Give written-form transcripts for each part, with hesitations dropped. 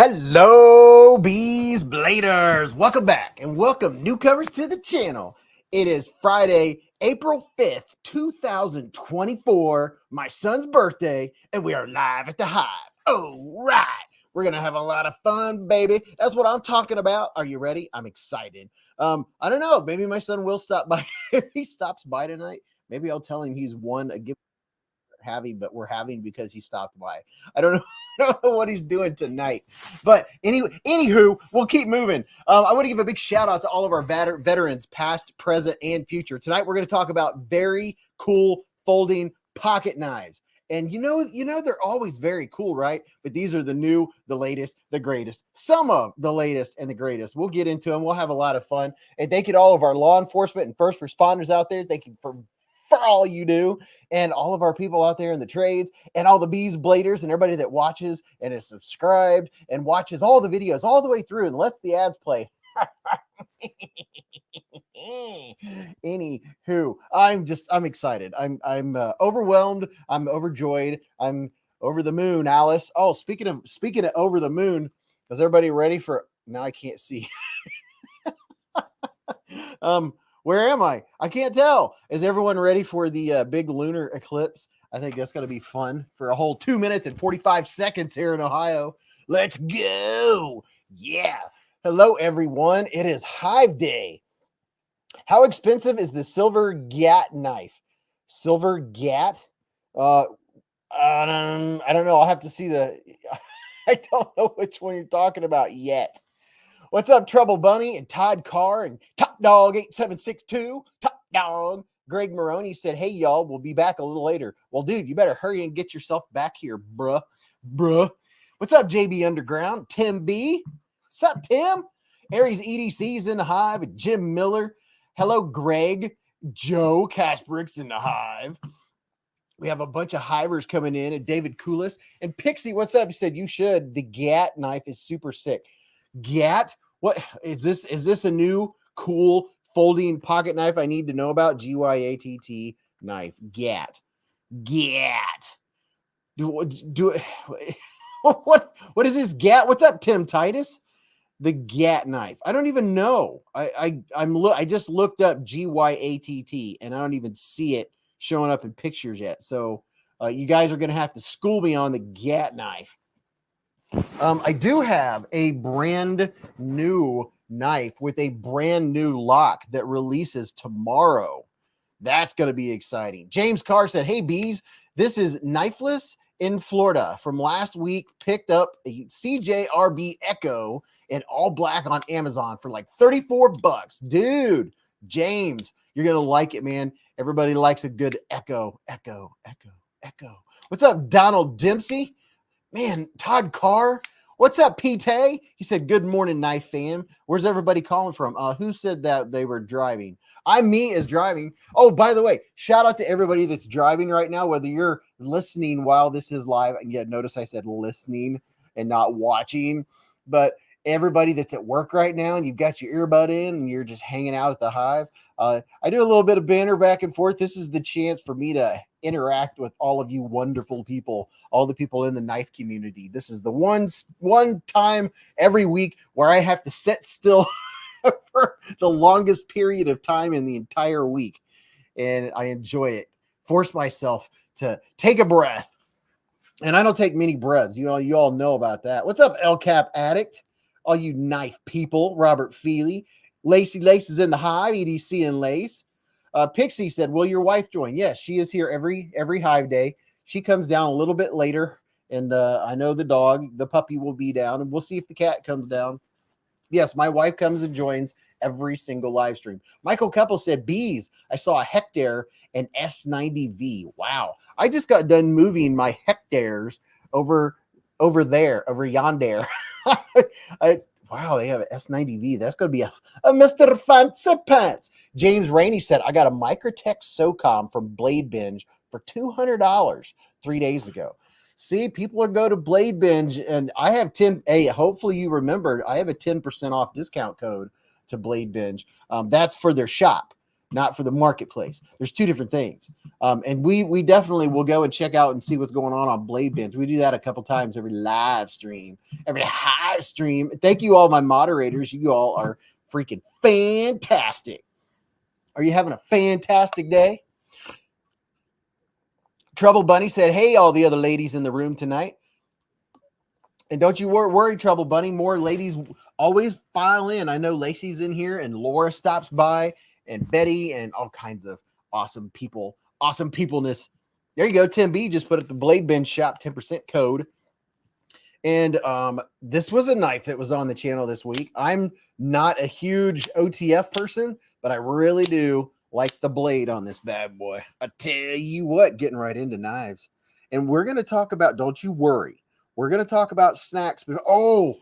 Hello, Beez Bladers. Welcome back and welcome newcomers to the channel. It is Friday, April 5th, 2024, my son's birthday, and we are live at the Hive. All right. We're going to have a lot of fun, baby. That's what I'm talking about. Are you ready? I'm excited. I don't know. Maybe my son will stop by. If he stops by tonight, maybe I'll tell him he's won a gift but we're having because he stopped by. I don't know. I don't know what he's doing tonight, but anywho, we'll keep moving. I want to give a big shout out to all of our veterans, past, present, and future. Tonight, we're going to talk about very cool folding pocket knives. And you know, they're always very cool, right? But these are the new, the latest, the greatest, some of the latest and the greatest. We'll get into them. We'll have a lot of fun. And thank you to all of our law enforcement and first responders out there. Thank you for all you do, and all of our people out there in the trades, and all the Beez Bladers, and everybody that watches and is subscribed and watches all the videos all the way through and lets the ads play. Anywho, I'm excited. I'm overwhelmed. I'm overjoyed. I'm over the moon, Alice. Oh, speaking of over the moon, is everybody ready for? Now I can't see. Where am I? I can't tell. Is everyone ready for the big lunar eclipse? I think that's going to be fun for a whole 2 minutes and 45 seconds here in Ohio. Let's go. Yeah. Hello, everyone. It is Hive Day. How expensive is the silver gat knife? Silver gat? I don't know. I'll have to see the... I don't know which one you're talking about yet. What's up, Trouble Bunny and Todd Carr and Top Dog 8762? Top Dog. Greg Maroney said, hey, y'all, we'll be back a little later. Well, dude, you better hurry and get yourself back here, bruh. What's up, JB Underground? Tim B. What's up, Tim? Aries EDC's in the Hive. And Jim Miller. Hello, Greg. Joe Cashbricks in the Hive. We have a bunch of hivers coming in, and David Koulis. And Pixie, what's up? He said, you should. The Gat knife is super sick. Gat? What is this? Is this a new cool folding pocket knife I need to know about? GYATT knife. Gat. Do it. What is this Gat? What's up, Tim Titus? The Gat knife. I don't even know. I just looked up GYATT and I don't even see it showing up in pictures yet. So you guys are gonna have to school me on the Gat knife. I do have a brand new knife with a brand new lock that releases tomorrow. That's going to be exciting. James Carr said, hey, Beez, this is Knifeless in Florida from last week. Picked up a CJRB Echo in all black on Amazon for like $34. Dude, James, you're going to like it, man. Everybody likes a good Echo. What's up, Donald Dempsey? Man, Todd Carr. What's up, Pete? He said, good morning, knife fam. Where's everybody calling from? Who said that they were driving? Me is driving. Oh, by the way, shout out to everybody that's driving right now, whether you're listening while this is live. And yet notice I said listening and not watching. But everybody that's at work right now and you've got your earbud in and you're just hanging out at the Hive. I do a little bit of banter back and forth. This is the chance for me to interact with all of you wonderful people, all the people in the knife community. This is the one time every week where I have to sit still for the longest period of time in the entire week. And I enjoy it. Force myself to take a breath. And I don't take many breaths. You all know about that. What's up, El Cap Addict? All you knife people. Robert Feely. Lacey Lace is in the Hive. EDC and Lace. Pixie said, will your wife join? Yes, she is here every Hive day. She comes down a little bit later. And I know the puppy will be down. And we'll see if the cat comes down. Yes, my wife comes and joins every single live stream. Michael Couple said, Beez, I saw a Hectare and S90V. Wow. I just got done moving my Hectares over yonder. Wow, they have an S90V. That's going to be a Mr. Fancy Pants. James Rainey said, I got a Microtech SOCOM from Blade Binge for $200 3 days ago. See, people are going to Blade Binge, and I have 10. Hey, hopefully you remembered, I have a 10% off discount code to Blade Binge. That's for their shop. not for the marketplace. There's two different things. And we definitely will go and check out and see what's going on Blade Bench. We do that a couple times every live stream, every hive stream. Thank you all my moderators. You all are freaking fantastic. Are you having a fantastic day? Trouble Bunny said, hey, all the other ladies in the room tonight. And don't you worry, Trouble Bunny. More ladies always file in. I know Lacey's in here and Laura stops by and Betty and all kinds of awesome people. Awesome peopleness. There you go. Tim B just put up the Blade Bench Shop 10% code. And this was a knife that was on the channel this week. I'm not a huge OTF person, but I really do like the blade on this bad boy. I tell you what, getting right into knives. And we're going to talk about, don't you worry, we're going to talk about snacks. But oh,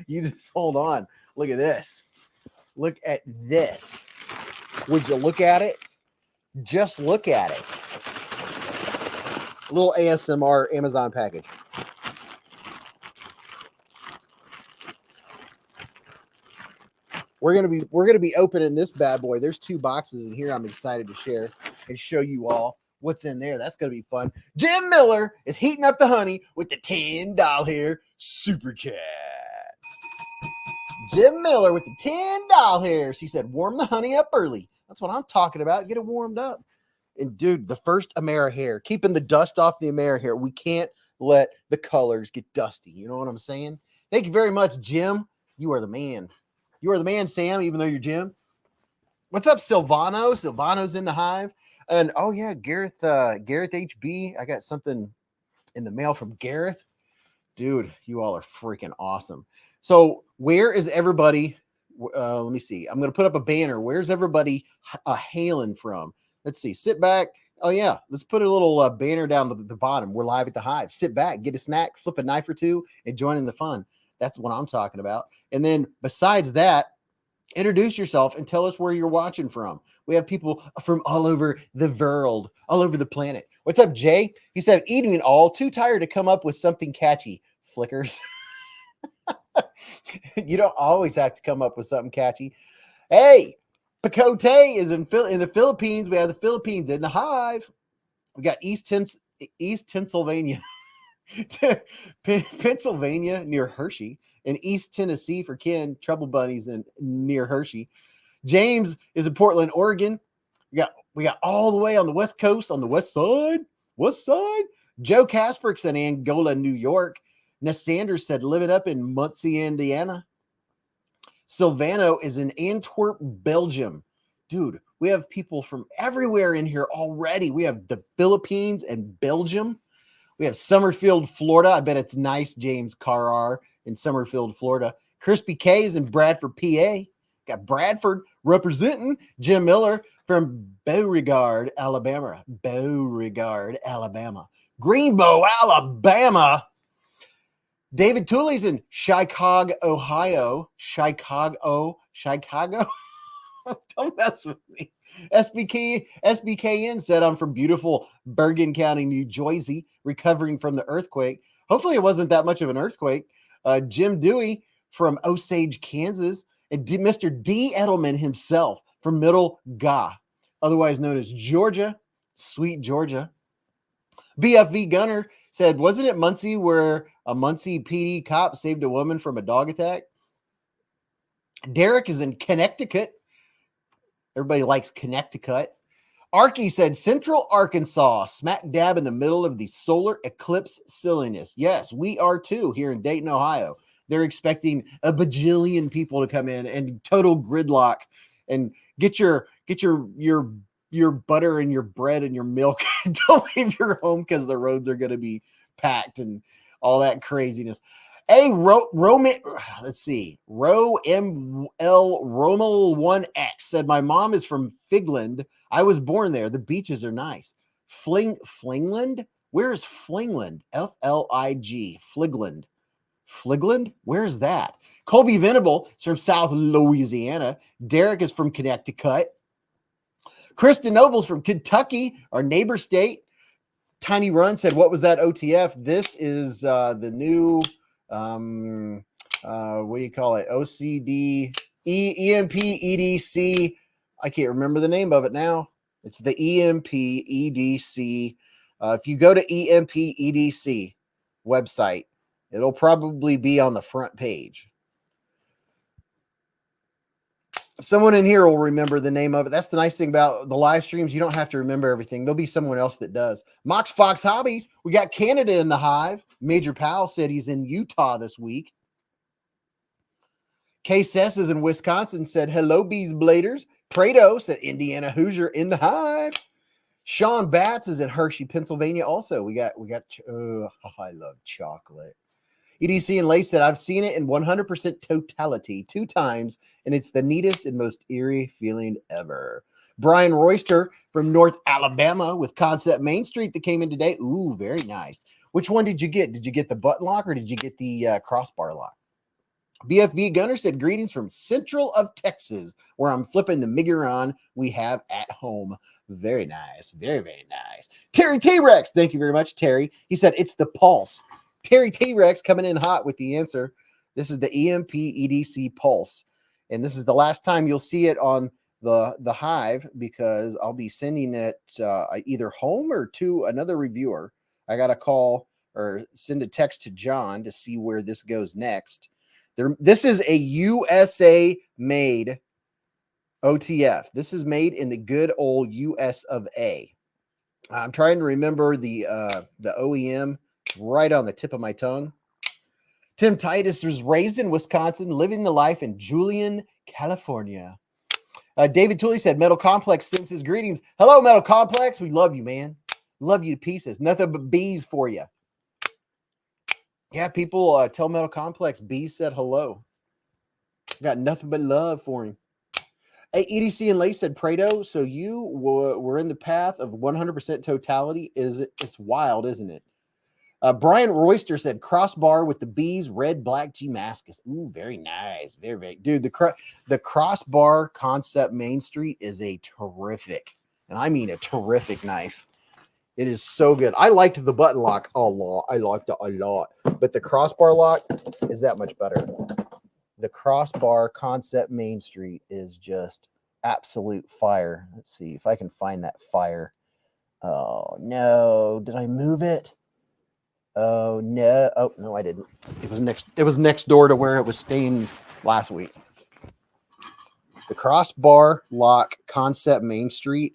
you just hold on. Look at this. Look at this. Would you look at it? Just look at it. A little ASMR Amazon package. We're gonna be opening this bad boy. There's 2 boxes in here. I'm excited to share and show you all what's in there. That's gonna be fun. Jim Miller is heating up the honey with the $10 super chat. Jim Miller with the $10 hairs. He said, warm the honey up early. That's what I'm talking about. Get it warmed up. And dude, the first Amera hair, keeping the dust off the Amera hair. We can't let the colors get dusty. You know what I'm saying? Thank you very much, Jim. You are the man. You are the man, Sam, even though you're Jim. What's up, Silvano? Silvano's in the hive. And oh yeah, Gareth HB. I got something in the mail from Gareth. Dude, you all are freaking awesome. So where is everybody? Let me see. I'm going to put up a banner. Where's everybody hailing from? Let's see. Sit back. Oh, yeah. Let's put a little banner down to the bottom. We're live at the hive. Sit back, get a snack, flip a knife or two, and join in the fun. That's what I'm talking about. And then besides that, introduce yourself and tell us where you're watching from. We have people from all over the world, all over the planet. What's up, Jay? He said, eating it all, too tired to come up with something catchy. Flickers. You don't always have to come up with something catchy. Hey, Pacote is in the Philippines. We have the Philippines in the hive. We got East Pennsylvania, Pennsylvania near Hershey, and East Tennessee for Ken. Trouble Bunnies in near Hershey. James is in Portland, Oregon. We got all the way on the West Coast, on the West Side. Joe Kasperk's in Angola, New York. Ness Sanders said, live it up in Muncie, Indiana. Silvano is in Antwerp, Belgium. Dude, we have people from everywhere in here already. We have the Philippines and Belgium. We have Summerfield, Florida. I bet it's nice, James Carrar in Summerfield, Florida. Crispy K is in Bradford, PA. Got Bradford representing. Jim Miller from Beauregard, Alabama. Greenbow, Alabama. David Tooley's in Chicago, Ohio. Chicago. Don't mess with me. SBKN said, I'm from beautiful Bergen County, New Jersey, recovering from the earthquake. Hopefully it wasn't that much of an earthquake. Jim Dewey from Osage, Kansas. And Mr. D. Edelman himself from Middle Ga, otherwise known as Georgia. Sweet Georgia. BFV Gunner said, wasn't it Muncie where a Muncie PD cop saved a woman from a dog attack? Derek is in Connecticut. Everybody likes Connecticut. Arky said, Central Arkansas, smack dab in the middle of the solar eclipse silliness. Yes, we are too here in Dayton, Ohio. They're expecting a bajillion people to come in and total gridlock and get your butter and your bread and your milk. Don't leave your home because the roads are going to be packed and all that craziness. Hey, let's see. ML Rommel 1X said, my mom is from Figland. I was born there. The beaches are nice. Flingland? Where is Flingland? Flig. Fligland? Where's that? Colby Venable is from South Louisiana. Derek is from Connecticut. Kristen Noble's from Kentucky, our neighbor state. Tiny Run said, what was that OTF? This is the new, what do you call it? OCD. EMP EDC. I can't remember the name of it now. It's the EMP EDC. If you go to EMP EDC website, it'll probably be on the front page. Someone in here will remember the name of it. That's the nice thing about the live streams. You don't have to remember everything. There'll be someone else that does. Mox Fox Hobbies. We got Canada in the hive. Major Powell said he's in Utah this week. Kay Sess is in Wisconsin, said, hello, Beez Bladers. Prado said, Indiana Hoosier in the hive. Sean Batts is in Hershey, Pennsylvania. Also, we got, I love chocolate. EDC and Lace said, I've seen it in 100% totality 2 times, and it's the neatest and most eerie feeling ever. Brian Royster from North Alabama with Concept Main Street that came in today. Ooh, very nice. Which one did you get? Did you get the button lock or did you get the crossbar lock? BFV Gunner said, greetings from Central of Texas, where I'm flipping the Miguron we have at home. Very nice. Very, very nice. Terry T-Rex. Thank you very much, Terry. He said, it's the Pulse. Terry T-Rex coming in hot with the answer. This is the EMP EDC Pulse. And this is the last time you'll see it on the hive because I'll be sending it either home or to another reviewer. I got to call or send a text to John to see where this goes next. This is a USA made OTF. This is made in the good old US of A. I'm trying to remember the OEM right on the tip of my tongue. Tim Titus was raised in Wisconsin, living the life in Julian, California. David Tooley said, Metal Complex sends his greetings. Hello, Metal Complex. We love you, man. Love you to pieces. Nothing but bees for you. Yeah, people tell Metal Complex Beez said hello. Got nothing but love for him. Hey, EDC and Lace said, Prado, so you were in the path of 100% totality. It's wild, isn't it? Brian Royster said, crossbar with the Beez red black Damascus. Ooh, very nice. Very, very. Dude, the crossbar Concept Main Street is a terrific, and I mean a terrific knife. It is so good. I liked the button lock a lot. I liked it a lot. But the crossbar lock is that much better. The crossbar Concept Main Street is just absolute fire. Let's see if I can find that fire. Oh, no. Did I move it? Oh, no. Oh, no, I didn't. It was next door to where it was staying last week. The crossbar lock Concept Main Street.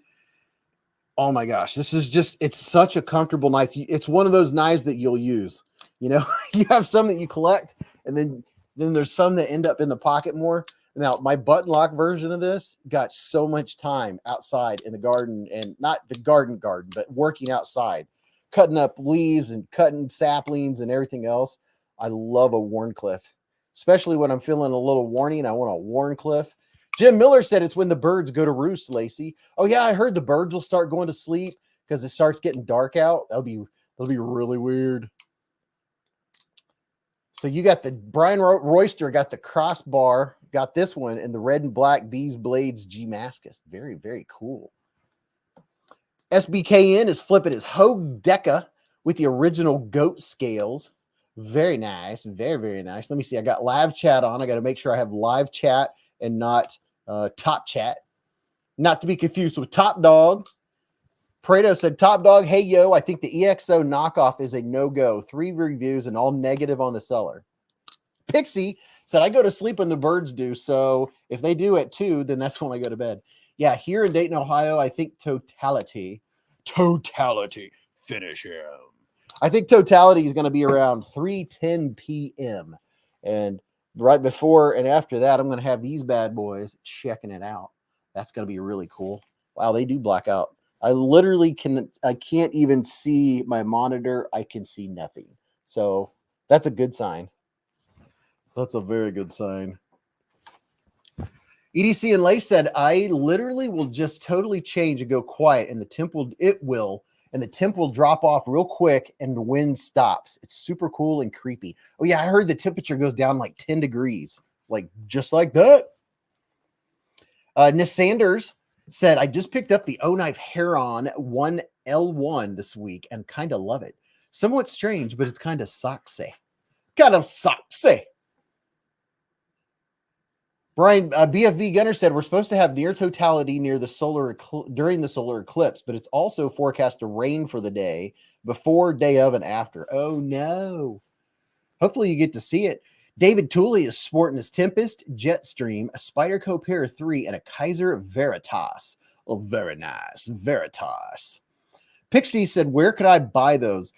Oh my gosh, this is just, it's such a comfortable knife. It's one of those knives that you'll use. You know, you have some that you collect, and then there's some that end up in the pocket more. Now, my button lock version of this got so much time outside in the garden, and not the garden, but working outside, cutting up leaves and cutting saplings and everything else. I love a Warncliffe, especially when I'm feeling a little warning. I want a Warncliffe. Jim Miller said it's when the birds go to roost, Lacey. Oh, yeah, I heard the birds will start going to sleep because it starts getting dark out. That'll be really weird. So you got the Brian Royster got the crossbar, got this one, and the red and black Beez Blades Damascus. Very, very cool. SBKN is flipping his Hogue Deca with the original goat scales. Very nice. Very, very nice. Let me see. I got live chat on. I got to make sure I have live chat and not top chat. Not to be confused with Top Dog. Prado said, Top Dog, hey, yo, I think the EXO knockoff is a no-go. 3 reviews and all negative on the seller. Pixie said, I go to sleep when the birds do, so if they do at 2, then that's when I go to bed. Yeah, here in Dayton, Ohio, I think totality, finish him. I think totality is going to be around 3:10 p.m. And right before and after that, I'm going to have these bad boys checking it out. That's going to be really cool. Wow, they do black out. I literally can't even see my monitor. I can see nothing. So that's a good sign. That's a very good sign. EDC and Lace said, I literally will just totally change and go quiet, and the temp will drop off real quick and the wind stops. It's super cool and creepy. Oh yeah, I heard the temperature goes down like 10 degrees, like just like that. Nis Sanders said, I just picked up the O-Knife Heron 1L1 this week and kind of love it. Somewhat strange, but it's kind of sexy. Kind of sexy. Brian, BFV Gunner said we're supposed to have near totality near the during the solar eclipse, but it's also forecast to rain for the day, before, day of, and after. Oh no! Hopefully you get to see it. David Tooley is sporting his Tempest, Jetstream, a Spyderco Pair 3, and a Kaiser Veritas. Oh, very nice, Veritas. Pixie said, "Where could I buy those?"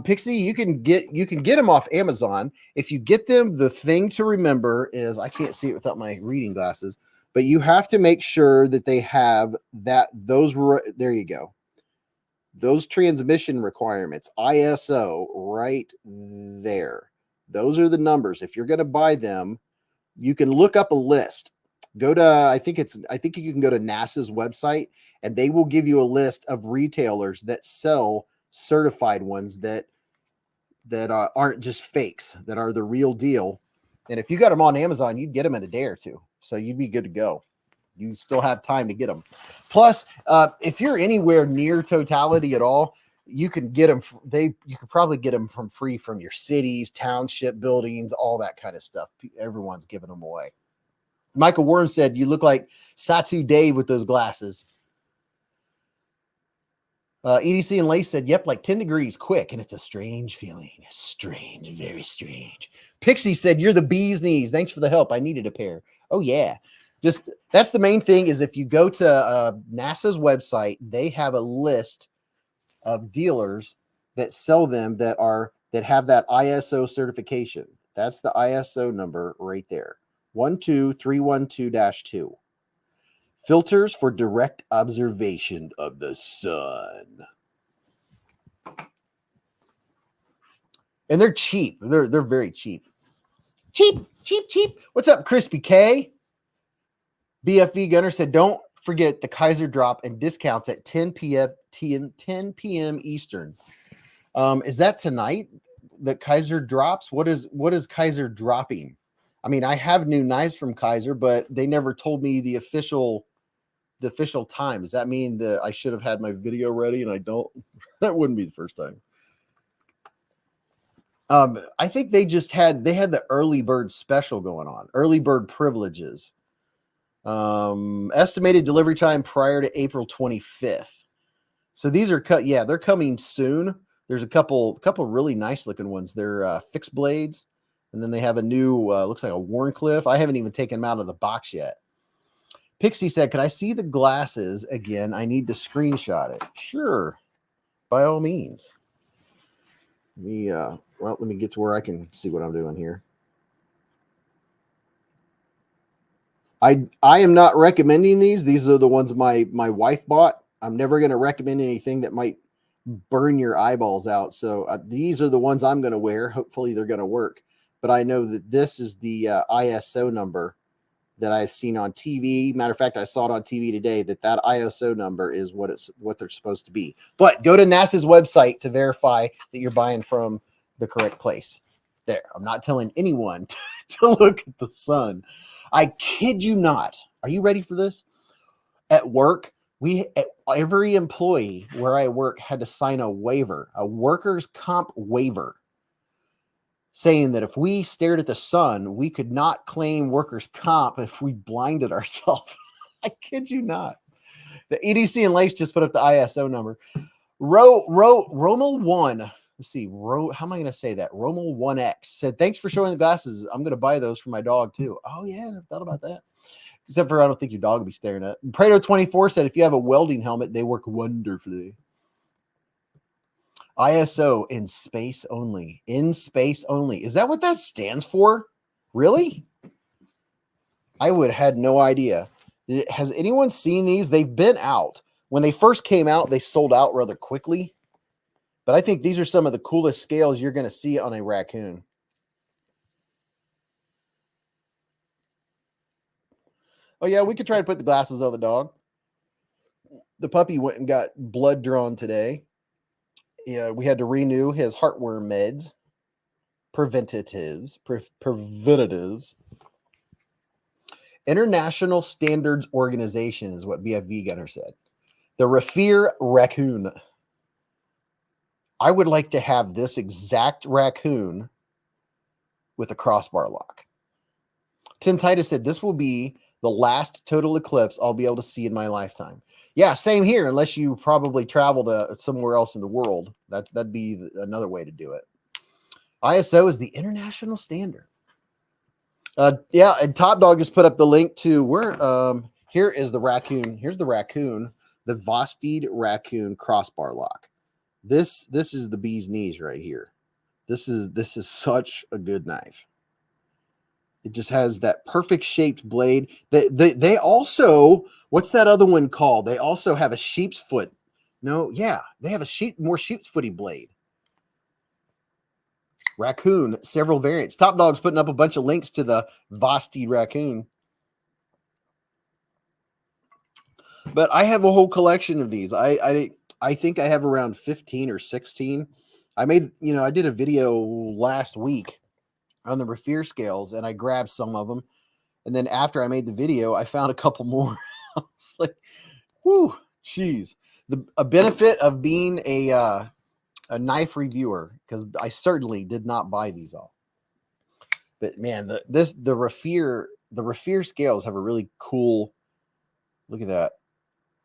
Pixie, you can get them off Amazon. If you get them, the thing to remember is I can't see it without my reading glasses, but you have to make sure that they have those. There you go. Those transmission requirements, ISO, right there. Those are the numbers. If you're going to buy them, you can look up a list. Go to, I think you can go to NASA's website, and they will give you a list of retailers that sell certified ones that aren't just fakes, that are the real deal. And if you got them on Amazon, you'd get them in a day or two. So you'd be good to go. You still have time to get them. Plus, if you're anywhere near totality at all, you can get them. You could probably get them from free from your cities, township buildings, all that kind of stuff. Everyone's giving them away. Michael Worm said, "You look like Satu Dave with those glasses." EDC and Lace said, "Yep, like 10 degrees quick, and it's a strange feeling. Strange, very strange." Pixie said, "You're the bee's knees. Thanks for the help. I needed a pair." Oh, yeah. Just that's the main thing is if you go to NASA's website, they have a list of dealers that sell them that have that ISO certification. That's the ISO number right there. 12312-2. Filters for direct observation of the sun. And they're cheap. They're very cheap. Cheap. What's up, Crispy K? BFV Gunner said, "Don't forget the Kaiser drop and discounts at 10 p.m. Eastern." Is that tonight that Kaiser drops? What is Kaiser dropping? I mean, I have new knives from Kaiser, but they never told me the official time. Does that mean that I should have had my video ready and I don't? That wouldn't be the first time. I think they had the early bird special going on, early bird privileges. Estimated delivery time prior to April 25th. So these are cut. Yeah, they're coming soon. There's a couple really nice looking ones. They're fixed blades. And then they have a new, looks like a Warncliffe. I haven't even taken them out of the box yet. Pixie said, "Can I see the glasses again? I need to screenshot it." Sure. By all means. Let me get to where I can see what I'm doing here. I am not recommending these. These are the ones my wife bought. I'm never going to recommend anything that might burn your eyeballs out. So these are the ones I'm going to wear. Hopefully they're going to work. But I know that this is the ISO number that I've seen on TV. Matter of fact, I saw it on TV today that ISO number is what they're supposed to be. But go to NASA's website to verify that you're buying from the correct place. There, I'm not telling anyone to look at the sun. I kid you not. Are you ready for this? At work, every employee where I work had to sign a waiver, a workers' comp waiver, saying that if we stared at the sun, we could not claim workers' comp if we blinded ourselves. I kid you not. The EDC and Lace just put up the ISO number. Romel 1. Let's see. How am I going to say that? Romel 1X said, "Thanks for showing the glasses. I'm going to buy those for my dog too." Oh, yeah. I never thought about that. Except for I don't think your dog will be staring at. Prado 24 said, "If you have a welding helmet, they work wonderfully." ISO in space only. In space only. Is that what that stands for? Really? I would have had no idea. Has anyone seen these? They've been out. When they first came out, they sold out rather quickly. But I think these are some of the coolest scales you're going to see on a raccoon. Oh, yeah, we could try to put the glasses on the dog. The puppy went and got blood drawn today. Yeah, we had to renew his heartworm meds. Preventatives. International Standards Organization is what BFV Gunner said. The Rafir raccoon. I would like to have this exact raccoon with a crossbar lock. Tim Titus said, this will be the last total eclipse I'll be able to see in my lifetime. Yeah, same here, unless you probably travel to somewhere else in the world. That'd be another way to do it. ISO is the international standard. Yeah, and Top Dog just put up the link to where here is the raccoon. Here's the raccoon, the Vosteed raccoon crossbar lock. This is the bee's knees right here. This is such a good knife. It just has that perfect shaped blade. They also, what's that other one called? They also have a sheep's foot. No, yeah, they have a more sheep's footy blade. Raccoon, several variants. Top Dog's putting up a bunch of links to the Vosteed raccoon. But I have a whole collection of these. I think I have around 15 or 16. I did a video last week on the Raffier scales, and I grabbed some of them. And then after I made the video, I found a couple more. I was like, whoo, geez. A benefit of being a knife reviewer, because I certainly did not buy these all. But man, the Raffier scales have a really cool, look at that.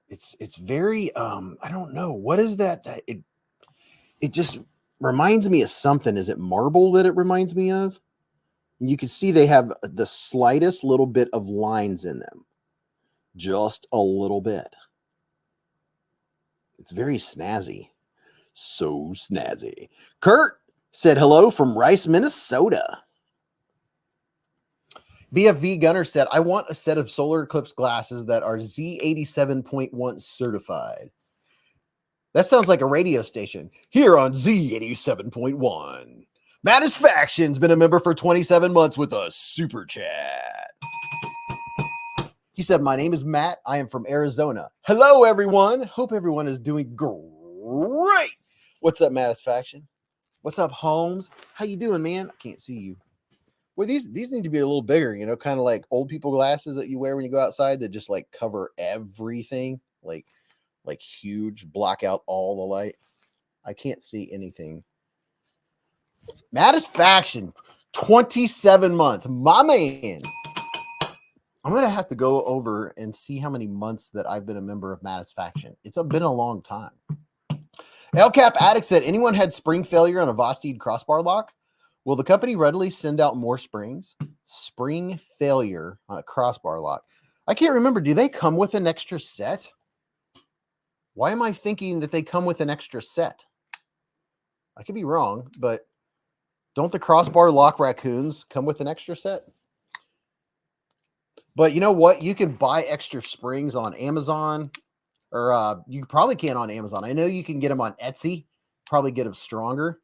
It's very I don't know, what is that it just reminds me of something. Is it marble that it reminds me of? You can see they have the slightest little bit of lines in them, just a little bit. It's very snazzy. So snazzy. Kurt said hello from Rice, Minnesota. BFV Gunner said, I want a set of solar eclipse glasses that are Z87.1 certified. That sounds like a radio station. Here on Z87.1. Mattisfaction's been a member for 27 months with a super chat. He said, my name is Matt. I am from Arizona. Hello, everyone. Hope everyone is doing great. What's up, Mattisfaction? What's up, Holmes? How you doing, man? I can't see you. Well, these need to be a little bigger, you know, kind of like old people glasses that you wear when you go outside that just like cover everything, like huge, block out all the light. I can't see anything. Mattisfaction, 27 months. My man. I'm going to have to go over and see how many months that I've been a member of Mattisfaction. It's been a long time. LCAP Addict said, anyone had spring failure on a Vosteed crossbar lock? Will the company readily send out more springs? Spring failure on a crossbar lock. I can't remember. Do they come with an extra set? Why am I thinking that they come with an extra set? I could be wrong, but don't the crossbar lock raccoons come with an extra set? But you know what? You can buy extra springs on Amazon, or you probably can on Amazon. I know you can get them on Etsy, probably get them stronger.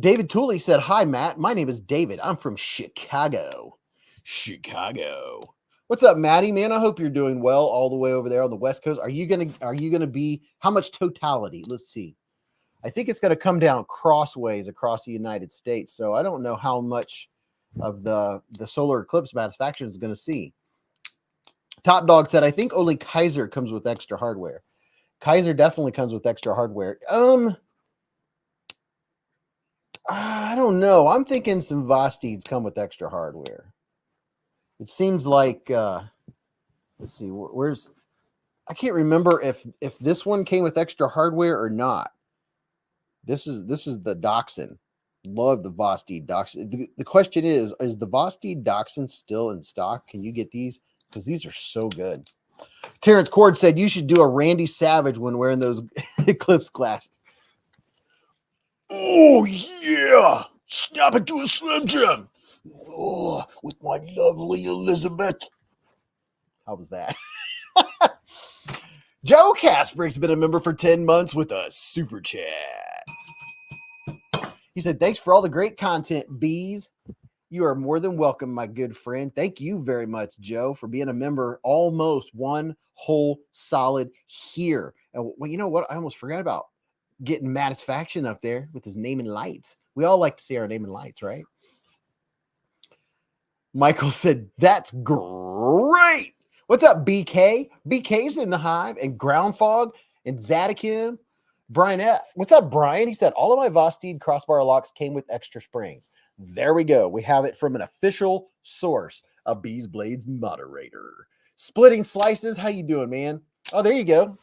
David Tooley said, hi, Matt. My name is David. I'm from Chicago. Chicago. What's up, Maddie? Man, I hope you're doing well all the way over there on the West Coast. Are you gonna be, how much totality? Let's see. I think it's going to come down crossways across the United States. So I don't know how much of the solar eclipse Mattisfaction is going to see. Top Dog said, I think only Kaiser comes with extra hardware. Kaiser definitely comes with extra hardware. I don't know. I'm thinking some Vosteeds come with extra hardware. It seems like, let's see, where's, I can't remember if this one came with extra hardware or not. This is the Dachshund. Love the Vosteed Dachshund. The question is the Vosteed Dachshund still in stock? Can you get these? Because these are so good. Terrence Cord said you should do a Randy Savage when wearing those eclipse glasses. Oh, yeah. Snap it to a Slim Jim. Oh, with my lovely Elizabeth. How was that? Joe Casper's been a member for 10 months with a super chat. He said, thanks for all the great content, Beez. You are more than welcome, my good friend. Thank you very much, Joe, for being a member almost one whole solid year. And well, you know what? I almost forgot about getting Mattisfaction up there with his name and lights. We all like to see our name and lights, right? Michael said, that's great. What's up, BK? BK's in the hive, and Ground Fog, and Zadikim. Brian F. What's up, Brian? He said, all of my Vosteed crossbar locks came with extra springs. There we go. We have it from an official source, a Beez Blades moderator. Splitting Slices, how you doing, man? Oh, there you go.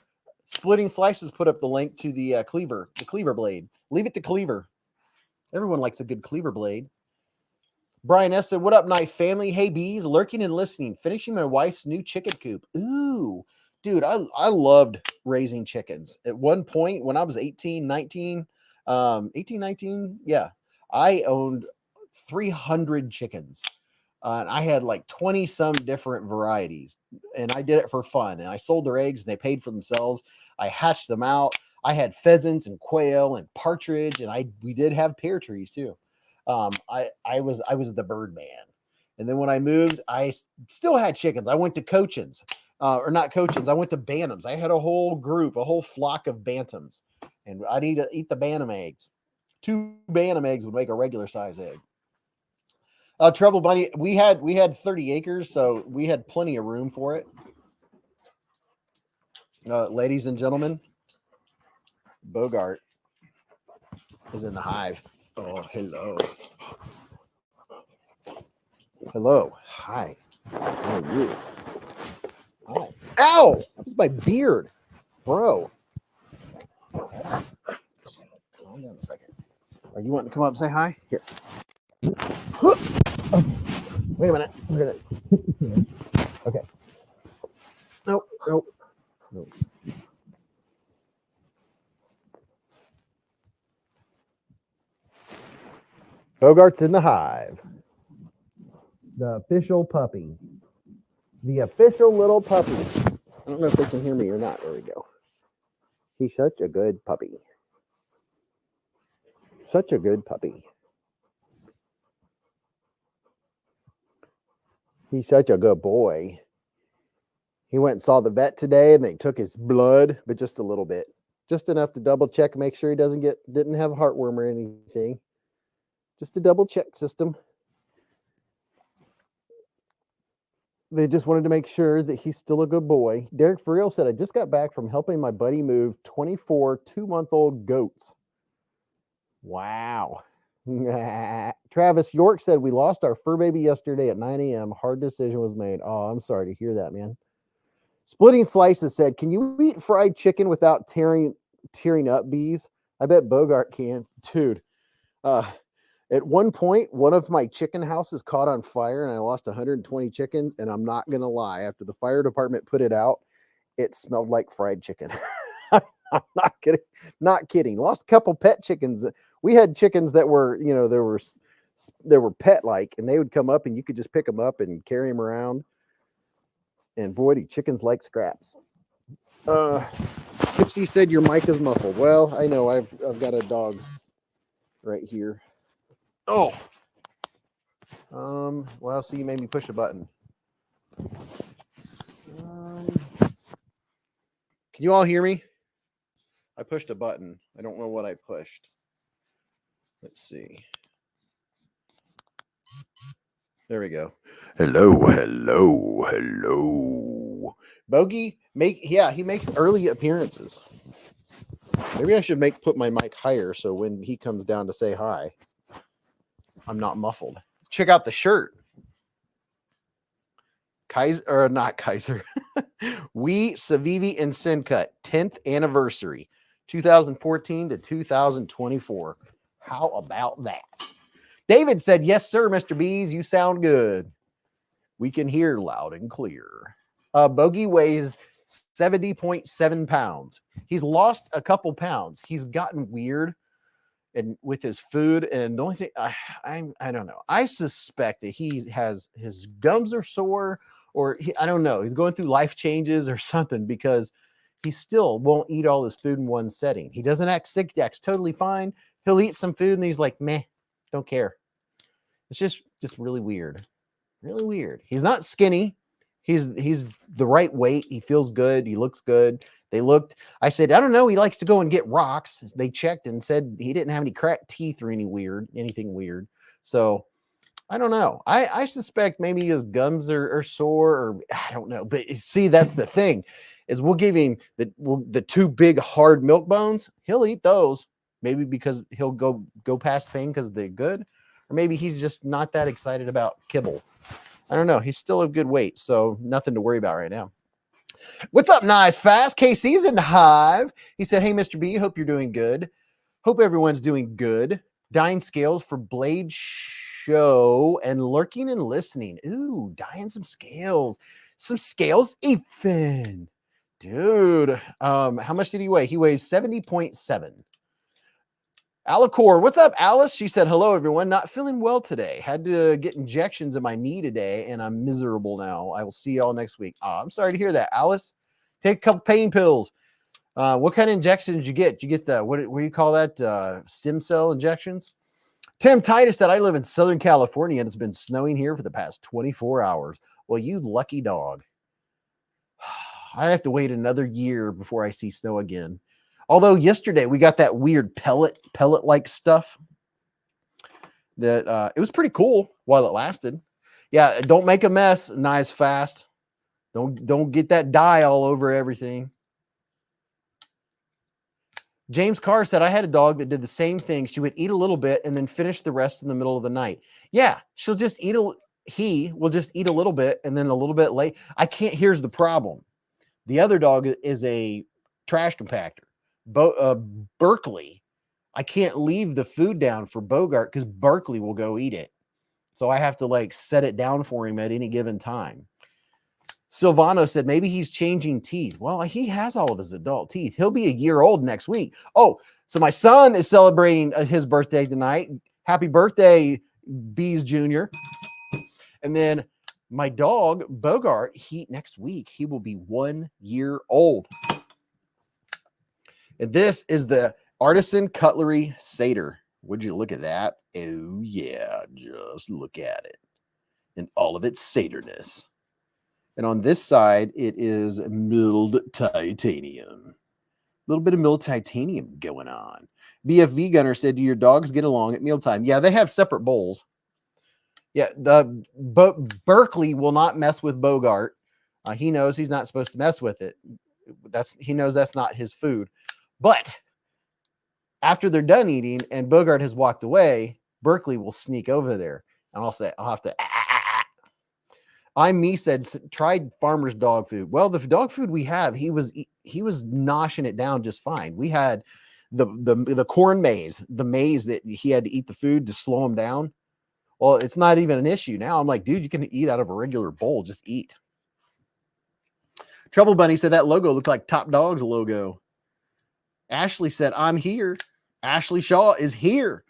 Splitting Slices put up the link to the cleaver blade. Leave it to cleaver. Everyone likes a good cleaver blade. Brian S. said, what up, knife family? Hey, bees, lurking and listening. Finishing my wife's new chicken coop. Ooh, dude, I loved raising chickens. At one point, when I was 18, 19, yeah, I owned 300 chickens. And I had like 20 some different varieties, and I did it for fun. And I sold their eggs and they paid for themselves. I hatched them out. I had pheasants and quail and partridge, and we did have pear trees too. I was the bird man. And then when I moved, I still had chickens. I went to Cochins, or not Cochins. I went to Bantams. I had a whole group, a whole flock of Bantams, and I'd eat the Bantam eggs. 2 Bantam eggs would make a regular size egg. Trouble Bunny, we had 30 acres, so we had plenty of room for it. Ladies and gentlemen, Bogart is in the hive. Oh, hello. Hello. Hi. How are you? Hi. Ow! That was my beard, bro. Calm down a second. Are you wanting to come up and say hi? Here. Oh, wait a minute. We're gonna. Okay. Nope. Bogart's in the hive. The official puppy. The official little puppy. I don't know if they can hear me or not. There we go. He's such a good puppy. Such a good puppy. He's such a good boy. He went and saw the vet today, and they took his blood, but just a little bit. Just enough to double check, make sure he didn't have heartworm or anything. Just a double check system. They just wanted to make sure that he's still a good boy. Derek for real said, I just got back from helping my buddy move 24 2-month-old goats. Wow. Travis York said, we lost our fur baby yesterday at 9 a.m. Hard decision was made. Oh, I'm sorry to hear that, man. Splitting Slices said, can you eat fried chicken without tearing up, bees? I bet Bogart can. Dude, at one point, one of my chicken houses caught on fire and I lost 120 chickens. And I'm not going to lie, after the fire department put it out, it smelled like fried chicken. I'm not kidding. Lost a couple pet chickens. We had chickens that were, they were pet-like, and they would come up and you could just pick them up and carry them around. And boy, do chickens like scraps. Gypsy said your mic is muffled. Well, I know I've got a dog right here. Oh. Well, so you made me push a button. Can you all hear me? I pushed a button. I don't know what I pushed. Let's see. There we go. Hello. Bogey, he makes early appearances. Maybe I should put my mic higher so when he comes down to say hi, I'm not muffled. Check out the shirt. Not Kaiser. We Savivi and Sincut 10th anniversary, 2014 to 2024. How about that? David said, yes, sir, Mr. Bees, you sound good. We can hear loud and clear. Bogey weighs 70.7 pounds. He's lost a couple pounds. He's gotten weird and with his food. And the only thing I don't know. I suspect that he has his gums are sore, or I don't know. He's going through life changes or something, because he still won't eat all his food in one setting. He doesn't act sick. He acts totally fine. He'll eat some food and he's like, meh, don't care. It's just really weird. Really weird. He's not skinny. He's the right weight. He feels good. He looks good. I said, I don't know. He likes to go and get rocks. They checked and said he didn't have any cracked teeth or anything weird. So I don't know. I suspect maybe his gums are sore, or I don't know. But see, that's the thing, is we'll give him the 2 big hard milk bones. He'll eat those, maybe because he'll go past pain because they're good, Or maybe he's just not that excited about kibble. I don't know. He's still a good weight, so nothing to worry about right now. What's up, Nice Fast? KC's in the hive. He said, hey, Mr. B, hope you're doing good. Hope everyone's doing good. Dying scales for Blade Show and lurking and listening. Ooh, dying some scales. Some scales, Ethan. Dude, how much did he weigh? He weighs 70.7. Alacor, what's up, Alice? She said, hello, everyone. Not feeling well today. Had to get injections in my knee today, and I'm miserable now. I will see y'all next week. Oh, I'm sorry to hear that, Alice. Take a couple pain pills. What kind of injections did you get? Did you get the, what do you call that? Stem cell injections? Tim Titus said, I live in Southern California, and it's been snowing here for the past 24 hours. Well, you lucky dog. I have to wait another year before I see snow again. Although yesterday we got that weird pellet-like stuff that it was pretty cool while it lasted. Yeah, don't make a mess, Nice Fast. Don't get that dye all over everything. James Carr said, I had a dog that did the same thing. She would eat a little bit and then finish the rest in the middle of the night. Yeah, she'll just eat he will just eat a little bit and then a little bit late. Here's the problem. The other dog is a trash compactor. Berkeley, I can't leave the food down for Bogart because Berkeley will go eat it. So I have to like set it down for him at any given time. Silvano said, maybe he's changing teeth. Well, he has all of his adult teeth. He'll be a year old next week. Oh, so my son is celebrating his birthday tonight. Happy birthday, Beez Jr. And then my dog, Bogart, next week, he will be 1 year old. And this is the Artisan Cutlery Satyr. Would you look at that? Oh, yeah, just look at it. In all of its satyrness. And on this side, it is milled titanium. A little bit of milled titanium going on. BFV Gunner said, do your dogs get along at mealtime? Yeah, they have separate bowls. Yeah, Berkeley will not mess with Bogart. He knows he's not supposed to mess with it. He knows that's not his food. But after they're done eating and Bogart has walked away, Berkeley will sneak over there. And I'll have to... Me said, tried farmer's dog food. Well, the dog food we have, he was noshing it down just fine. We had the corn maze, the maze that he had to eat the food to slow him down. Well, it's not even an issue now. I'm like, dude, you can eat out of a regular bowl. Just eat. Trouble Bunny said that logo looked like Top Dog's logo. Ashley said, I'm here. Ashley Shaw is here.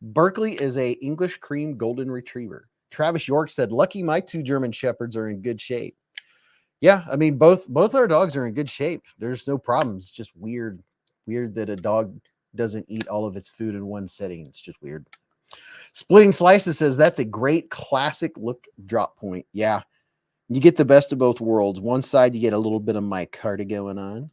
Berkeley is a English cream golden retriever. Travis York said, lucky my 2 German Shepherds are in good shape. Yeah, I mean, both our dogs are in good shape. There's no problems. It's just weird that a dog doesn't eat all of its food in one setting. It's just weird. Splitting Slices says, that's a great classic look drop point. Yeah, you get the best of both worlds. One side, you get a little bit of micarta going on.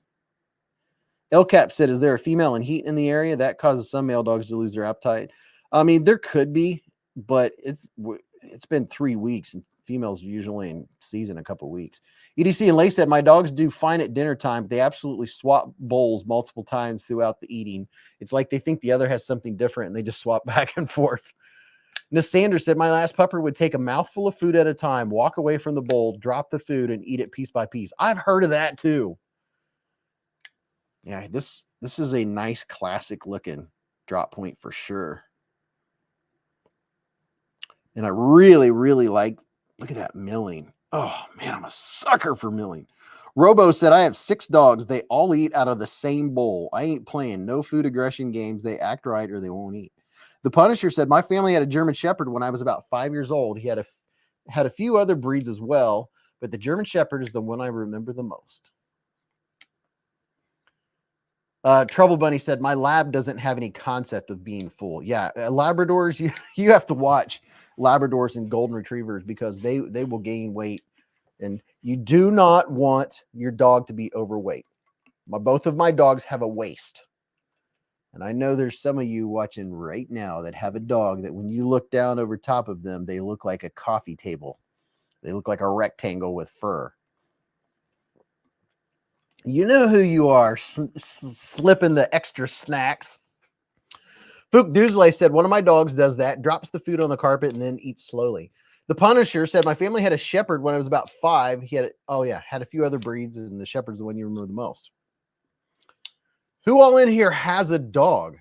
LCAP said, is there a female in heat in the area? That causes some male dogs to lose their appetite. I mean, there could be, but it's been 3 weeks, and females usually in season a couple of weeks. EDC and Lay said, my dogs do fine at dinner time. They absolutely swap bowls multiple times throughout the eating. It's like they think the other has something different, and they just swap back and forth. Miss Sanders said, my last pupper would take a mouthful of food at a time, walk away from the bowl, drop the food, and eat it piece by piece. I've heard of that too. Yeah, this is a nice classic looking drop point for sure. And I really, really like, look at that milling. Oh, man, I'm a sucker for milling. Robo said, I have 6 dogs. They all eat out of the same bowl. I ain't playing no food aggression games. They act right or they won't eat. The Punisher said, my family had a German Shepherd when I was about 5 years old. He had a few other breeds as well, but the German Shepherd is the one I remember the most. Trouble Bunny said, my lab doesn't have any concept of being full. Yeah, Labradors, you have to watch Labradors and Golden Retrievers because they will gain weight, and you do not want your dog to be overweight. Both of my dogs have a waist, and I know there's some of you watching right now that have a dog that when you look down over top of them, they look like a coffee table. They look like a rectangle with fur. You know who you are, slipping the extra snacks. Fook Doosley said, one of my dogs does that, drops the food on the carpet and then eats slowly. The Punisher said, my family had a shepherd when I was about 5. He had, had a few other breeds, and the shepherd's the one you remember the most. Who all in here has a dog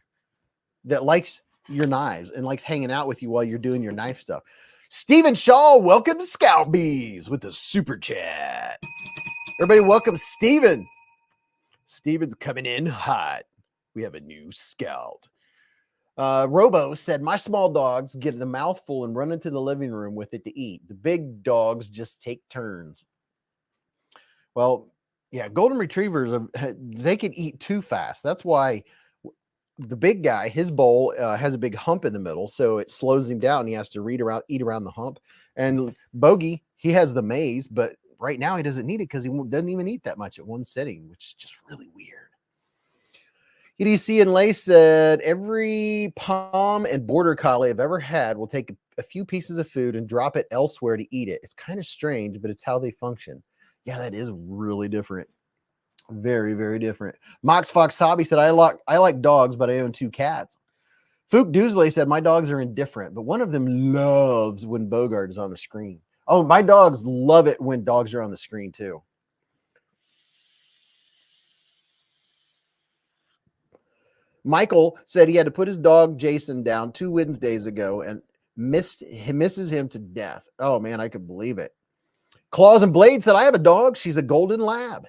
that likes your knives and likes hanging out with you while you're doing your knife stuff? Stephen Shaw, welcome to Scout Bees with the super chat. Everybody, welcome Stephen. Stephen's coming in hot. We have a new scout. Robo said, my small dogs get a mouthful and run into the living room with it to eat. The big dogs just take turns. Well, yeah, golden retrievers, they can eat too fast. That's why the big guy, his bowl has a big hump in the middle, so it slows him down. He has to eat around the hump. And Bogey, he has the maze, but right now he doesn't need it because he doesn't even eat that much at one sitting, which is just really weird. EDC and Lace said, every Pom and Border Collie I've ever had will take a few pieces of food and drop it elsewhere to eat it. It's kind of strange, but it's how they function. Yeah, that is really different. Very, very different. Mox Fox Hobby said, I like dogs, but I own 2 cats. Fook Doosley said, my dogs are indifferent, but one of them loves when Bogart is on the screen. Oh, my dogs love it when dogs are on the screen too. Michael said he had to put his dog Jason down 2 Wednesdays ago and misses him to death. Oh man, I could believe it. Claws and Blade said, I have a dog. She's a golden lab.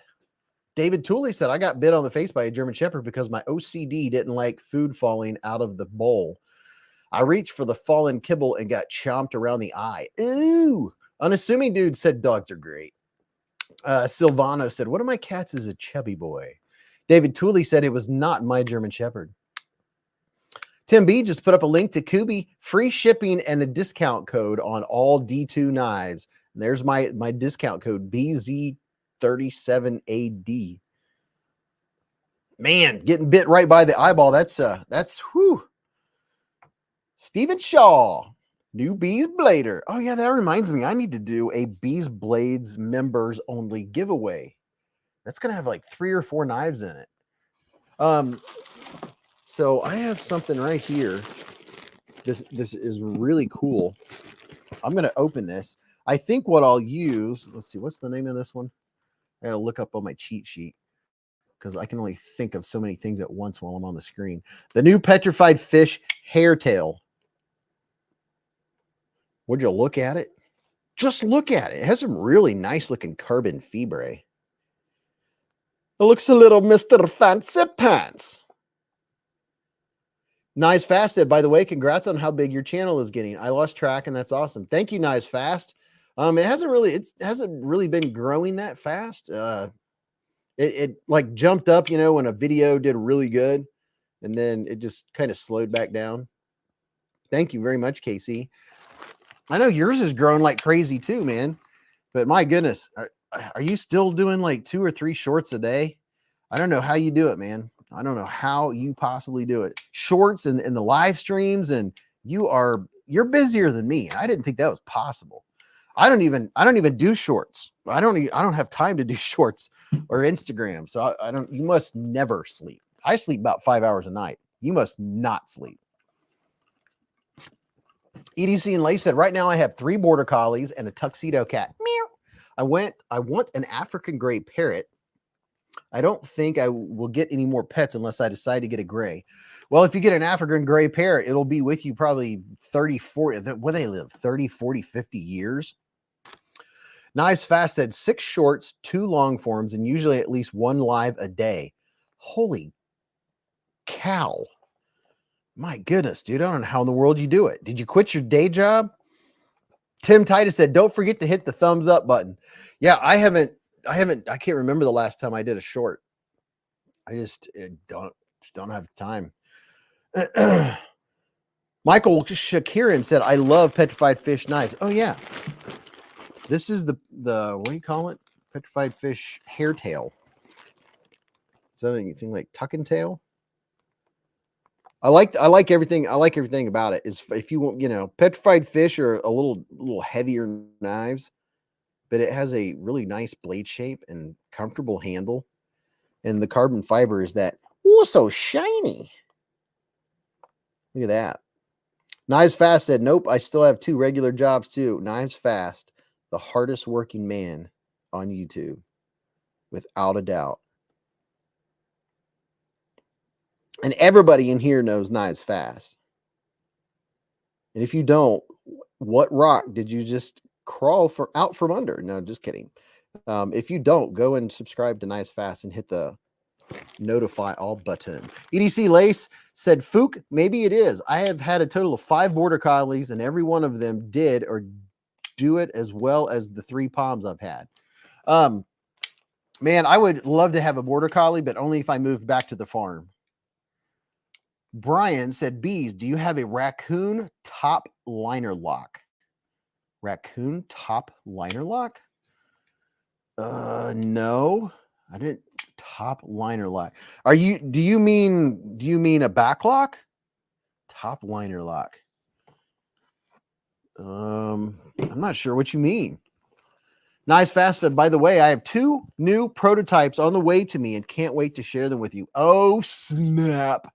David Tooley said, I got bit on the face by a German Shepherd because my OCD didn't like food falling out of the bowl. I reached for the fallen kibble and got chomped around the eye. Ooh. Unassuming Dude said, dogs are great. Silvano said, one of my cats is a chubby boy. David Tooley said, it was not my German Shepherd. Tim B just put up a link to Kubi, free shipping and a discount code on all D2 knives. And there's my discount code, BZ37AD. Man, getting bit right by the eyeball. That's whew. Stephen Shaw, new Beez Blader. Oh yeah, that reminds me. I need to do a Beez Blades members only giveaway. That's gonna have like 3 or 4 knives in it. So I have something right here. This is really cool. I'm gonna open this. I think what I'll use, let's see, what's the name of this one? I gotta look up on my cheat sheet because I can only think of so many things at once while I'm on the screen. The new Petrified Fish Hairtail. Would you look at it? Just look at it. It has some really nice looking carbon fibre. It looks a little Mr. Fancy Pants. Knives Fast said, by the way, congrats on how big your channel is getting. I lost track and that's awesome. Thank you, Knives Fast. It hasn't really been growing that fast. It like jumped up, you know, when a video did really good, and then it just kind of slowed back down. Thank you very much, Casey. I know yours is growing like crazy too, man. But my goodness, are you still doing like 2 or 3 shorts a day? I don't know how you do it, man. I don't know how you possibly do it. Shorts and the live streams, and you're busier than me. I didn't think that was possible. I don't even do shorts. I don't have time to do shorts or Instagram. So you must never sleep. I sleep about 5 hours a night. You must not sleep. EDC and Lay said, right now I have 3 border collies and a tuxedo cat. Meow. I want an African gray parrot. I don't think I will get any more pets unless I decide to get a gray. Well, if you get an African gray parrot, it'll be with you probably 30, 40, where they live, 30, 40, 50 years. Knives Fast said 6 shorts, 2 long forms, and usually at least 1 live a day. Holy cow. My goodness, dude. I don't know how in the world you do it. Did you quit your day job? Tim Titus said, don't forget to hit the thumbs up button. Yeah, I can't remember the last time I did a short. I just don't have time. Michael Shakiran said, I love Petrified Fish knives. Oh yeah. This is the what do you call it? Petrified Fish Hairtail. Is that anything like tuck and tail? I like everything. I like everything about it. Is if you want, you know, Petrified Fish are a little heavier knives, but it has a really nice blade shape and comfortable handle. And the carbon fiber is that so shiny. Look at that. Knives Fast said, nope, I still have 2 regular jobs too. Knives Fast, the hardest working man on YouTube, without a doubt. And everybody in here knows Knives Fast. And if you don't, what rock did you just crawl out from under? No, just kidding. If you don't, go and subscribe to Knives Fast and hit the notify all button. EDC Lace said, Fook, maybe it is. I have had a total of 5 border collies, and every one of them did or do it as well as the 3 Poms I've had. Man, I would love to have a border collie, but only if I moved back to the farm. Brian said, Beez, do you have a raccoon top liner lock? Raccoon top liner lock? No, I didn't. Top liner lock. Do you mean a back lock? Top liner lock. I'm not sure what you mean. Nice Fast said, by the way, I have 2 new prototypes on the way to me and can't wait to share them with you. Oh, snap.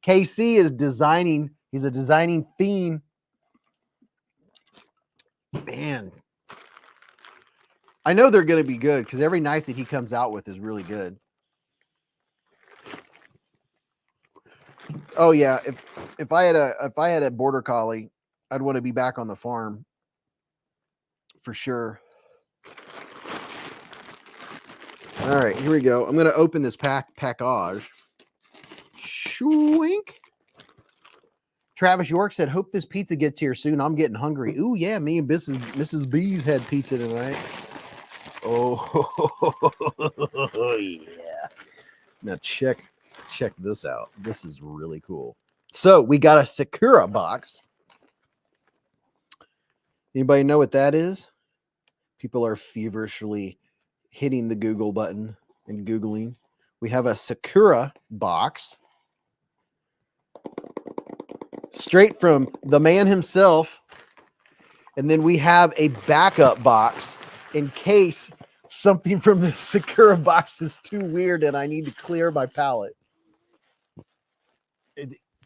KC is designing. He's a designing fiend. Man, I know they're going to be good because every knife that he comes out with is really good. Oh yeah, if I had a border collie, I'd want to be back on the farm for sure. All right, here we go. I'm going to open this package. Shwink. Travis York said, hope this pizza gets here soon. I'm getting hungry. Ooh, yeah, me and Mrs. Beez had pizza tonight. Oh, yeah. Now check this out. This is really cool. So we got a Sakura box. Anybody know what that is? People are feverishly hitting the Google button and Googling. We have a Sakura box. Straight from the man himself. And then we have a backup box in case something from the Sakura box is too weird and I need to clear my palette.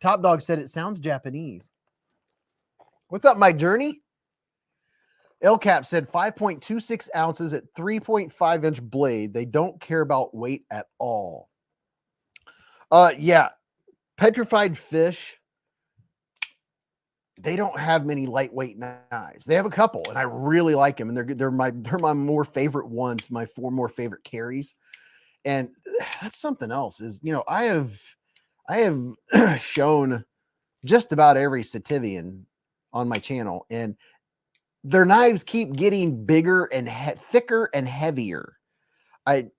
Top Dog said it sounds Japanese. What's up, my journey? LCAP said 5.26 ounces at 3.5-inch blade. They don't care about weight at all. Yeah. Petrified Fish, they don't have many lightweight knives. They have a couple, and I really like them. And they're my more favorite ones, my 4 more favorite carries. And that's something else. Is I have shown just about every Sativian on my channel, and their knives keep getting bigger and thicker and heavier. I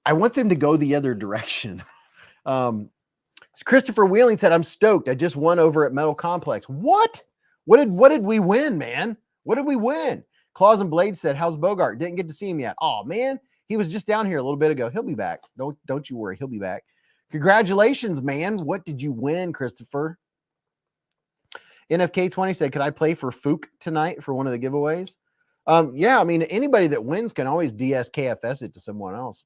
want them to go the other direction. Christopher Wheeling said, I'm stoked. I just won over at Metal Complex. What did we win, man? What did we win? Claws and Blades said, how's Bogart? Didn't get to see him yet. Oh, man. He was just down here a little bit ago. He'll be back. Don't you worry. He'll be back. Congratulations, man. What did you win, Christopher? NFK20 said, can I play for Fook tonight for one of the giveaways? Yeah, I mean, anybody that wins can always DSKFS it to someone else.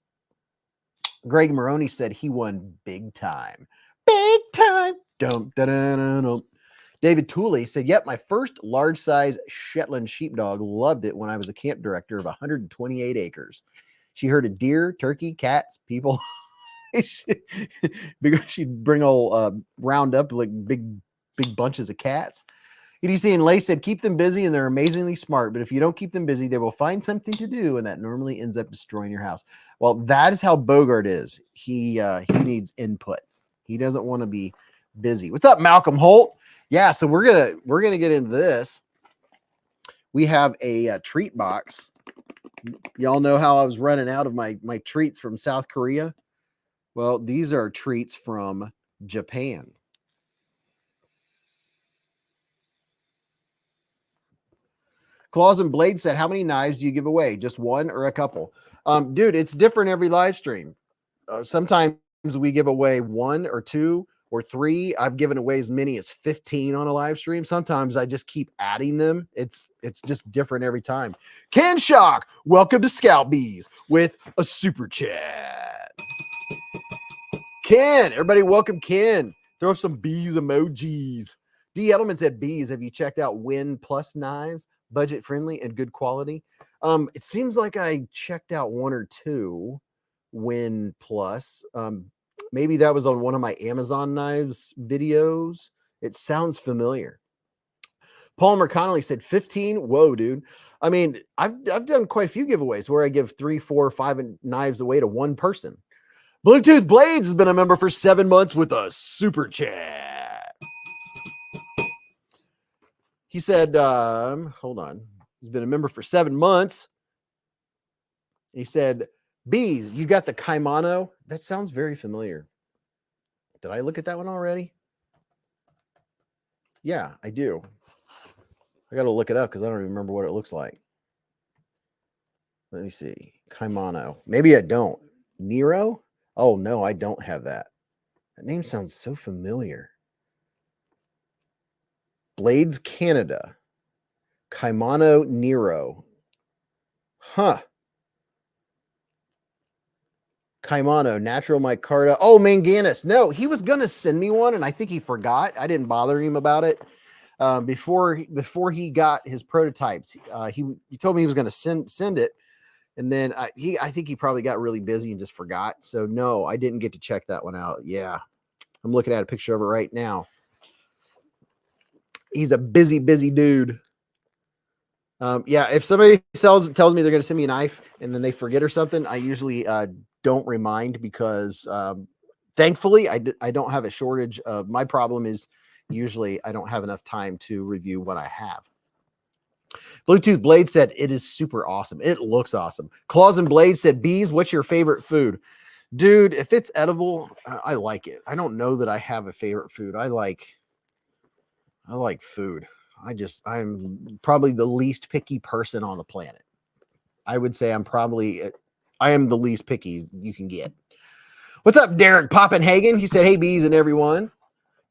Greg Maroney said he won big time. Big time. Dum, da, da, da, dum. David Tooley said, yep, my first large size Shetland sheepdog. Loved it when I was a camp director of 128 acres. She herded deer, turkey, cats, people. Because she'd bring all round up like big bunches of cats. EDC and Lay said, keep them busy and they're amazingly smart, but if you don't keep them busy, they will find something to do, and that normally ends up destroying your house. Well, that is how Bogart is. He needs input. He doesn't want to be busy. What's up, Malcolm Holt? Yeah, so we're gonna get into this. We have a treat box. Y'all know how I was running out of my treats from South Korea. Well, these are treats from Japan. Claws and Blades said, how many knives do you give away? Just one or a couple? Dude, it's different every live stream. Sometimes we give away 1 or 2 or 3. I've given away as many as 15 on a live stream. Sometimes I just keep adding them. It's just different every time. Ken Shock, welcome to Scout Bees with a super chat. Ken, everybody welcome Ken. Throw up some bees emojis. D. Edelman said, Beez, have you checked out Win Plus knives? Budget friendly and good quality. It seems like I checked out one or two Win Plus. Maybe that was on one of my Amazon knives videos. It sounds familiar. Palmer Connolly said 15. Whoa, dude. I mean, I've done quite a few giveaways where I give 3, 4, 5 knives away to one person. Bluetooth Blades has been a member for 7 months with a super chat. He said, hold on. He's been a member for 7 months. He said, Beez, you got the Kaimano? That sounds very familiar. Did I look at that one already? Yeah, I do. I got to look it up because I don't even remember what it looks like. Let me see. Kaimano. Maybe I don't. Nero? Oh, no, I don't have that. That name sounds so familiar. Blades Canada. Kaimano Nero. Huh. Kaimano, Natural Micarta. Oh, Manganus. No, he was going to send me one, and I think he forgot. I didn't bother him about it. Before he got his prototypes, he told me he was going to send it. And then I think he probably got really busy and just forgot. So no, I didn't get to check that one out. Yeah. I'm looking at a picture of it right now. He's a busy dude. Yeah, if somebody tells me they're going to send me a knife and then they forget or something, I usually don't remind because thankfully I don't have a shortage of. My problem is usually I don't have enough time to review what I have. Bluetooth Blade said it is super awesome. It looks awesome. Claws and Blade said, Beez, what's your favorite food? Dude, if it's edible, I like it. I don't know that I have a favorite food. I like food. I'm probably the least picky person on the planet. I would say I am the least picky you can get. What's up, Derek Poppenhagen? He said, hey, Beez and everyone.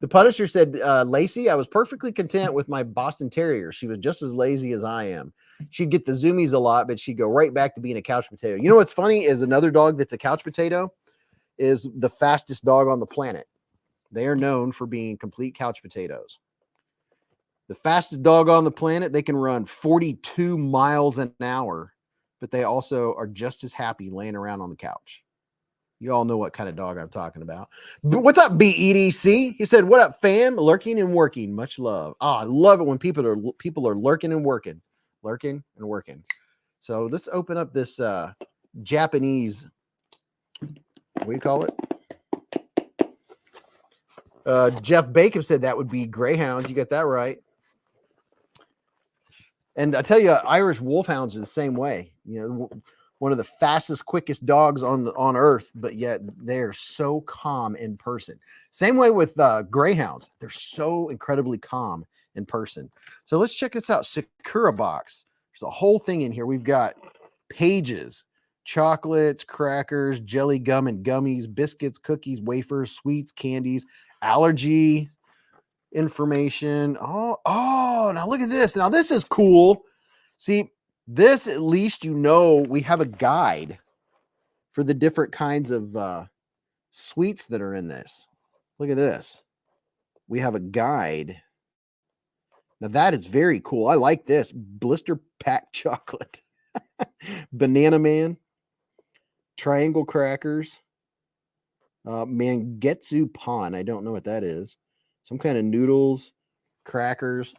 The Punisher said, Lacey, I was perfectly content with my Boston Terrier. She was just as lazy as I am. She'd get the zoomies a lot, but she'd go right back to being a couch potato. You know what's funny is another dog that's a couch potato is the fastest dog on the planet. They are known for being complete couch potatoes. The fastest dog on the planet, they can run 42 miles an hour, but they also are just as happy laying around on the couch. You all know what kind of dog I'm talking about. What's up, BEDC? He said, what up, fam? Lurking and working. Much love. Oh, I love it when people are lurking and working. Lurking and working. So let's open up this Japanese, what do you call it? Jeff Bacon said that would be greyhounds. You got that right. And I tell you, Irish wolfhounds are the same way. You know, one of the fastest, quickest dogs on earth, but yet they're so calm in person. Same way with greyhounds. They're so incredibly calm in person. So let's check this out. Sakura box. There's a whole thing in here. We've got pages, chocolates, crackers, jelly gum and gummies, biscuits, cookies, wafers, sweets, candies, allergy information. Oh, now look at this. Now this is cool. See, this, at least you know, we have a guide for the different kinds of sweets that are in this. Look at this. We have a guide. Now that is very cool. I like this. Blister pack chocolate. Banana Man. Triangle crackers. Mangetsu Pan. I don't know what that is. Some kind of noodles, crackers.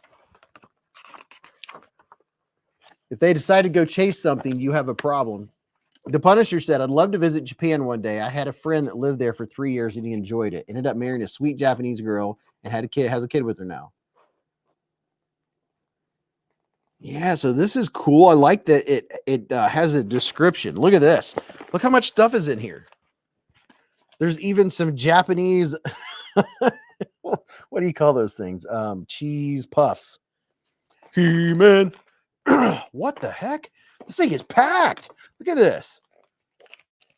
If they decide to go chase something, you have a problem. The Punisher said, I'd love to visit Japan one day. I had a friend that lived there for 3 years and he enjoyed it. Ended up marrying a sweet Japanese girl and has a kid with her now. Yeah, so this is cool. I like that it has a description. Look at this. Look how much stuff is in here. There's even some Japanese... what do you call those things? Cheese puffs. He-Man. What the heck? This thing is packed. Look at this.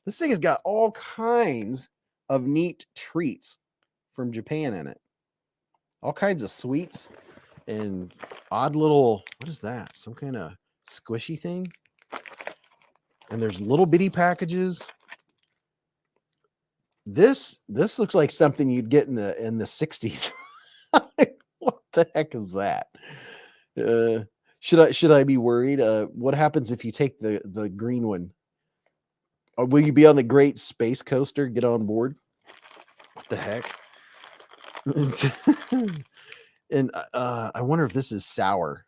This thing has got all kinds of neat treats from Japan in it. All kinds of sweets and odd little, what is that? Some kind of squishy thing? And there's little bitty packages. This looks like something you'd get in the 60s. What the heck is that? Should I be worried? What happens if you take the green one? Or will you be on the Great Space Coaster? Get on board. What the heck? And I wonder if this is sour.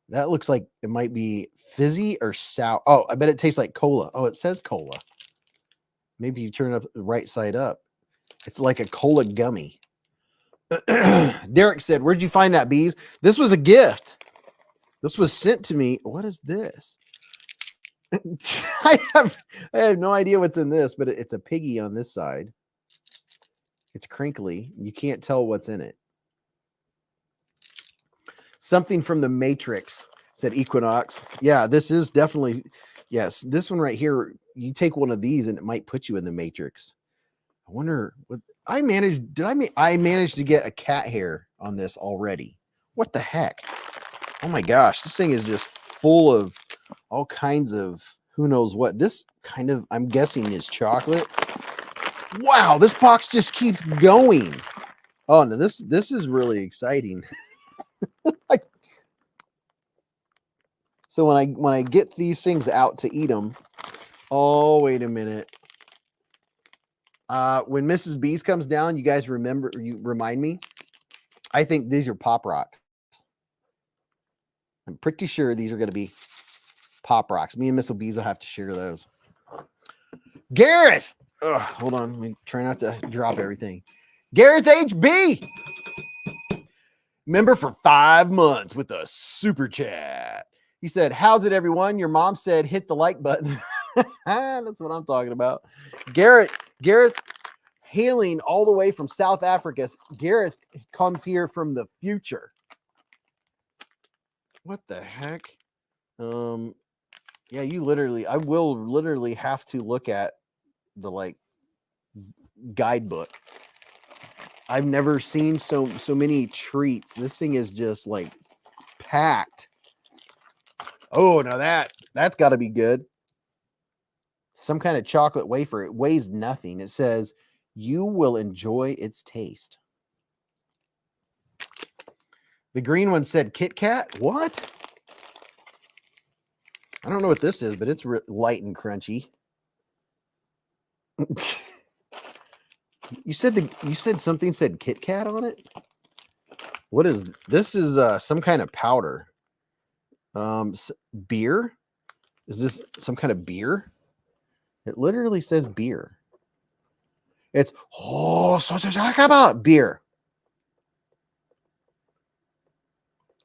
That looks like it might be fizzy or sour. Oh, I bet it tastes like cola. Oh, it says cola. Maybe you turn it up the right side up. It's like a cola gummy. Derek said, "Where'd you find that, Beez?" This was a gift. This was sent to me. What is this? I have no idea what's in this, but it's a piggy on this side. It's crinkly. You can't tell what's in it. Something from the Matrix, said Equinox. Yeah, this is definitely, yes, this one right here, you take one of these and it might put you in the Matrix. I wonder what I managed. I managed to get a cat hair on this already. What the heck? Oh my gosh, this thing is just full of all kinds of who knows what. This kind of, I'm guessing, is chocolate. Wow, this box just keeps going. Oh no, this is really exciting. So when I get these things out to eat them, oh wait a minute. When Mrs. Beez comes down, you guys remind me. I think these are Pop Rocks. I'm pretty sure these are going to be Pop Rocks. Me and Mrs. Beez will have to share those. Gareth, hold on. Let me try not to drop everything. Gareth HB, member for 5 months with a super chat. He said, "How's it, everyone? Your mom said hit the like button." That's what I'm talking about. Gareth, hailing all the way from South Africa. Gareth comes here from the future. What the heck? Yeah, I will literally have to look at the guidebook. I've never seen so many treats. This thing is just like packed. Oh, now that's got to be good. Some kind of chocolate wafer. It weighs nothing. It says you will enjoy its taste. The green one said Kit Kat. What? I don't know what this is, but it's light and crunchy. You said something said Kit Kat on it. What is this? Is some kind of powder. Beer? Is this some kind of beer? It literally says beer. It's so talk about beer.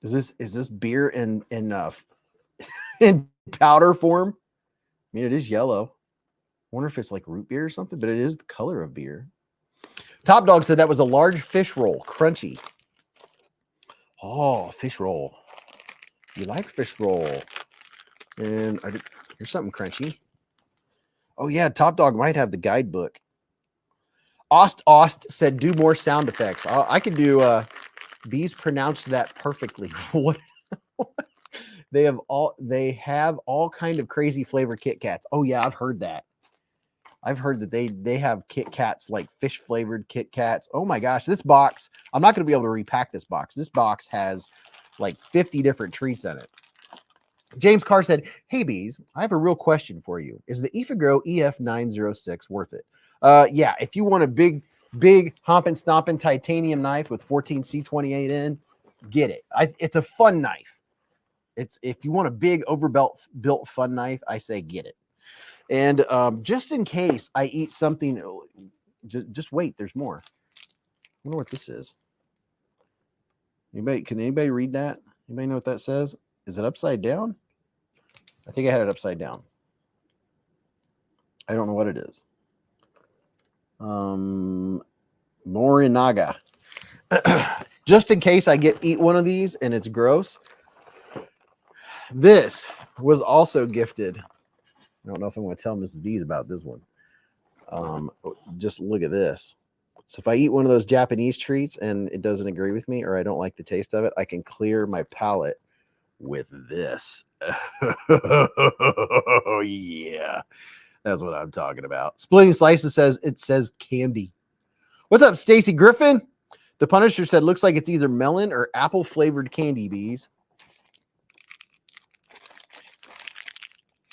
Is this beer in in powder form? I mean, it is yellow. I wonder if it's like root beer or something, but it is the color of beer. Top Dog said that was a large fish roll, crunchy. Oh, fish roll. You like fish roll? And here's something crunchy. Oh yeah, Top Dog might have the guidebook. Ost said do more sound effects. I could do. Beez pronounced that perfectly. What? They have all kind of crazy flavor Kit Kats. Oh yeah, I've heard that. I've heard that they have Kit Kats, like fish flavored Kit Kats. Oh my gosh, this box, I'm not going to be able to repack this box. This box has like 50 different treats in it. James Carr said, "Hey Beez, I have a real question for you. Is the Ifigro EF906 worth it?" Yeah, if you want a big hompin' stompin' titanium knife with 14 C28 in, get it. It's a fun knife. If you want a big built fun knife, I say get it. And just in case I eat something, just wait. There's more. I wonder what this is. Can anybody read that? Anybody know what that says? Is it upside down? I think I had it upside down. I don't know what it is. Morinaga. Just in case I eat one of these and it's gross. This was also gifted. I don't know if I'm going to tell Mrs. Beez about this one. Just look at this. So if I eat one of those Japanese treats and it doesn't agree with me or I don't like the taste of it, I can clear my palate with this. Oh, yeah. That's what I'm talking about. Splitting Slices says it says candy. What's up, Stacy Griffin? The Punisher said looks like it's either melon or apple flavored candy, Bees.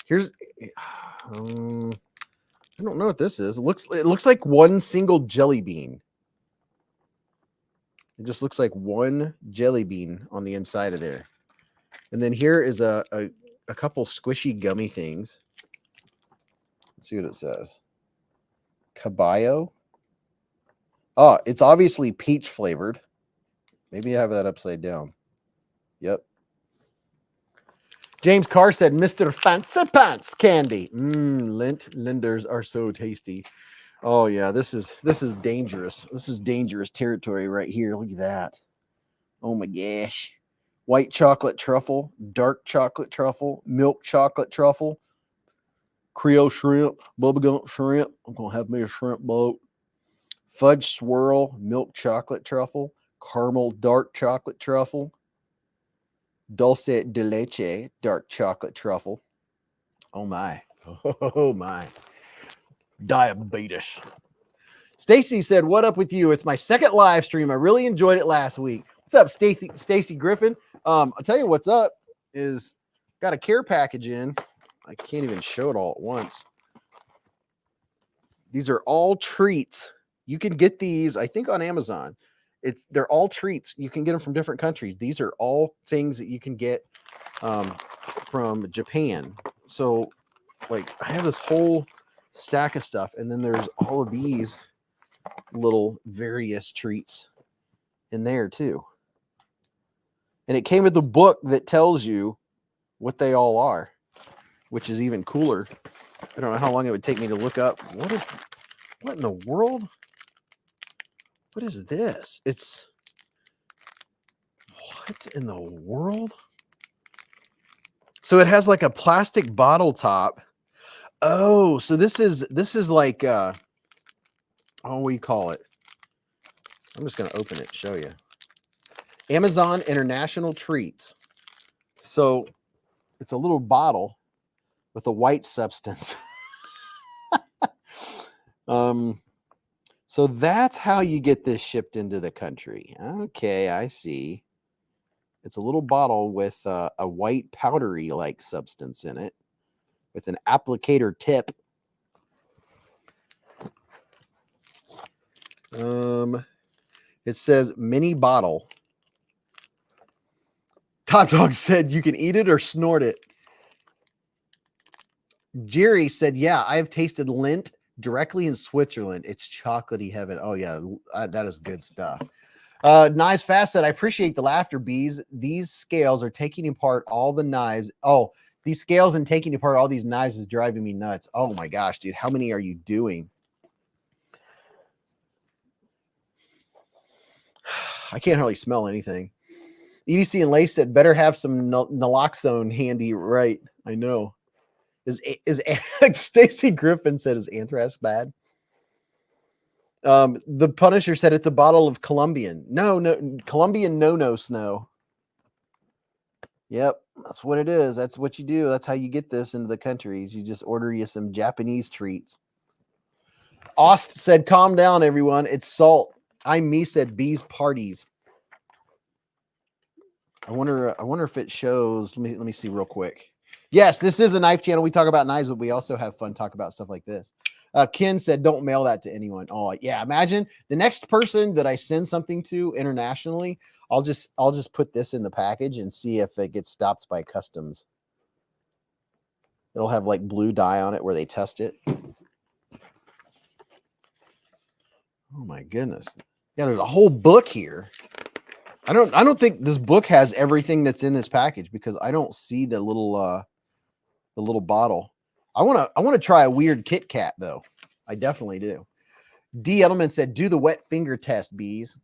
Here's I don't know what this is. It looks like one single jelly bean. It just looks like one jelly bean on the inside of there. And then here is a couple squishy gummy things. Let's see what it says. Caballo. Oh, it's obviously peach flavored. Maybe I have that upside down. Yep. James Carr said, Mr. Fancy Pants candy. Lint linders are so tasty. Oh yeah, this is dangerous. This is dangerous territory right here. Look at that. Oh my gosh. White chocolate truffle, dark chocolate truffle, milk chocolate truffle, Creole shrimp, bubblegum shrimp. I'm gonna have me a shrimp boat. Fudge swirl, milk chocolate truffle, caramel dark chocolate truffle, dulce de leche, dark chocolate truffle. Oh my. Oh my. Diabetes. Stacy said, what up with you? It's my second live stream. I really enjoyed it last week. What's up, Stacy Griffin? I'll tell you what's up is got a care package in. I can't even show it all at once. These are all treats. You can get these, I think, on Amazon. They're all treats. You can get them from different countries. These are all things that you can get from Japan. So, like, I have this whole stack of stuff, and then there's all of these little various treats in there too. And it came with a book that tells you what they all are, which is even cooler. I don't know how long it would take me to look up. What in the world? What is this? What in the world? So it has like a plastic bottle top. Oh, so this is like what do you call it? I'm just going to open it and show you. Amazon International Treats. So it's a little bottle with a white substance. So that's how you get this shipped into the country. Okay, I see. It's a little bottle with a white powdery like substance in it with an applicator tip. It says mini bottle. Top Dog said you can eat it or snort it. Jerry said, yeah, I have tasted lint directly in Switzerland. It's chocolatey heaven. Oh yeah, that is good stuff. Knives Fast said, I appreciate the laughter, Bees. These scales are taking apart all the knives. Oh, these scales and taking apart all these knives is driving me nuts. Oh my gosh, dude. How many are you doing? I can't hardly smell anything. EDC and Lace said, better have some naloxone handy. Right. I know. Is Stacy Griffin said, is anthrax bad? The Punisher said it's a bottle of Colombian. No, Colombian no snow. Yep, that's what it is. That's what you do. That's how you get this into the countries. You just order you some Japanese treats. Ost said, calm down, everyone. It's salt. Me said Bees parties. I wonder if it shows. Let me see real quick. Yes, this is a knife channel. We talk about knives, but we also have fun talk about stuff like this. Ken said, don't mail that to anyone. Oh, yeah. Imagine the next person that I send something to internationally, I'll just put this in the package and see if it gets stopped by customs. It'll have like blue dye on it where they test it. Oh my goodness. Yeah, there's a whole book here. I don't think this book has everything that's in this package because I don't see the little bottle. I want to try a weird Kit Kat though. I definitely do. D Edelman said, do the wet finger test, Bees.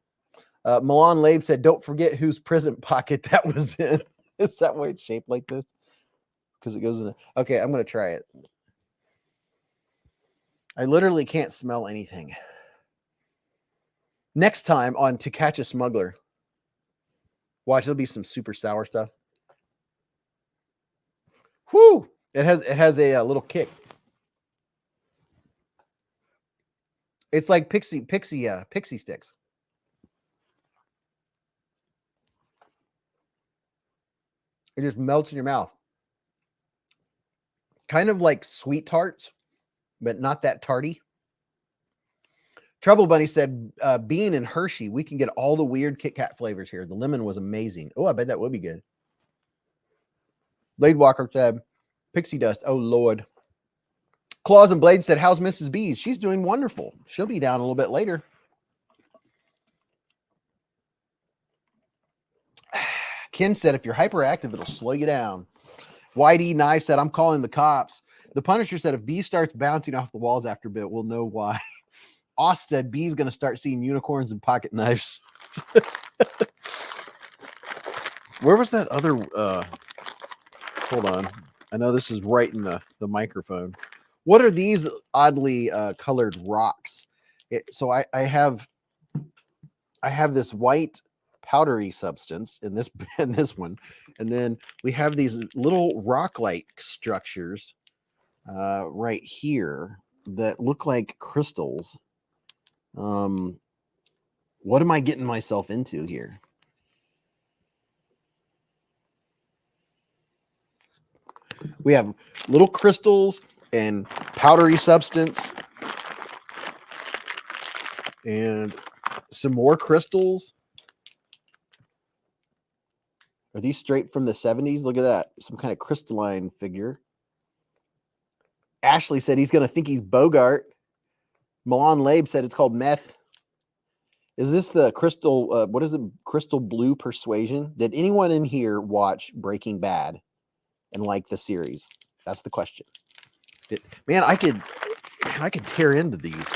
Milan Labe said, don't forget whose prison pocket that was in. Is that why it's shaped like this? Because it goes in. Okay, I'm going to try it. I literally can't smell anything. Next time on To Catch a Smuggler. Watch, it'll be some super sour stuff. Whoo! It has a little kick. It's like pixie sticks. It just melts in your mouth. Kind of like sweet tarts, but not that tarty. Trouble Bunny said, being in Hershey, we can get all the weird Kit Kat flavors here. The lemon was amazing. Oh, I bet that would be good. Blade Walker said, pixie dust. Oh, Lord. Claws and Blade said, how's Mrs. Beez? She's doing wonderful. She'll be down a little bit later. Ken said, if you're hyperactive, it'll slow you down. YD Knife said, I'm calling the cops. The Punisher said, if Beez starts bouncing off the walls after a bit, we'll know why. Oz said, Beez going to start seeing unicorns and pocket knives. Where was that other? Hold on. I know this is right in the microphone. What are these oddly colored rocks? So I have this white powdery substance in this one, and then we have these little rock-like structures right here that look like crystals. What am I getting myself into here? We have little crystals and powdery substance and some more crystals. Are these straight from the 70s? Look at that. Some kind of crystalline figure. Ashley said he's going to think he's Bogart. Milan Labe said it's called meth. Is this the crystal, what is it? Crystal Blue Persuasion? Did anyone in here watch Breaking Bad and like the series? That's the question. Man, I could tear into these.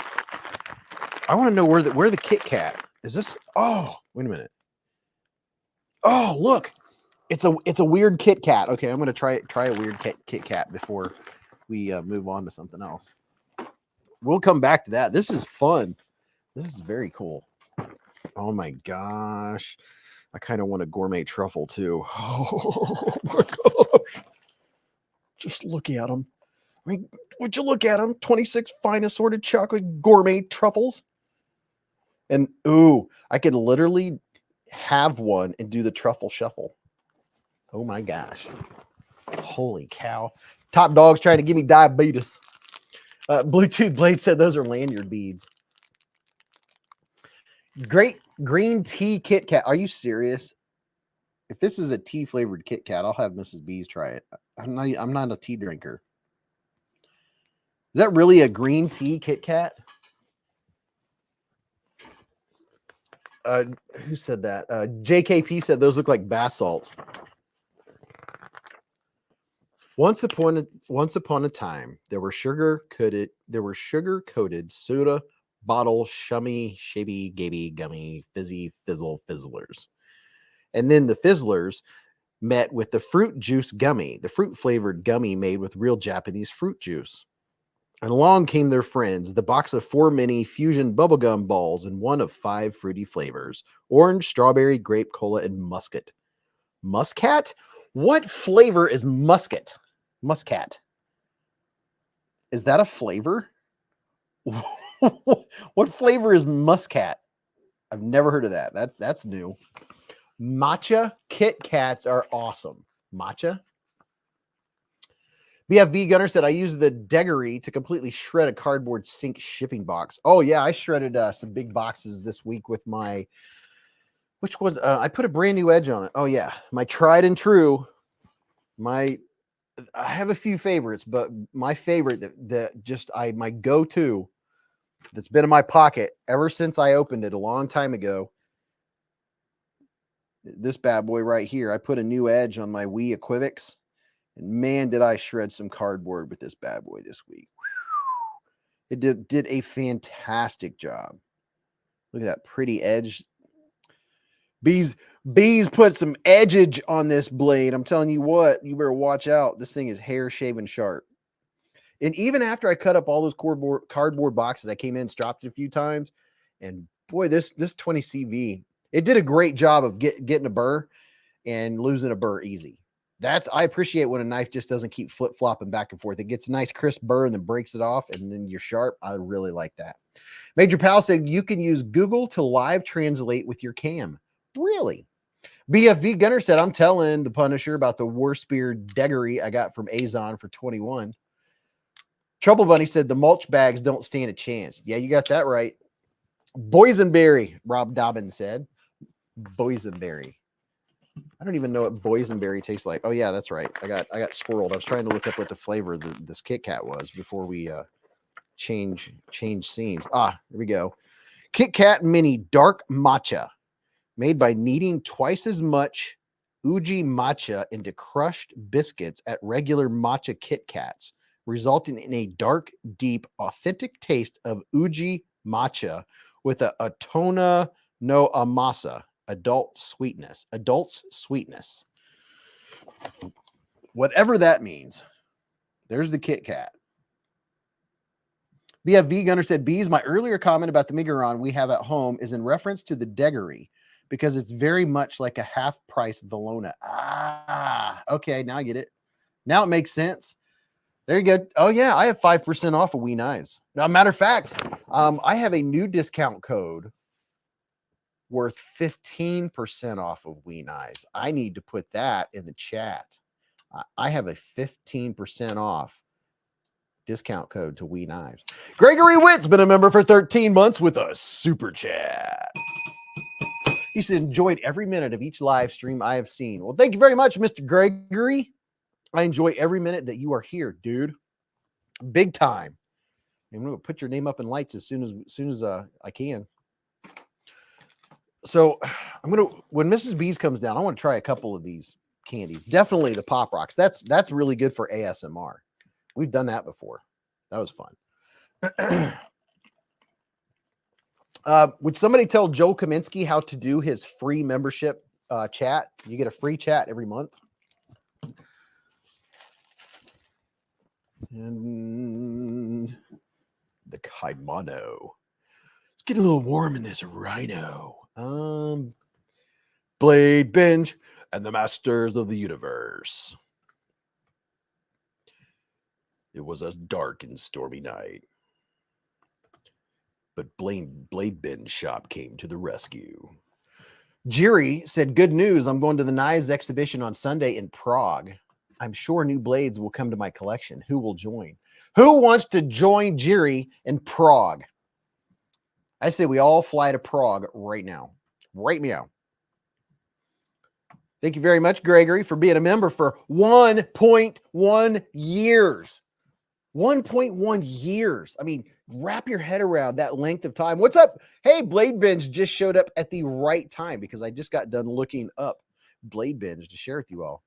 I want to know where the Kit Kat is. This? Oh, wait a minute. Oh, look, it's a weird Kit Kat. Okay, I'm gonna try a weird Kit Kat before we move on to something else. We'll come back to that. This is fun. This is very cool. Oh my gosh, I kind of want a gourmet truffle too. Oh my gosh, just look at them. I mean, would you look at them? 26 fine assorted chocolate gourmet truffles. And ooh, I could literally have one and do the truffle shuffle. Oh my gosh. Holy cow. Top Dog's trying to give me diabetes. Bluetooth Blade said those are lanyard beads. Great green tea Kit Kat. Are you serious? If this is a tea flavored Kit Kat, I'll have Mrs. Beez try it. I'm not a tea drinker. Is that really a green tea Kit Kat? Who said that? JKP said those look like bath salts. Once upon a time, there were sugar coated soda bottle shummy shabby gaby gummy fizzy fizzle fizzlers, and then the fizzlers met with the fruit juice gummy, the fruit flavored gummy made with real Japanese fruit juice. And along came their friends, the box of 4 mini fusion bubblegum balls and one of 5 fruity flavors: orange, strawberry, grape, cola, and muscat. Muscat? What flavor is muscat? Muscat. Is that a flavor? What flavor is muscat? I've never heard of that. That's new. Matcha Kit Kats are awesome. Matcha? BFV Gunner said, I used the Deggery to completely shred a cardboard sink shipping box. Oh, yeah, I shredded some big boxes this week with my, which was, I put a brand new edge on it. Oh, yeah, my tried and true. I have a few favorites, but my favorite my go-to that's been in my pocket ever since I opened it a long time ago. This bad boy right here. I put a new edge on my Wii Equivix. And man, did I shred some cardboard with this bad boy this week. It did a fantastic job. Look at that pretty edge. Beez put some edgeage on this blade. I'm telling you what, you better watch out. This thing is hair shaven sharp. And even after I cut up all those cardboard boxes, I came in, stropped it a few times. And boy, this 20 CV, it did a great job of getting a burr and losing a burr easy. I appreciate when a knife just doesn't keep flip-flopping back and forth. It gets a nice crisp burr and then breaks it off, and then you're sharp. I really like that. Major Pal said you can use Google to live translate with your cam. Really? BFV Gunner said, I'm telling the Punisher about the war spear deggery I got from Azon for 21. Trouble Bunny said the mulch bags don't stand a chance. Yeah, you got that right. Boysenberry, Rob Dobbins said. Boysenberry. I don't even know what boysenberry tastes like. Oh yeah, that's right. I got squirreled. I was trying to look up what the flavor of this Kit Kat was before we change scenes. Here we go. Kit Kat Mini Dark Matcha, made by kneading twice as much Uji matcha into crushed biscuits at regular matcha Kit Kats, resulting in a dark, deep, authentic taste of Uji matcha with a Atona no Amasa. Adult's sweetness. Whatever that means. There's the Kit Kat. BFV Gunner said, Beez, my earlier comment about the Miguron we have at home is in reference to the deggery because it's very much like a half-price Valona. Okay, now I get it. Now it makes sense. There you go. Oh, yeah, I have 5% off of Wee Knives. Now, matter of fact, I have a new discount code worth 15% off of Wee Knives. I need to put that in the chat. I have a 15% off discount code to Wee Knives. Gregory Witt's been a member for 13 months with a super chat. He said, enjoyed every minute of each live stream I have seen. Well, thank you very much, Mr. Gregory. I enjoy every minute that you are here, dude. Big time. I'm going to put your name up in lights as soon as I can. So when Mrs. Beez comes down, I want to try a couple of these candies. Definitely the Pop Rocks. That's really good for ASMR. We've done that before. That was fun. Would somebody tell Joe Kaminsky how to do his free membership chat? You get a free chat every month. And the Kaimano. It's getting a little warm in this rhino. Blade Binge and the Masters of the Universe. It was a dark and stormy night, but Blade Binge shop came to the rescue. Jiri said, good news. I'm going to the Knives exhibition on Sunday in Prague. I'm sure new blades will come to my collection. Who will join? Who wants to join Jiri in Prague? I say we all fly to Prague right now. Right meow. Thank you very much, Gregory, for being a member for 1.1 years. 1.1 years. I mean, wrap your head around that length of time. What's up? Hey, Blade Binge just showed up at the right time because I just got done looking up Blade Binge to share with you all.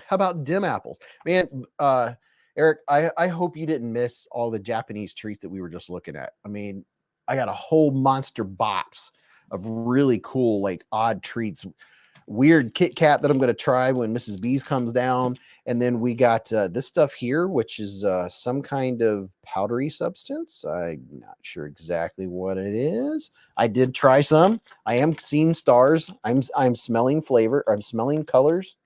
How about dim apples? Man, Eric, I hope you didn't miss all the Japanese treats that we were just looking at. I mean, I got a whole monster box of really cool, like odd treats. Weird Kit Kat that I'm going to try when Mrs. Beez comes down. And then we got this stuff here, which is some kind of powdery substance. I'm not sure exactly what it is. I did try some. I am seeing stars. I'm smelling flavor. I'm smelling colors.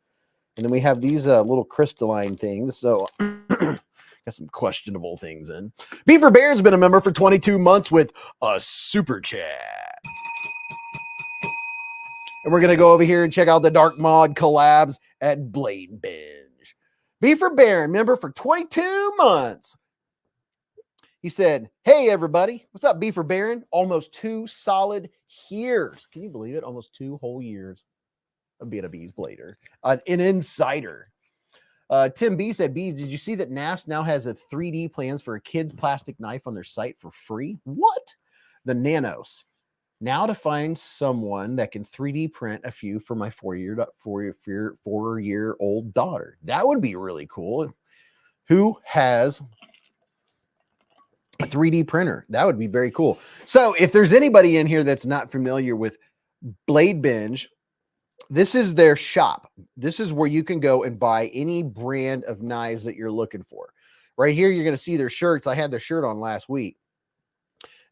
And then we have these little crystalline things. So got some questionable things in. Beaver Bear's been a member for 22 months with a super chat. And we're going to go over here and check out the Dark Mod collabs at Blade Binge. Beaver Baron, member for 22 months. He said, hey, everybody. What's up, Beaver Baron? Almost 2 solid years. Can you believe it? Almost 2 whole years of being a Beez Blader. An insider. Tim B said, Beez, did you see that NAFS now has a 3D plans for a kid's plastic knife on their site for free? What? The Nanos. Now to find someone that can 3D print a few for my 4-year-old daughter. That would be really cool. Who has a 3D printer? That would be very cool. So if there's anybody in here that's not familiar with Blade Binge, this is their shop. This is where you can go and buy any brand of knives that you're looking for. Right here, you're going to see their shirts. I had their shirt on last week.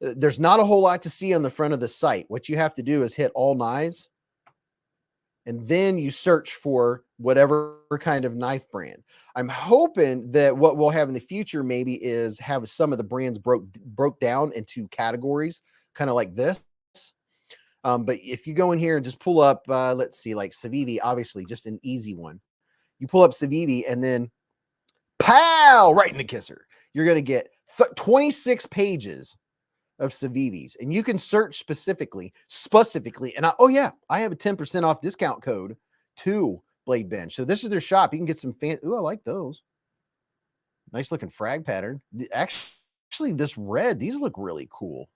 There's not a whole lot to see on the front of the site. What you have to do is hit all knives. and then you search for whatever kind of knife brand. I'm hoping that what we'll have in the future maybe is have some of the brands broke down into categories, kind of like this. But if you go in here and just pull up, let's see, like Civivi, obviously just an easy one. You pull up Civivi and then pow, right in the kisser. You're going to get 26 pages of Civivis, and you can search specifically. And oh yeah, I have a 10% off discount code to Blade Bench. So this is their shop. You can get some fan. Ooh, I like those. Nice looking frag pattern. Actually, this red, these look really cool.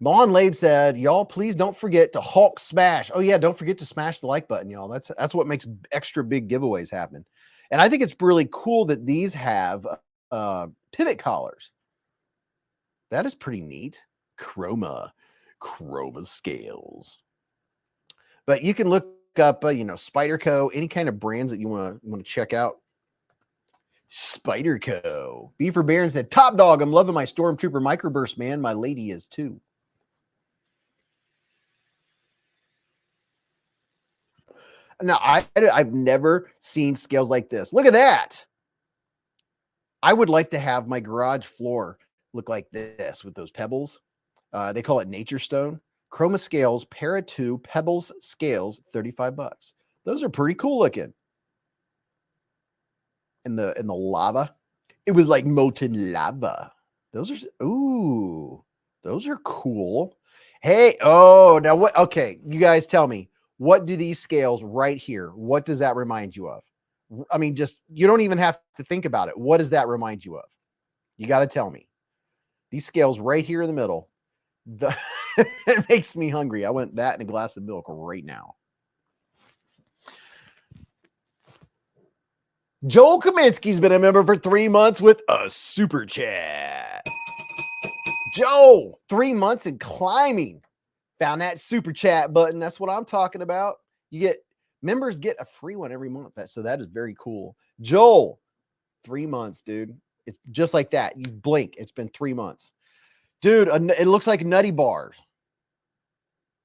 Lon Lade said, y'all, please don't forget to Hulk smash. Oh yeah, don't forget to smash the like button, y'all. That's what makes extra big giveaways happen. And I think it's really cool that these have pivot collars. That is pretty neat. Chroma scales. But you can look up, Spyderco, any kind of brands that you want to check out. Spyderco. Beaver Baron said, top dog, I'm loving my Stormtrooper microburst, man. My lady is too. Now, I've never seen scales like this. Look at that. I would like to have my garage floor look like this with those pebbles. They call it nature stone. Chroma scales, Para 2 pebbles scales, $35. Those are pretty cool looking. And the lava, it was like molten lava. Those are cool. Hey, oh, now what? Okay, you guys tell me, what do these scales right here, what does that remind you of? I mean, just, you don't even have to think about it. What does that remind you of? You got to tell me. These scales right here in the middle, it makes me hungry. I want that and a glass of milk right now. Joel Kaminsky's been a member for 3 months with a super chat. Joel, 3 months and climbing. Found that super chat button. That's what I'm talking about. Members get a free one every month. So that is very cool. Joel, 3 months, dude. It's just like that. You blink. It's been 3 months. Dude, it looks like nutty bars.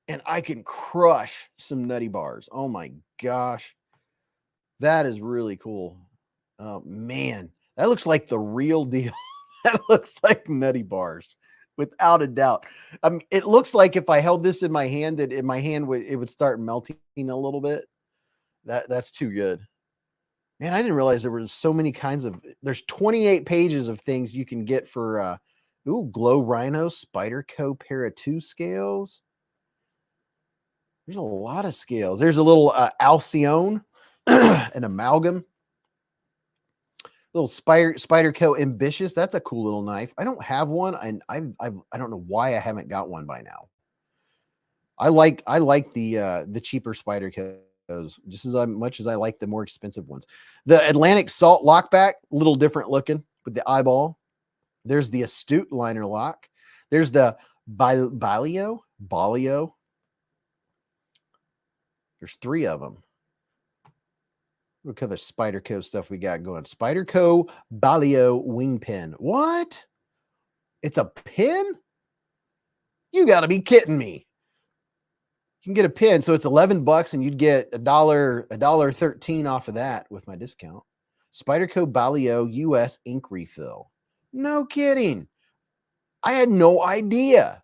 And I can crush some nutty bars. Oh my gosh. That is really cool. Oh man. That looks like the real deal. That looks like nutty bars. Without a doubt. It looks like if I held this in my hand, that in my hand it would start melting a little bit. That's too good. Man, I didn't realize there were so many kinds of. There's 28 pages of things you can get for. Glow Rhino, Spyderco Para 2 scales. There's a lot of scales. There's a little Alcyone, an amalgam. Little Spyderco Ambitious. That's a cool little knife. I don't have one, and I don't know why I haven't got one by now. I like the cheaper Spydercos just as much as I like the more expensive ones. The Atlantic Salt Lockback, a little different looking with the eyeball. There's the Astute liner lock. There's the Balio. There's 3 of them. Look at the Spyderco stuff we got going. Spyderco Balio wing pin. What? It's a pin? You got to be kidding me. You can get a pin, so it's $11 and you'd get $1.13 off of that with my discount. Spyderco Balio US ink refill. No kidding. I had no idea.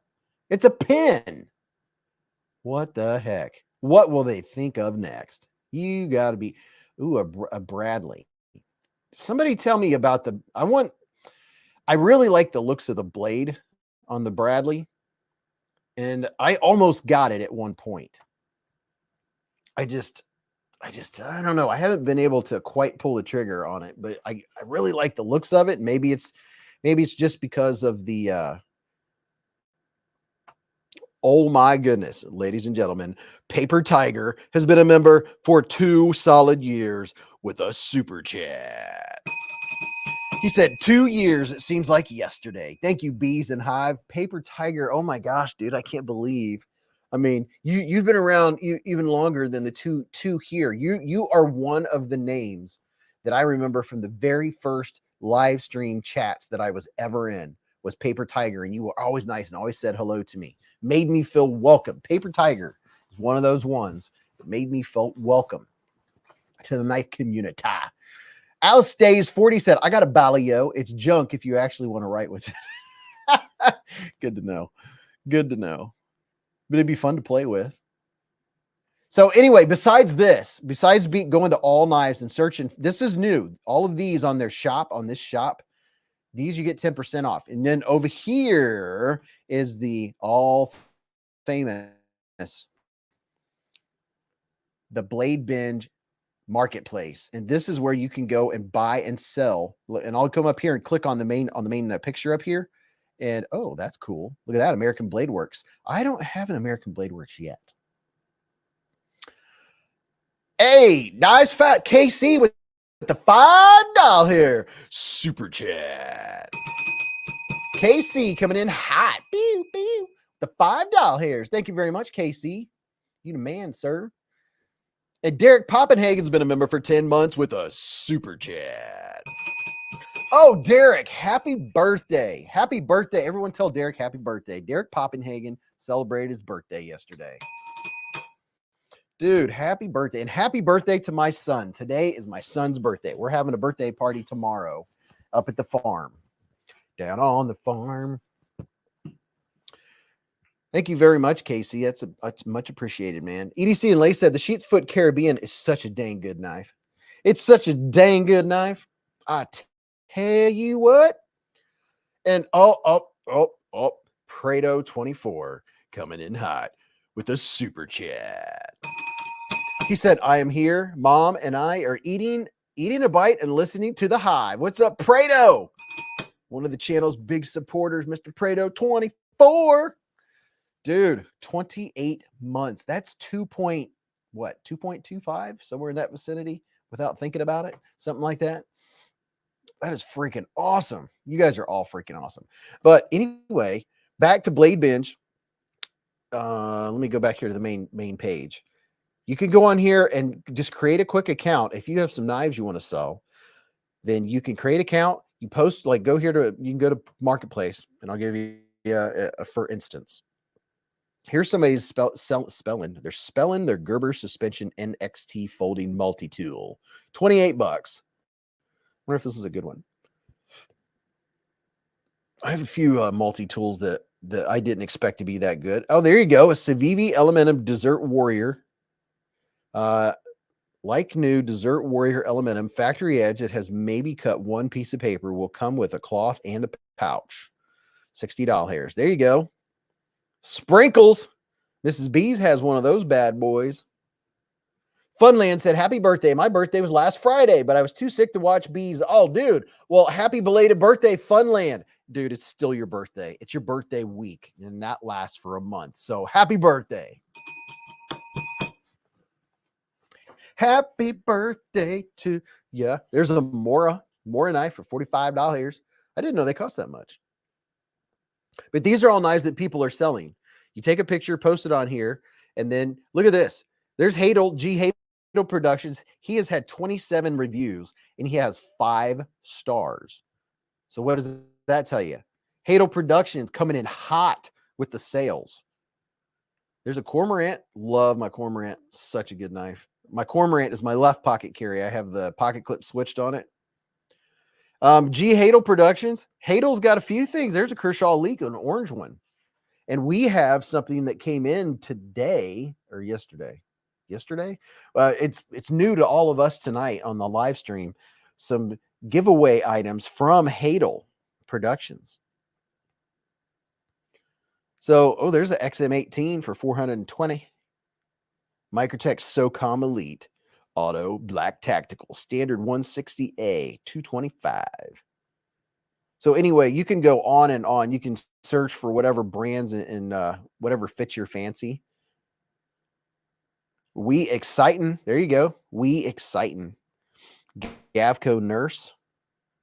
It's a pin. What the heck? What will they think of next? You got to be, a Bradley. Somebody tell me about I really like the looks of the blade on the Bradley. And I almost got it at one point. I don't know. I haven't been able to quite pull the trigger on it, but I really like the looks of it. Maybe it's just because of the, oh my goodness, ladies and gentlemen, Paper Tiger has been a member for 2 solid years with a super chat. He said 2 years. It seems like yesterday. Thank you, Bees and Hive. Paper Tiger. Oh my gosh, dude. I can't believe. I mean, you've been around even longer than the two here. You are one of the names that I remember from the very first live stream chats that I was ever in was Paper Tiger. And you were always nice and always said hello to me. Made me feel welcome. Paper Tiger It's one of those ones that made me feel welcome to the knife community. Alice Stays 40 said, I got a Balio. It's junk if you actually want to write with it. Good to know. Good to know. But it'd be fun to play with. So anyway, besides this, besides going to All Knives and searching, this is new. All of these on their shop, on this shop, these you get 10% off. And then over here is the all famous, the Blade Binge Marketplace. And this is where you can go and buy and sell. And I'll come up here and click on the main picture up here. And oh, that's cool. Look at that, American Blade Works. I don't have an American Blade Works yet. Hey, nice fat KC with the $5 here. Super chat. KC coming in hot. Pew, pew. The $5 hairs. Thank you very much, KC. You the man, sir. And Derek Poppenhagen's been a member for 10 months with a super chat. Oh, Derek, happy birthday. Happy birthday. Everyone tell Derek happy birthday. Derek Poppenhagen celebrated his birthday yesterday. Dude, happy birthday. And happy birthday to my son. Today is my son's birthday. We're having a birthday party tomorrow up at the farm. Down on the farm. Thank you very much, Casey. That's much appreciated, man. EDC and Lay said the Sheep's Foot Caribbean is such a dang good knife. It's such a dang good knife. I tell you what. And Prado 24 coming in hot with a super chat. He said, I am here. Mom and I are eating a bite and listening to the Hive. What's up, Prado? One of the channel's big supporters, Mr. Prado 24. Dude, 28 months. That's 2.25, somewhere in that vicinity without thinking about it. Something like that. That is freaking awesome. You guys are all freaking awesome. But anyway, back to Blade Binge. Let me go back here to the main page. You can go on here and just create a quick account. If you have some knives you want to sell, then you can create an account. You post, like, you can go to Marketplace, and I'll give you a for instance. Here's somebody's spelling. They're spelling their Gerber Suspension NXT Folding Multi-Tool. $28. Wonder if this is a good one. I have a few multi-tools that I didn't expect to be that good. Oh, there you go. A Civivi Elementum Desert Warrior. Like new Desert Warrior Elementum factory edge that has maybe cut one piece of paper will come with a cloth and a pouch. $60 hairs. There you go. Sprinkles. Mrs. Beez has one of those bad boys. Funland said, happy birthday. My birthday was last Friday, but I was too sick to watch Beez. Oh, dude. Well, happy belated birthday, Funland. Dude, it's still your birthday. It's your birthday week, and that lasts for a month. So happy birthday. Happy birthday to you. There's a Mora knife for $45. I didn't know they cost that much. But these are all knives that people are selling. You take a picture, post it on here, and then look at this. There's Hadel Productions. He has had 27 reviews, and he has 5 stars. So what does that tell you? Hadel Productions coming in hot with the sales. There's a Cormorant. Love my Cormorant. Such a good knife. My Cormorant is my left pocket carry. I have the pocket clip switched on it. Hadel Productions. Hadel's got a few things. There's a Kershaw Leak, an orange one. And we have something that came in today or yesterday. It's new to all of us tonight on the live stream. Some giveaway items from Hadel Productions. So, there's an XM18 for $420. Microtech SOCOM Elite Auto Black Tactical Standard 160A 225. So anyway, you can go on and on. You can search for whatever brands and whatever fits your fancy. We Exciting. There you go. We Exciting. Gavco Nurse.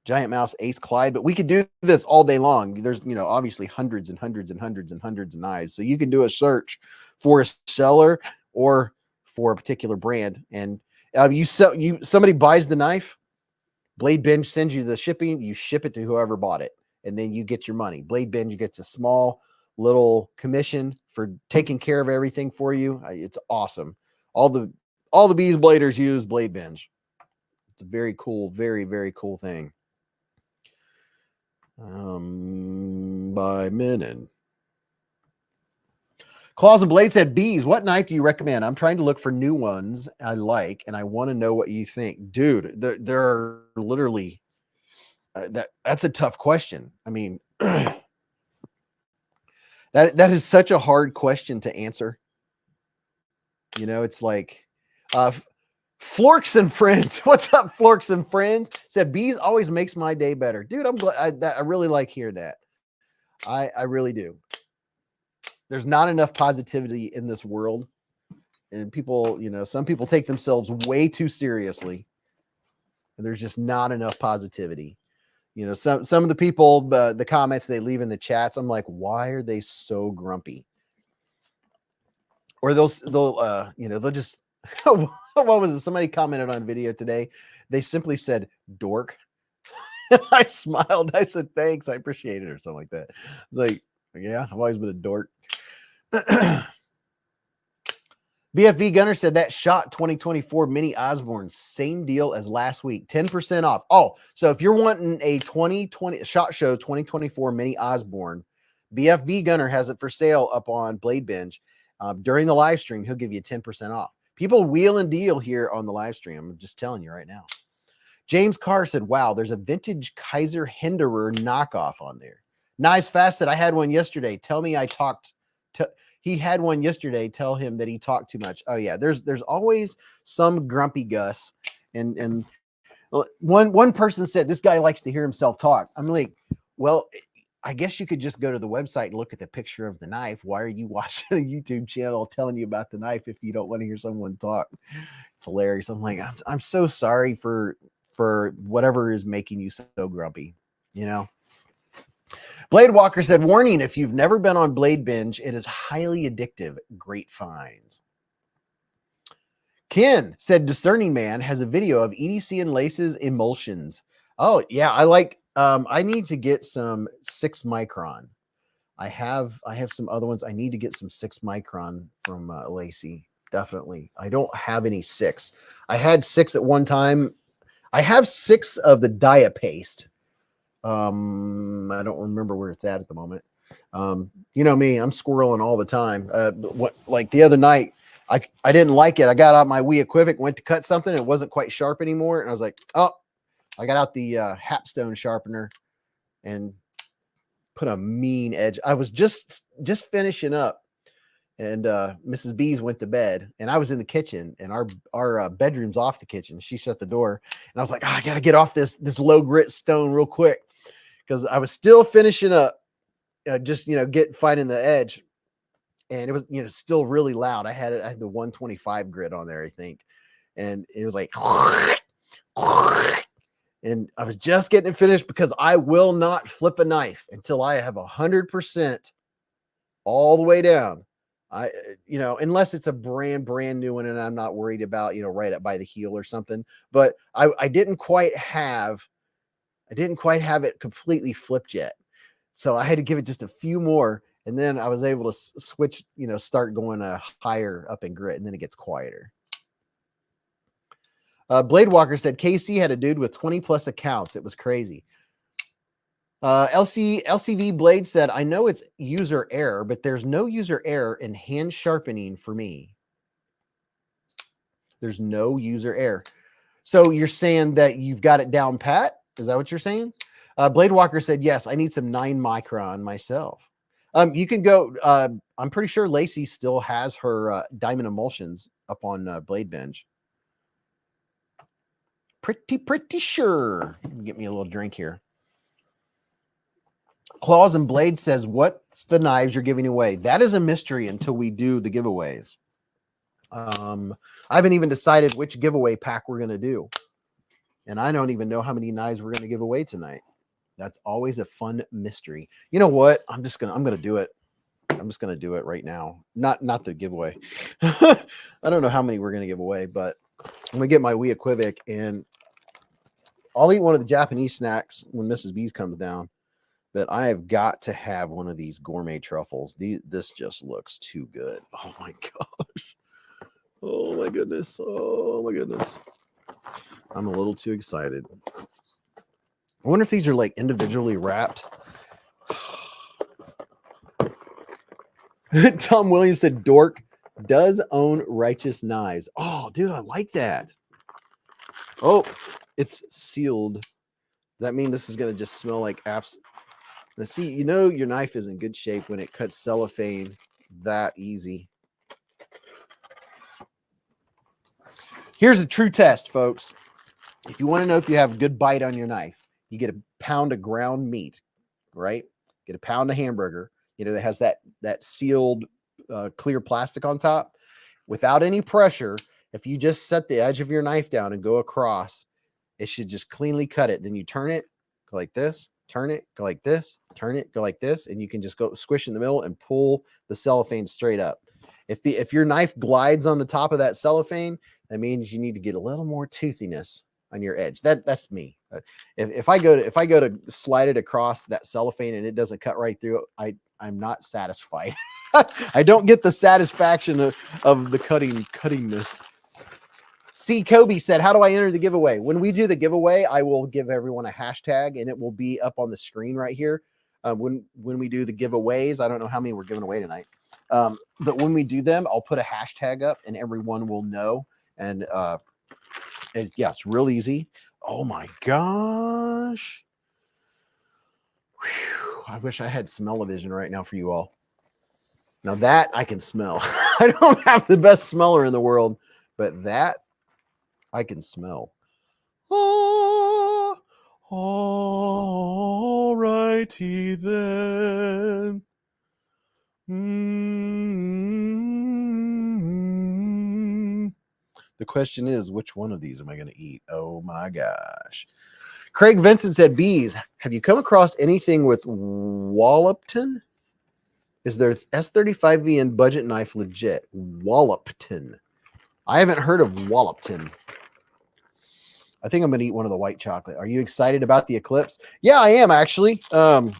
Giant Mouse Ace Clyde. But we could do this all day long. There's, obviously hundreds and hundreds and hundreds and hundreds of knives. So you can do a search for a seller or for a particular brand. And somebody buys the knife, Blade Binge sends you the shipping, you ship it to whoever bought it, and then you get your money. Blade Binge gets a small little commission for taking care of everything for you. It's awesome. All the Beez Bladers use Blade Binge. It's a very cool, very, very cool thing. By Minin. Claws and Blades said, Beez, what knife do you recommend? I'm trying to look for new ones I like, and I want to know what you think. Dude, there are literally, that's a tough question. I mean, that is such a hard question to answer. You know, it's like, Florks and Friends. What's up, Florks and Friends? Said, Beez always makes my day better. Dude, I'm glad. I really like hearing that. I really do. There's not enough positivity in this world. And people, you know, some people take themselves way too seriously. And there's just not enough positivity. You know, some of the people, the comments they leave in the chats, I'm like, why are they so grumpy? Or they'll you know, they'll just, what was it? Somebody commented on video today. They simply said, dork. And I smiled. I said, thanks. I appreciate it, or something like that. I was like, yeah, I've always been a dork. BFV Gunner said that shot 2024 Mini Osborne, same deal as last week, 10% off. Oh, so if you're wanting a 2020 SHOT Show 2024 Mini Osborne, BFV Gunner has it for sale up on Blade Binge. During the live stream, he'll give you 10% off. People wheel and deal here on the live stream. I'm just telling you right now. James Carr said, wow, there's a vintage Kaiser Hinderer knockoff on there. Nice Fast said, I had one yesterday. Tell me I talked to... He had one yesterday. Tell him that he talked too much. Oh yeah, there's always some grumpy Gus, and one person said this guy likes to hear himself talk. I'm like, well, I guess you could just go to the website and look at the picture of the knife. Why are you watching a YouTube channel telling you about the knife if you don't want to hear someone talk? It's hilarious. I'm like, I'm so sorry for whatever is making you so grumpy, you know. Blade Walker said, warning, if you've never been on Blade Binge, it is highly addictive. Great finds. Ken said, Discerning Man has a video of EDC and Laces emulsions. Oh, yeah, I like, I need to get some 6 micron. I have some other ones. I need to get some 6 micron from Lacey. Definitely. I don't have any 6. I had 6 at one time. I have 6 of the Dia Paste. I don't remember where it's at the moment. You know me, I'm squirreling all the time. Like the other night, I didn't like it. I got out my Wii Equivoc, went to cut something. It wasn't quite sharp anymore. And I was like, oh, I got out the Hapstone sharpener and put a mean edge. I was just finishing up, and Mrs. Beez went to bed, and I was in the kitchen, and our bedroom's off the kitchen. She shut the door, and I was like, oh, I got to get off this low grit stone real quick, because I was still finishing up, just, you know, fighting the edge, and it was, you know, still really loud. I had the 125 grit on there, I think, and it was like, and I was just getting it finished, because I will not flip a knife until I have 100% all the way down. You know, unless it's a brand new one and I'm not worried about, you know, right up by the heel or something. But I didn't quite have it completely flipped yet. So I had to give it just a few more, and then I was able to switch, you know, start going higher up in grit, and then it gets quieter. Blade Walker said KC had a dude with 20 plus accounts. It was crazy. LCV Blade said, I know it's user error, but there's no user error in hand sharpening for me. There's no user error. So you're saying that you've got it down pat? Is that what you're saying? Blade Walker said, yes, I need some 9 micron myself. You can go, I'm pretty sure Lacey still has her diamond emulsions up on Blade Binge. Pretty sure. Get me a little drink here. Claws and Blades says, what's the knives you're giving away? That is a mystery until we do the giveaways. I haven't even decided which giveaway pack we're going to do. And I don't even know how many knives we're going to give away tonight. That's always a fun mystery. You know what? I'm going to do it. I'm just going to do it right now. Not the giveaway. I don't know how many we're going to give away, but I'm going to get my Wii Equivoc, and I'll eat one of the Japanese snacks when Mrs. Beez comes down. but I have got to have one of these gourmet truffles. This just looks too good. Oh my gosh. Oh my goodness. Oh my goodness. I'm a little too excited. I wonder if these are like individually wrapped. Tom Williams said Dork does own Righteous Knives. Oh, dude, I like that. Oh, it's sealed. Does that mean this is going to just smell like apps? Now, see, you know your knife is in good shape when it cuts cellophane that easy. Here's the true test, folks. If you want to know if you have a good bite on your knife, you get a pound of ground meat, right? Get a pound of hamburger, you know, that has that sealed clear plastic on top. Without any pressure, if you just set the edge of your knife down and go across, it should just cleanly cut it. Then you turn it, go like this, turn it, go like this, turn it, go like this, and you can just go squish in the middle and pull the cellophane straight up. If your knife glides on the top of that cellophane, that means you need to get a little more toothiness on your edge. That's me. If I go to slide it across that cellophane and it doesn't cut right through, I'm not satisfied. I don't get the satisfaction of the cuttingness. C. Kobe said, how do I enter the giveaway? When we do the giveaway, I will give everyone a hashtag and it will be up on the screen right here. When we do the giveaways, I don't know how many we're giving away tonight. But when we do them, I'll put a hashtag up and everyone will know. And yeah, it's real easy. Oh my gosh. Whew. I wish I had smell-o-vision right now for you all. Now that I can smell. I don't have the best smeller in the world, but that I can smell. Oh, all righty then. The question is, which one of these am I going to eat? Oh my gosh. Craig Vincent said, Beez, have you come across anything with Wallopton? Is there S35VN budget knife legit? Wallopton. I haven't heard of Wallopton. I think I'm going to eat one of the white chocolate. Are you excited about the eclipse? Yeah, I am actually. I'm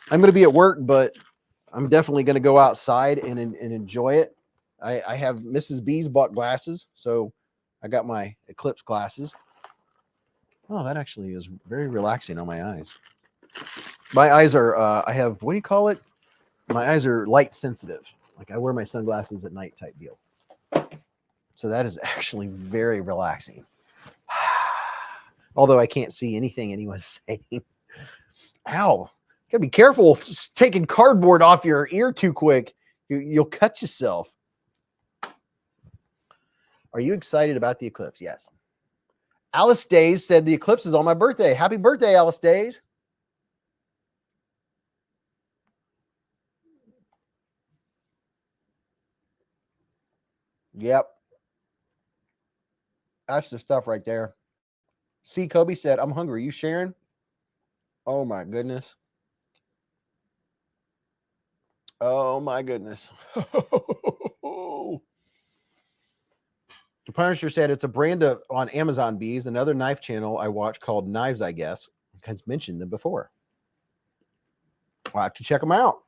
going to be at work, but I'm definitely going to go outside and enjoy it. I have Mrs. B's bought glasses, so I got my eclipse glasses. Oh, that actually is very relaxing on my eyes. My eyes are, I have, what do you call it? My eyes are light sensitive. Like I wear my sunglasses at night type deal. So that is actually very relaxing. Although I can't see anything anyone's saying. Ow. Gotta be careful taking cardboard off your ear too quick. You'll cut yourself. Are you excited about the eclipse? Yes. Alice Days said the eclipse is on my birthday. Happy birthday, Alice Days. Yep. That's the stuff right there. C. Kobe said, I'm hungry. You sharing? Oh my goodness. Oh my goodness. The Punisher said it's a brand of on Amazon Bees, another knife channel I watch called Knives, I guess, has mentioned them before. I'll have to check them out.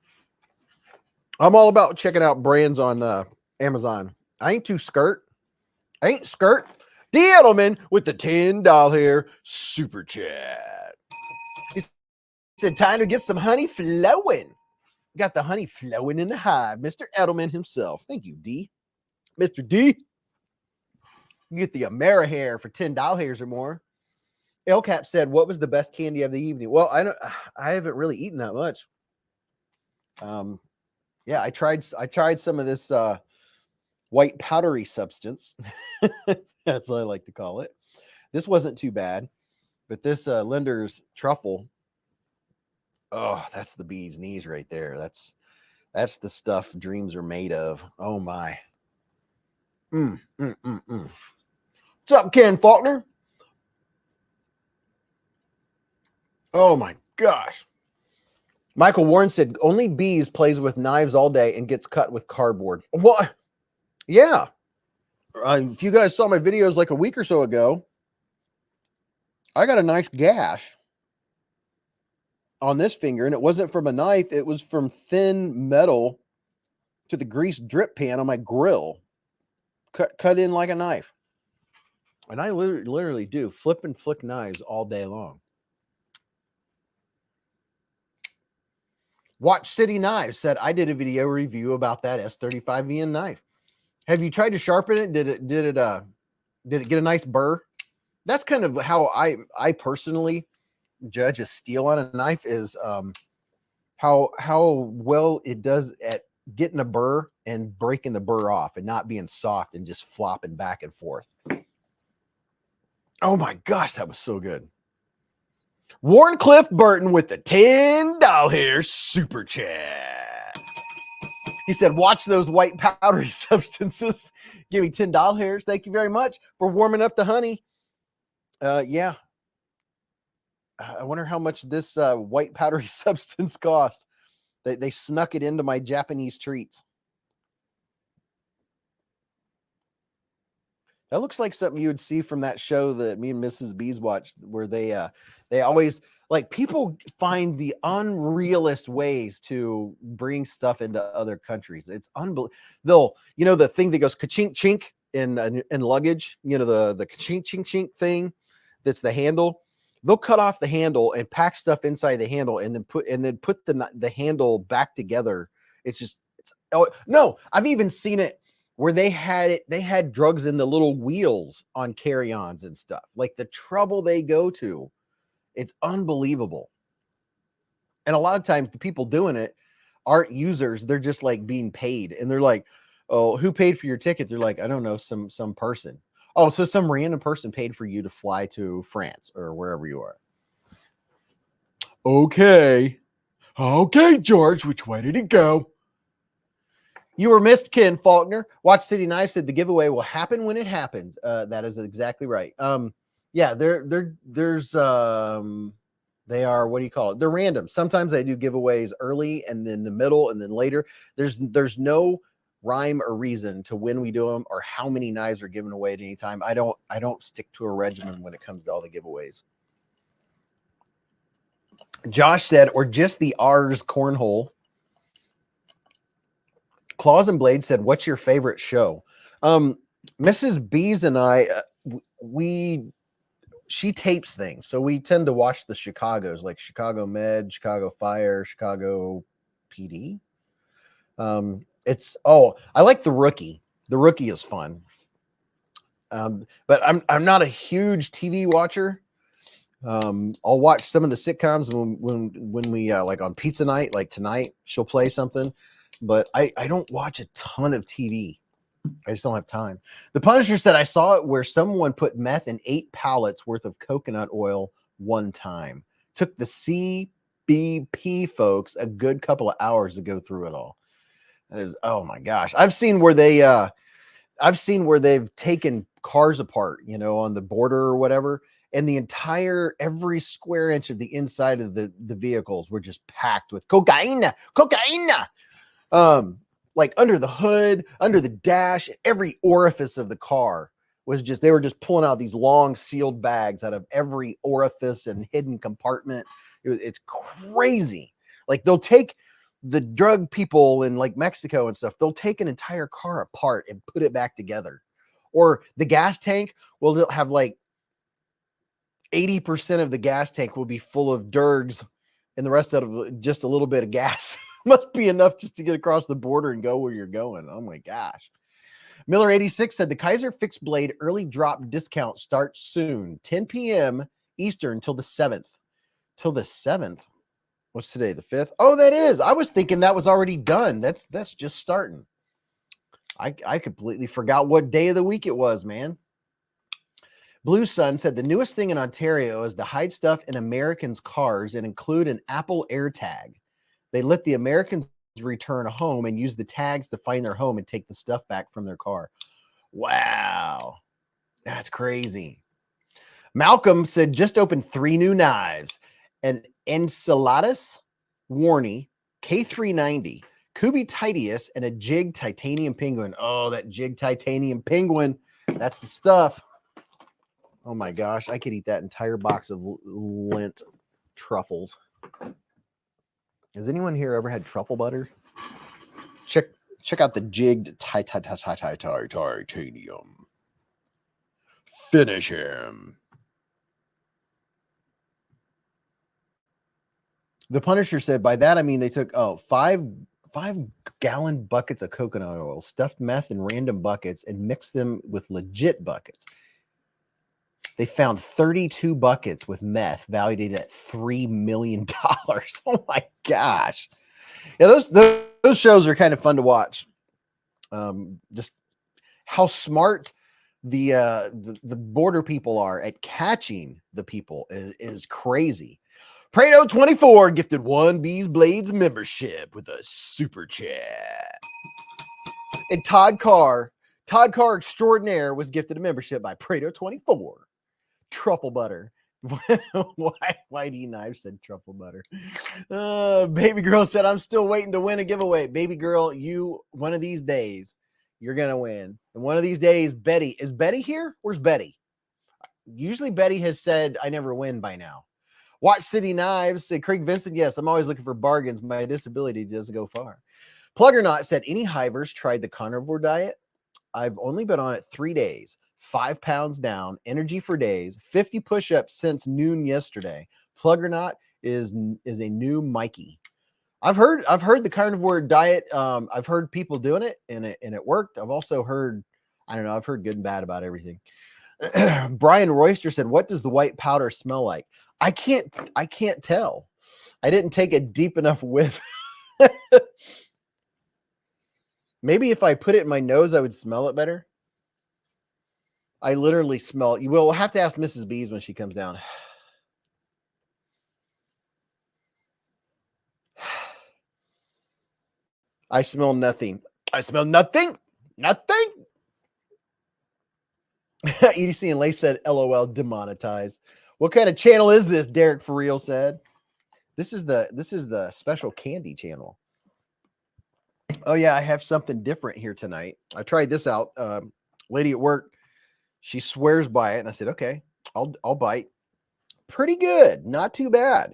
I'm all about checking out brands on Amazon. I ain't too skirt. I ain't skirt. D. Edelman with the $10 here super chat. He said, time to get some honey flowing. Got the honey flowing in the hive. Mr. Edelman himself. Thank you, D. Mr. D. You get the Amerihair for $10 or more. LCap said, what was the best candy of the evening? Well, I haven't really eaten that much. Yeah, I tried some of this white powdery substance. That's what I like to call it. This wasn't too bad, but this Linder's truffle. Oh, that's the bee's knees right there. That's the stuff dreams are made of. Oh my. What's up, Ken Faulkner? Oh my gosh. Michael Warren said, only Beez plays with knives all day and gets cut with cardboard. What? Yeah. If you guys saw my videos like a week or so ago, I got a nice gash. on this finger, and it wasn't from a knife. It was from thin metal to the grease drip pan on my grill. Cut in like a knife. And I literally do flip and flick knives all day long. Watch City Knives said, I did a video review about that S35VN knife. Have you tried to sharpen it? Did it get a nice burr? That's kind of how I personally judge a steel on a knife, is how well it does at getting a burr and breaking the burr off and not being soft and just flopping back and forth. Oh my gosh, that was so good. Warncliffe Burton with the $10 super chat. He said, watch those white powdery substances. Give me $10. Thank you very much for warming up the honey. Yeah. I wonder how much this white powdery substance cost. They snuck it into my Japanese treats. That looks like something you would see from that show that me and Mrs. Beez watched, where they always, like, people find the unrealist ways to bring stuff into other countries. It's unbelievable. They'll, you know, the thing that goes ka-chink chink in luggage, you know, the ka-chink chink chink thing that's the handle. They'll cut off the handle and pack stuff inside the handle and then put the handle back together. Oh no, I've even seen it where they had drugs in the little wheels on carry-ons and stuff. Like, the trouble they go to, it's unbelievable. And a lot of times the people doing it aren't users. They're just like being paid. And they're like, oh, who paid for your ticket? They're like, I don't know, some person. Oh, so some random person paid for you to fly to France or wherever you are. Okay, George, which way did it go? You were missed, Ken Faulkner. Watch City Knife said the giveaway will happen when it happens. That is exactly right. Yeah, they are, what do you call it? They're random. Sometimes I do giveaways early and then the middle and then later. There's no rhyme or reason to when we do them or how many knives are given away at any time. I don't stick to a regimen when it comes to all the giveaways. Josh said, or just the R's cornhole. Claws and Blades said, what's your favorite show? Mrs. Beez and I, she tapes things. So we tend to watch the Chicagos, like Chicago Med, Chicago Fire, Chicago PD. I like The Rookie. The Rookie is fun. But I'm not a huge TV watcher. I'll watch some of the sitcoms when we like on pizza night, like tonight, she'll play something. But I don't watch a ton of TV. I just don't have time. The Punisher said, I saw it where someone put meth in 8 pallets worth of coconut oil one time. Took the CBP folks a good couple of hours to go through it all. That is, oh my gosh. I've seen where they've taken cars apart, you know, on the border or whatever, and every square inch of the inside of the vehicles were just packed with cocaine. Like under the hood, under the dash, every orifice of the car they were just pulling out these long sealed bags out of every orifice and hidden compartment. It's crazy. Like, they'll take the drug people in like Mexico and stuff, they'll take an entire car apart and put it back together. Or the gas tank, well, they'll have like 80% of the gas tank will be full of dirgs and the rest of it just a little bit of gas. Must be enough just to get across the border and go where you're going. Oh my gosh. Miller 86 said the Kaiser fixed blade early drop discount starts soon, 10 p.m. Eastern till the 7th. Till the 7th. What's today? The 5th? Oh, that is. I was thinking that was already done. That's just starting. I completely forgot what day of the week it was, man. Blue Sun said the newest thing in Ontario is to hide stuff in Americans' cars and include an Apple AirTag. They let the Americans return home and use the tags to find their home and take the stuff back from their car. Wow. That's crazy. Malcolm said just opened 3 new knives. An Enceladus Warney K390, Kubi Titius, and a Jig Titanium Penguin. Oh, that Jig Titanium Penguin. That's the stuff. Oh my gosh. I could eat that entire box of lint truffles. Has anyone here ever had truffle butter? Check out the jigged titanium. Finish him. The Punisher said, by that I mean they took 5-gallon buckets of coconut oil, stuffed meth in random buckets, and mixed them with legit buckets. They found 32 buckets with meth valued at $3 million. Oh my gosh. Yeah, those shows are kind of fun to watch. Just how smart the border people are at catching the people is crazy. Prado 24 gifted 1 Beez Blades membership with a super chat. And Todd Carr Extraordinaire was gifted a membership by Prado 24. Truffle butter. Whitey Knife said truffle butter. Baby girl said, I'm still waiting to win a giveaway. Baby girl, one of these days, you're going to win. And one of these days, Betty. Is Betty here? Where's Betty? Usually Betty has said, I never win by now. Watch City Knives said, Craig Vincent, yes, I'm always looking for bargains. My disability doesn't go far. Pluggernaut said, any hivers tried the carnivore diet? I've only been on it 3 days. 5 pounds down, energy for days, 50 push-ups since noon yesterday. Pluggernaut is a new Mikey. I've heard the carnivore diet. I've heard people doing it and it worked. I've also heard, I've heard good and bad about everything. Brian Royster said, what does the white powder smell like? I can't tell. I didn't take a deep enough whiff. Maybe if I put it in my nose, I would smell it better. I literally smell it. We'll have to ask Mrs. Beez when she comes down. I smell nothing. I smell nothing. Nothing. EDC and Lace said, LOL, demonetized. What kind of channel is this? Derek For Real said. This is the special candy channel. Oh yeah, I have something different here tonight. I tried this out. Lady at work, she swears by it, and I said, okay, I'll bite. Pretty good, not too bad.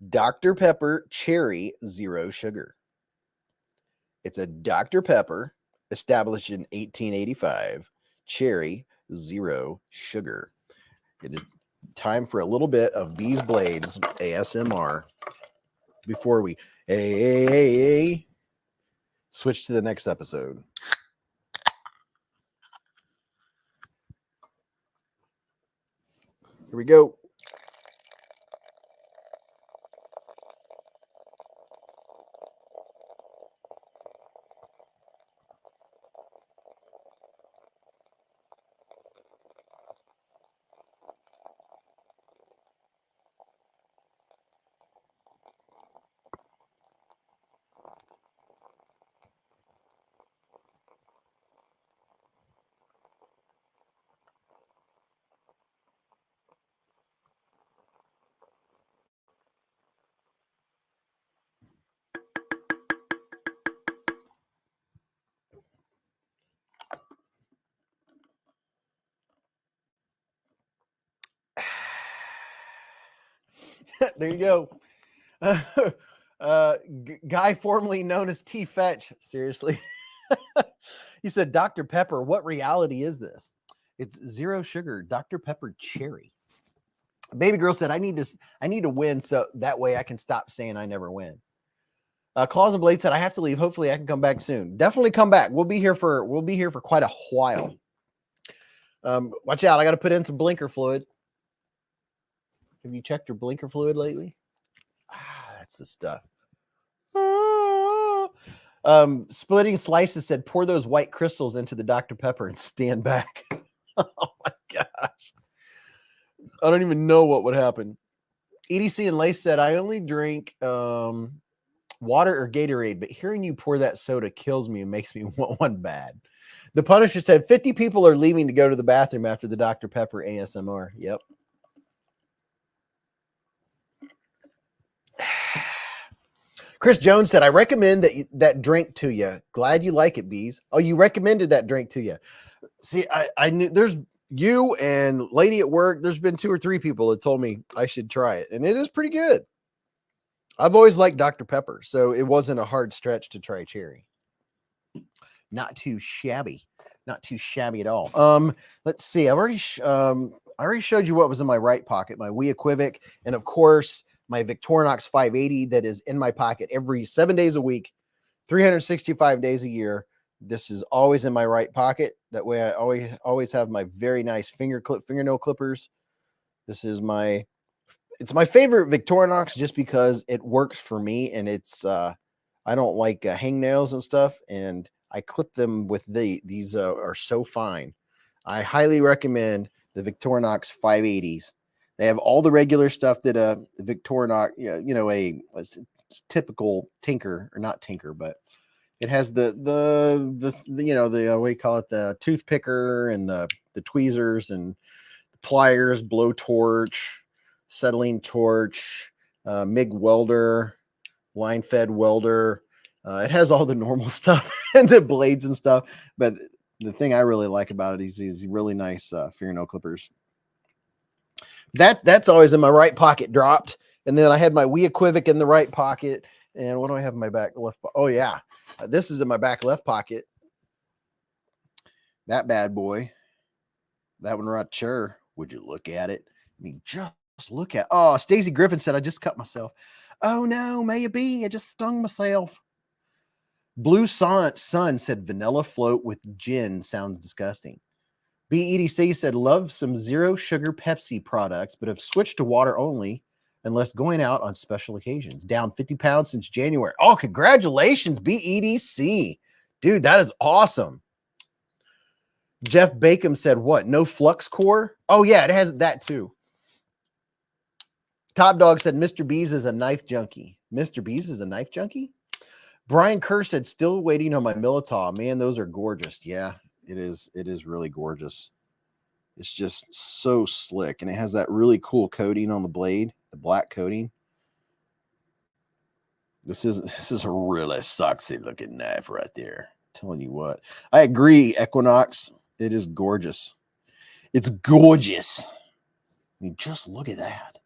Dr. Pepper Cherry Zero Sugar. It's a Dr. Pepper established in 1885. Cherry Zero Sugar. It is time for a little bit of Beez Blades ASMR before we switch to the next episode. Here we go. There you go. Guy formerly known as T Fetch. Seriously. He said, Dr. Pepper, what reality is this? It's zero sugar, Dr. Pepper Cherry. Baby girl said, I need to win so that way I can stop saying I never win. Claws and Blade said, I have to leave. Hopefully I can come back soon. Definitely come back. We'll be here for quite a while. Watch out. I got to put in some blinker fluid. Have you checked your blinker fluid lately? That's the stuff. Splitting Slices said, pour those white crystals into the Dr. Pepper and stand back. Oh my gosh. I don't even know what would happen. EDC and Lace said, I only drink water or Gatorade, but hearing you pour that soda kills me and makes me want one bad. The Punisher said, 50 people are leaving to go to the bathroom after the Dr. Pepper ASMR. Yep. Chris Jones said, I recommend that drink to you. Glad you like it, Beez. Oh, you recommended that drink to you. See, I knew there's you and Lady at Work. There's been 2 or 3 people that told me I should try it, and it is pretty good. I've always liked Dr. Pepper, so it wasn't a hard stretch to try cherry. Not too shabby. Not too shabby at all. Let's see. I already showed you what was in my right pocket, my Wii Equivoc, and of course my Victorinox 580 that is in my pocket every 7 days a week, 365 days a year. This is always in my right pocket. That way I always have my very nice fingernail clippers. This is it's my favorite Victorinox just because it works for me, and it's I don't like hangnails and stuff, and I clip them with these are so fine. I highly recommend the Victorinox 580s. They have all the regular stuff that a Victorinox, a typical tinker, or not tinker, but it has the what do you call it, the tooth picker and the tweezers and pliers, blowtorch, settling torch, MIG welder, line fed welder. It has all the normal stuff and the blades and stuff, but the thing I really like about it is these really nice fingernail clippers. That's always in my right pocket dropped. And then I had my Wii Equivoc in the right pocket. And what do I have in my back left? Oh yeah, this is in my back left pocket. That bad boy. That one right there. Would you look at it? I mean, just look at. Oh, Stacey Griffin said I just cut myself. Oh no, maybe I just stung myself. Blue Sun said vanilla float with gin sounds disgusting. BEDC said love some zero sugar Pepsi products, but have switched to water only unless going out on special occasions. Down 50 pounds since January. Oh, congratulations, BEDC. Dude, that is awesome. Jeff Bacon said what? No flux core? Oh yeah, it has that too. Top Dog said Mr. Beez is a knife junkie. Mr. Beez is a knife junkie? Brian Kerr said, still waiting on my Militaw. Man, those are gorgeous. Yeah, it is. It is really gorgeous. It's just so slick. And it has that really cool coating on the blade, the black coating. This is a really sexy looking knife right there. I'm telling you what. I agree, Equinox. It is gorgeous. It's gorgeous. I mean, just look at that.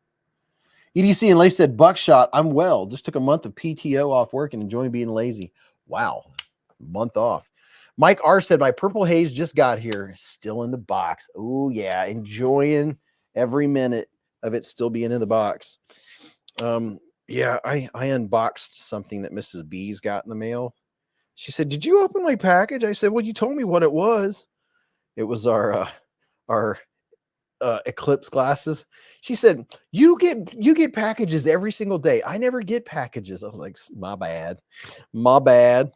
EDC and Lace said, Buckshot, I'm well. Just took a month of PTO off work and enjoying being lazy. Wow. Month off. Mike R said, my Purple Haze just got here. Still in the box. Oh, yeah. Enjoying every minute of it still being in the box. Yeah, I unboxed something that Mrs. B's got in the mail. She said, did you open my package? I said, well, you told me what it was. It was our Eclipse glasses. She said, you get packages every single day. I never get packages. I was like, my bad.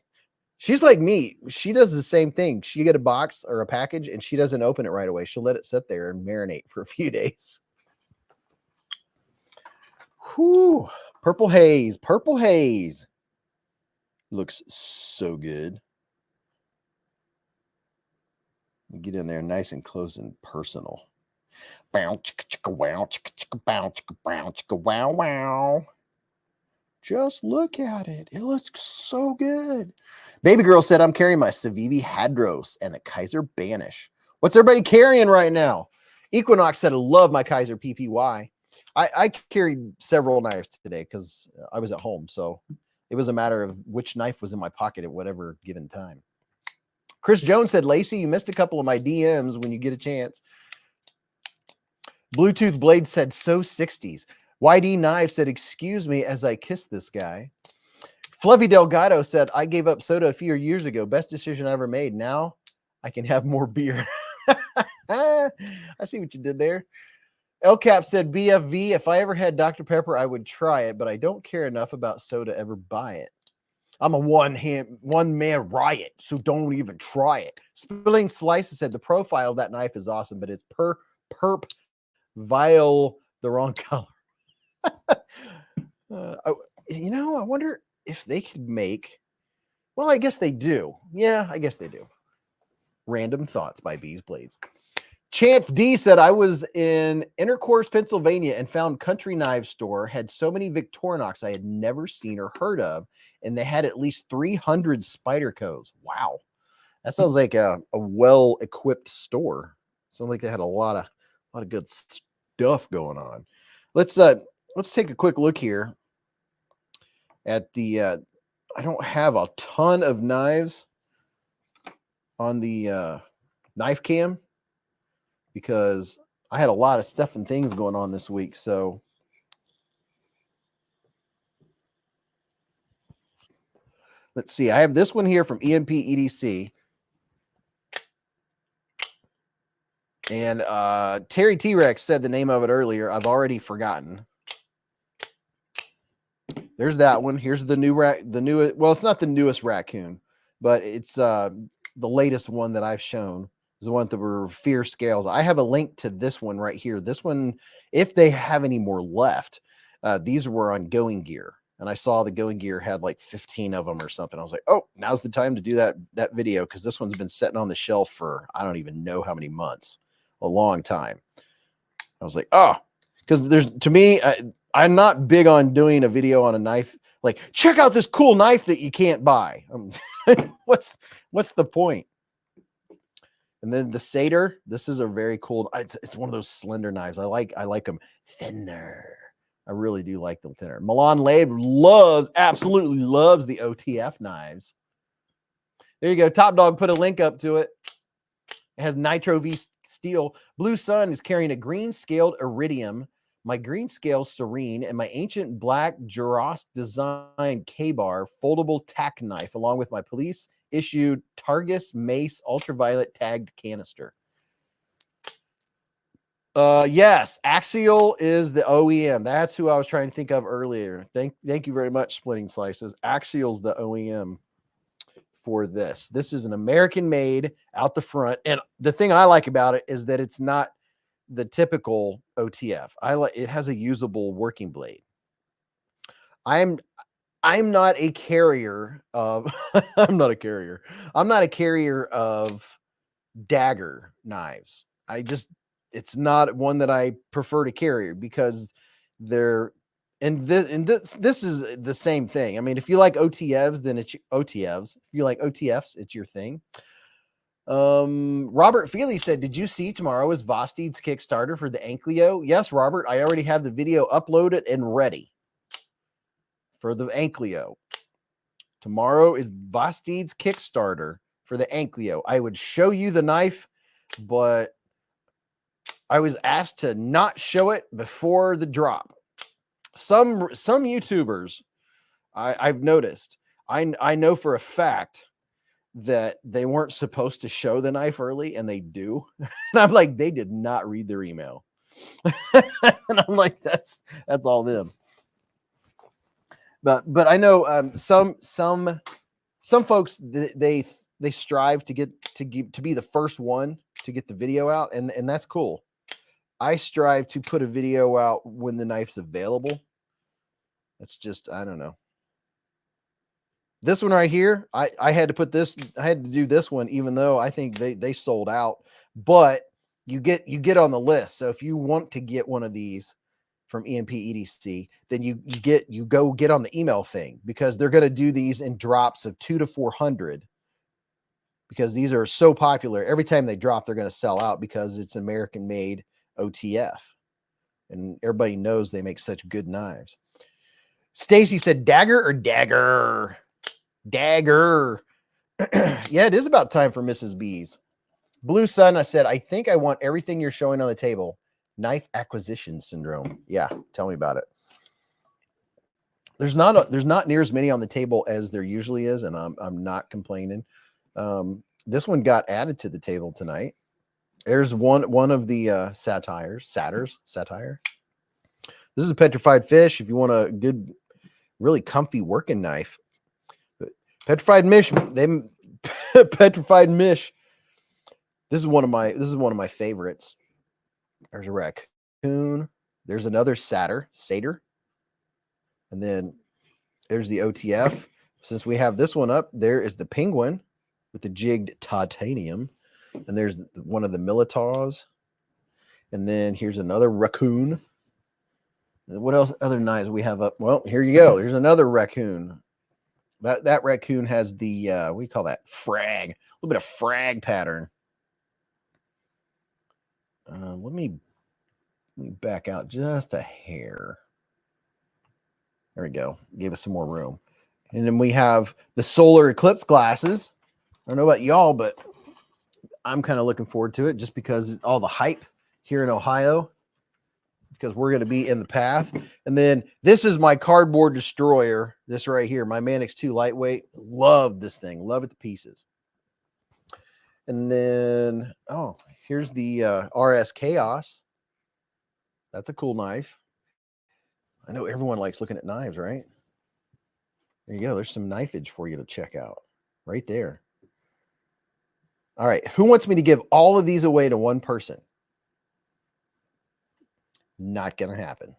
She's like me. She does the same thing. She get a box or a package and she doesn't open it right away. She'll let it sit there and marinate for a few days. Whew. Purple Haze looks so good. Get in there nice and close and personal. Bow, chicka, chicka, wow, chicka, chicka, bow, chicka, bow, chicka, wow, wow. Just look at it. It looks so good. Baby girl said, I'm carrying my Civivi Hadros and the Kaiser Banish. What's everybody carrying right now? Equinox said, I love my Kaiser PPY. I carried several knives today because I was at home. So it was a matter of which knife was in my pocket at whatever given time. Chris Jones said, Lacey, you missed a couple of my DMs when you get a chance. Bluetooth Blade said, so 60s. YD Knife said, excuse me as I kiss this guy. Fluffy Delgado said, I gave up soda a few years ago. Best decision I ever made. Now I can have more beer. I see what you did there. LCAP said, BFV, if I ever had Dr. Pepper, I would try it, but I don't care enough about soda to ever buy it. I'm a one-man riot, so don't even try it. Spilling Slices said, the profile of that knife is awesome, but it's perp vile the wrong color. I wonder if they could make, well, I guess they do. Yeah, I guess they do. Random Thoughts by Beez Blades. Chance D said, I was in Intercourse, Pennsylvania and found Country Knife Store had so many Victorinox I had never seen or heard of, and they had at least 300 Spydercos. Wow. That sounds like a well-equipped store. Sounds like they had a lot of good stuff going on. Let's take a quick look here. at the I don't have a ton of knives on the knife cam because I had a lot of stuff and things going on this week. So let's see. I have this one here from EMP EDC. And Terry T-Rex said the name of it earlier. I've already forgotten. There's that one. Here's the new well, it's not the newest raccoon, but it's the latest one that I've shown. Is the one that were fierce scales. I have a link to this one right here. This one, if they have any more left, these were on Going Gear. And I saw the Going Gear had like 15 of them or something. I was like, oh, now's the time to do that video, because this one's been sitting on the shelf for I don't even know how many months. A long time. I was like, oh, because there's, to me, I'm not big on doing a video on a knife. Like, check out this cool knife that you can't buy. What's the point? And then the Satyr, this is a very cool, it's one of those slender knives. I like them thinner. I really do like them thinner. Milan Labe absolutely loves the OTF knives. There you go. Top Dog put a link up to it. It has Nitro V steel. Blue Sun is carrying a green scaled iridium, my green scale serene, and my ancient black Juros design K-bar foldable tack knife, along with my police issued Targus Mace ultraviolet tagged canister. Yes, Axial is the OEM. That's who I was trying to think of earlier. Thank you very much, Splitting Slices. Axial's the OEM for this. This is an American made out the front. And the thing I like about it is that it's not the typical OTF. It has a usable working blade. I'm not a carrier of I'm not a carrier of dagger knives. It's not one that I prefer to carry because they're this is the same thing. I mean, if you like OTFs, then it's OTFs. If you like OTFs, it's your thing. Robert Feely said, did you see tomorrow is Vosteed's Kickstarter for the Anklio? Yes, Robert, I already have the video uploaded and ready for the Anklio. Tomorrow is Vosteed's Kickstarter for the Anklio. I would show you the knife, but I was asked to not show it before the drop. Some YouTubers, I've noticed, I know for a fact that they weren't supposed to show the knife early, and they do. And I'm like, they did not read their email. And I'm like, that's all them. But I know some folks, they strive to be the first one to get the video out, and that's cool. I strive to put a video out when the knife's available. That's just, I don't know. This one right here, I had to do this one, even though I think they sold out, but you get on the list. So if you want to get one of these from EMP EDC, then you go get on the email thing, because they're going to do these in drops of 200 to 400, because these are so popular. Every time they drop, they're going to sell out because it's American made OTF, and everybody knows they make such good knives. Stacy said, dagger or dagger? Dagger. Yeah, it is about time for Mrs. Beez. Blue Sun, I said, I think I want everything you're showing on the table. Knife acquisition syndrome. Yeah, tell me about it. There's not near as many on the table as there usually is, and I'm not complaining. This one got added to the table tonight. There's one of the satire. This is a Petrified fish. If you want a good, really comfy working knife, Petrified Mish. Petrified Mish. This is one of my favorites. There's a raccoon. There's another satyr, and then there's the OTF. Since we have this one up, there is the penguin with the jigged titanium, and there's one of the Militars, and then here's another raccoon. What else? Other knives we have up? Well, here you go. There's another raccoon. That raccoon has the what do you call that? Frag. A little bit of frag pattern. Let me back out just a hair. There we go. Gave us some more room. And then we have the solar eclipse glasses. I don't know about y'all, but I'm kind of looking forward to it just because all the hype here in Ohio, because we're going to be in the path. And then this is my cardboard destroyer. This right here, my Manix 2 lightweight. Love this thing. Love it to pieces. And then, oh, here's the RS Chaos. That's a cool knife. I know everyone likes looking at knives, right? There you go. There's some knifage for you to check out right there. All right. Who wants me to give all of these away to one person? Not going to happen.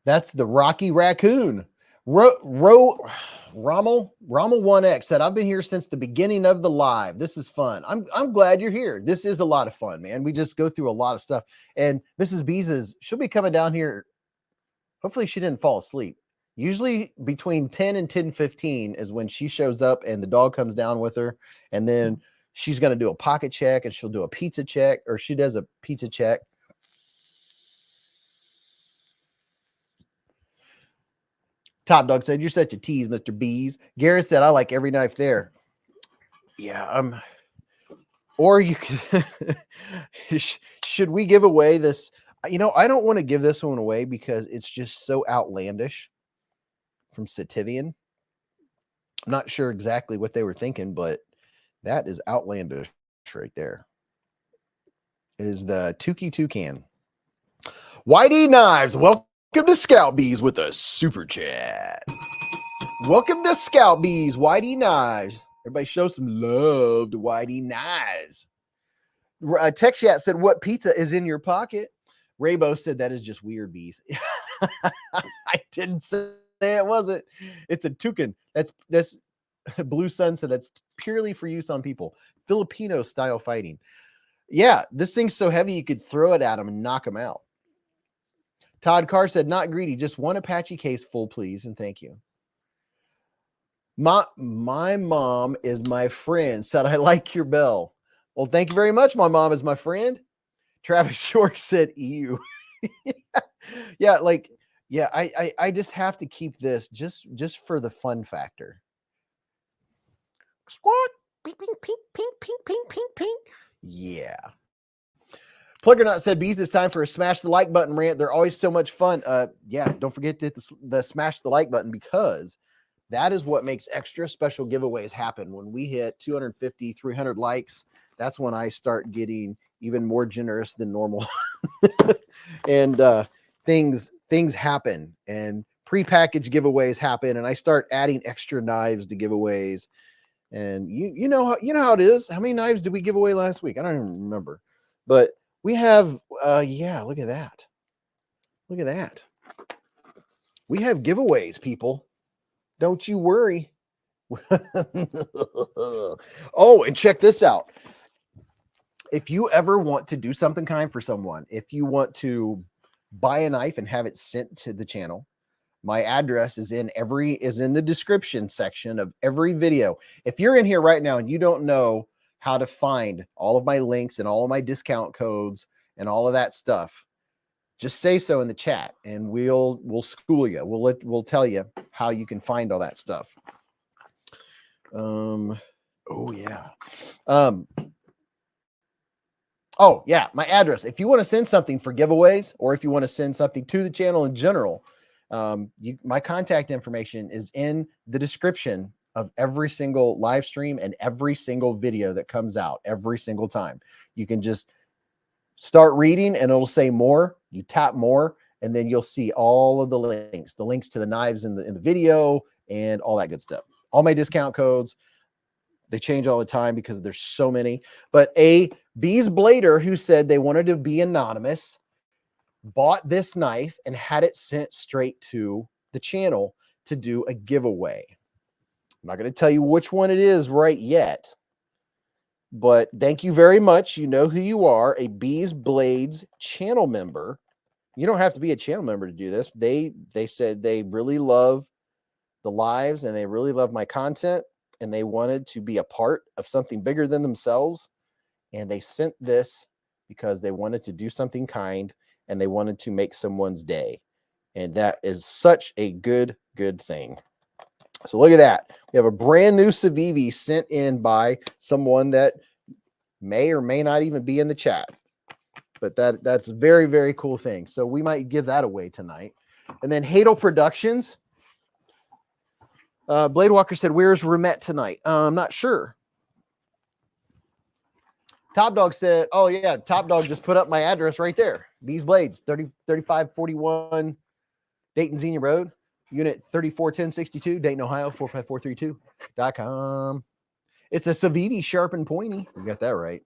That's the Rocky Raccoon. Rommel 1X said, I've been here since the beginning of the live. This is fun. I'm glad you're here. This is a lot of fun, man. We just go through a lot of stuff. And Mrs. Beez she'll be coming down here. Hopefully she didn't fall asleep. Usually between 10 and 10:15 is when she shows up and the dog comes down with her. And then she's going to do a pocket check and she'll do a pizza check, or she does a pizza check. Top Dog said, you're such a tease, Mr. Beez. Garrett said, I like every knife there. Yeah, or you could, should we give away this? You know, I don't want to give this one away because it's just so outlandish from Sativian. I'm not sure exactly what they were thinking, but that is outlandish right there. It is the Tukey Toucan. Whitey Knives, welcome to Scout Beez with a super chat. Welcome to Scout Beez, Whitey Knives. Everybody show some love to Whitey Knives. Text chat said, what pizza is in your pocket? Raybo said, that is just weird, Beez. I didn't say it wasn't. It's a toucan. That's Blue Sun said that's purely for use on people. Filipino style fighting. Yeah, this thing's so heavy you could throw it at them and knock them out. Todd Carr said, not greedy, just one Apache case full, please, and thank you. My mom is my friend, said, I like your bell. Well, thank you very much. My mom is my friend. Travis York said, ew. Yeah, like, yeah, I just have to keep this just for the fun factor. Squat, pink, pink, pink, pink, pink, pink, pink, pink. Yeah. Pluggernaut said, Beez, it's time for a smash the like button rant. They're always so much fun. Yeah, don't forget to hit the smash the like button, because that is what makes extra special giveaways happen. When we hit 250, 300 likes, that's when I start getting even more generous than normal. And things happen, and prepackaged giveaways happen, and I start adding extra knives to giveaways. And you know how it is. How many knives did we give away last week? I don't even remember. But we have yeah, look at that. Look at that. We have giveaways, people. Don't you worry. Oh, and check this out. If you ever want to do something kind for someone, if you want to buy a knife and have it sent to the channel, my address is in the description section of every video. If you're in here right now and you don't know how to find all of my links and all of my discount codes and all of that stuff, just say so in the chat and we'll school you. We'll tell you how you can find all that stuff. Oh yeah. Oh yeah, my address. If you want to send something for giveaways, or if you want to send something to the channel in general, my contact information is in the description of every single live stream and every single video that comes out every single time. You can just start reading and it'll say more. You tap more, and then you'll see all of the links to the knives in the video and all that good stuff. All my discount codes, they change all the time because there's so many. But a Beez Blader who said they wanted to be anonymous bought this knife and had it sent straight to the channel to do a giveaway. I'm not going to tell you which one it is right yet, but thank you very much. You know who you are, a Beez Blades channel member. You don't have to be a channel member to do this. They said they really love the lives and they really love my content, and they wanted to be a part of something bigger than themselves. And they sent this because they wanted to do something kind. and they wanted to make someone's day. And that is such a good thing. So look at that. We have a brand new Civivi sent in by someone that may or may not even be in the chat. But that's a very cool thing. So we might give that away tonight. And then Hadel Productions. Blade Walker said, where's Rumette tonight? I'm not sure. Top Dog said, oh yeah, Top Dog just put up my address right there. Beez Blades, 3541 Dayton Xenia Road, unit 341062, Dayton, Ohio, 45432.com. It's a Civivi sharp and pointy. You got that right.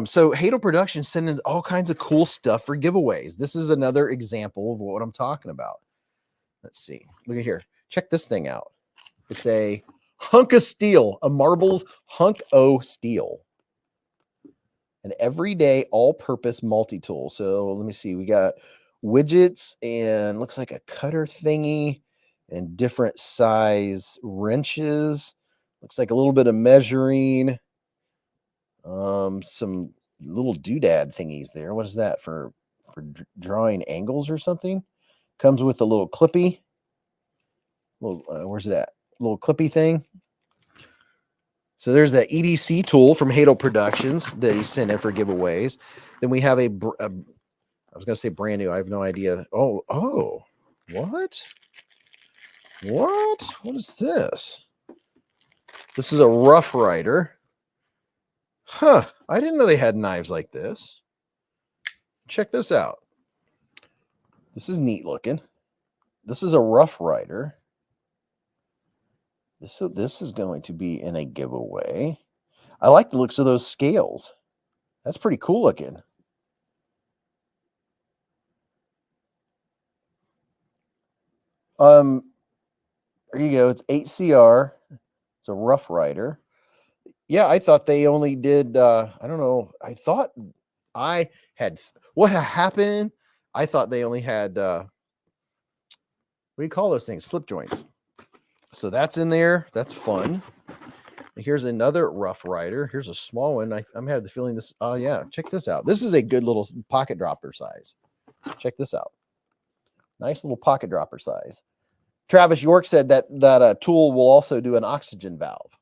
So Hadel Productions sending all kinds of cool stuff for giveaways. This is another example of what I'm talking about. Let's see. Look at here. Check this thing out. It's a hunk of steel, a Marbles hunk o steel. An everyday all-purpose multi-tool. So let me see. We got widgets and looks like a cutter thingy and different size wrenches. Looks like a little bit of measuring. Some little doodad thingies there. What is that for drawing angles or something? Comes with a little clippy. Little, where's that? Little clippy thing. So there's that EDC tool from Hadel Productions that he sent in for giveaways. Then we have I was going to say brand new. I have no idea. Oh, what? What is this? This is a Rough Rider. Huh. I didn't know they had knives like this. Check this out. This is neat looking. This is a Rough Rider. This is going to be in a giveaway. I like the looks of those scales. That's pretty cool looking. There you go. It's 8CR. It's a Rough Rider. Yeah, I thought they only did, I don't know. I thought what happened? I thought they only had, what do you call those things? Slip joints. So that's in there. That's fun. And here's another Rough Rider. Here's a small one. I'm having the feeling this, oh yeah, check this out. This is a good little pocket dropper size. Check this out. Nice little pocket dropper size. Travis York said that tool will also do an oxygen valve.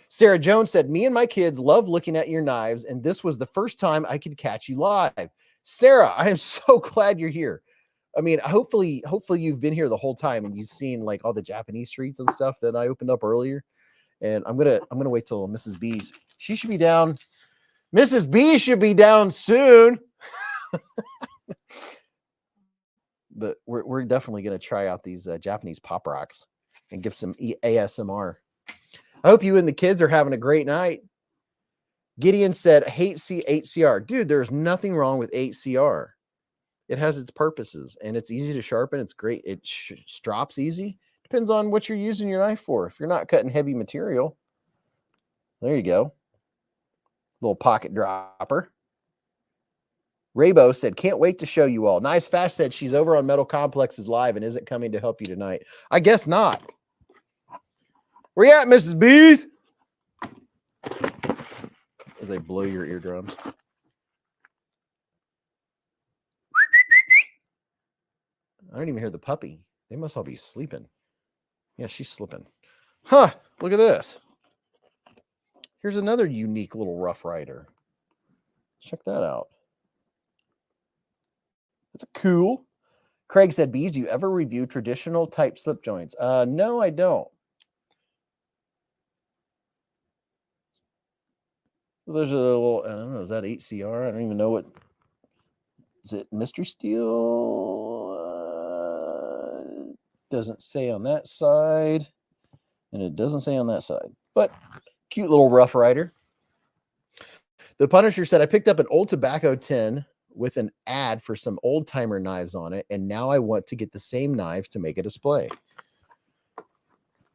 Sarah Jones said, me and my kids love looking at your knives, and this was the first time I could catch you live. Sarah, I am so glad you're here. I mean, hopefully you've been here the whole time and you've seen like all the Japanese streets and stuff that I opened up earlier. And I'm gonna wait till Mrs. B's. She should be down. Mrs. B should be down soon. But we're definitely gonna try out these Japanese pop rocks and give some ASMR. I hope you and the kids are having a great night. Gideon said, hate 8CR. Dude, there's nothing wrong with 8CR. It has its purposes, and it's easy to sharpen. It's great. It strops easy. Depends on what you're using your knife for. If you're not cutting heavy material, there you go. Little pocket dropper. Raybo said, can't wait to show you all. Nice Fast said she's over on Metal Complexes Live and isn't coming to help you tonight. I guess not. Where you at, Mrs. Bees? As they blow your eardrums. I don't even hear the puppy. They must all be sleeping. Yeah, she's slipping. Huh, look at this. Here's another unique little Rough Rider. Check that out. That's cool. Craig said, Bees, do you ever review traditional type slip joints? No, I don't. There's a little, I don't know, is that 8CR? I don't even know what. Is it Mystery Steel? Doesn't say on that side. And it doesn't say on that side. But cute little Rough Rider. The Punisher said, I picked up an old tobacco tin with an ad for some old timer knives on it. And now I want to get the same knives to make a display.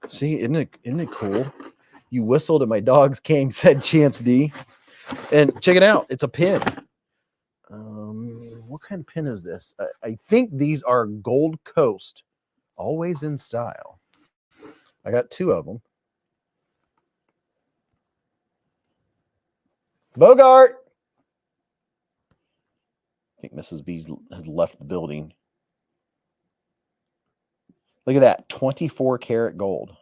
See, isn't it cool? You whistled and my dogs came, said Chance D. And check it out. It's a pin. What kind of pin is this? I think these are Gold Coast. Always in style. I got two of them. Bogart. think Mrs. Beez has left the building. Look at that, 24 karat gold.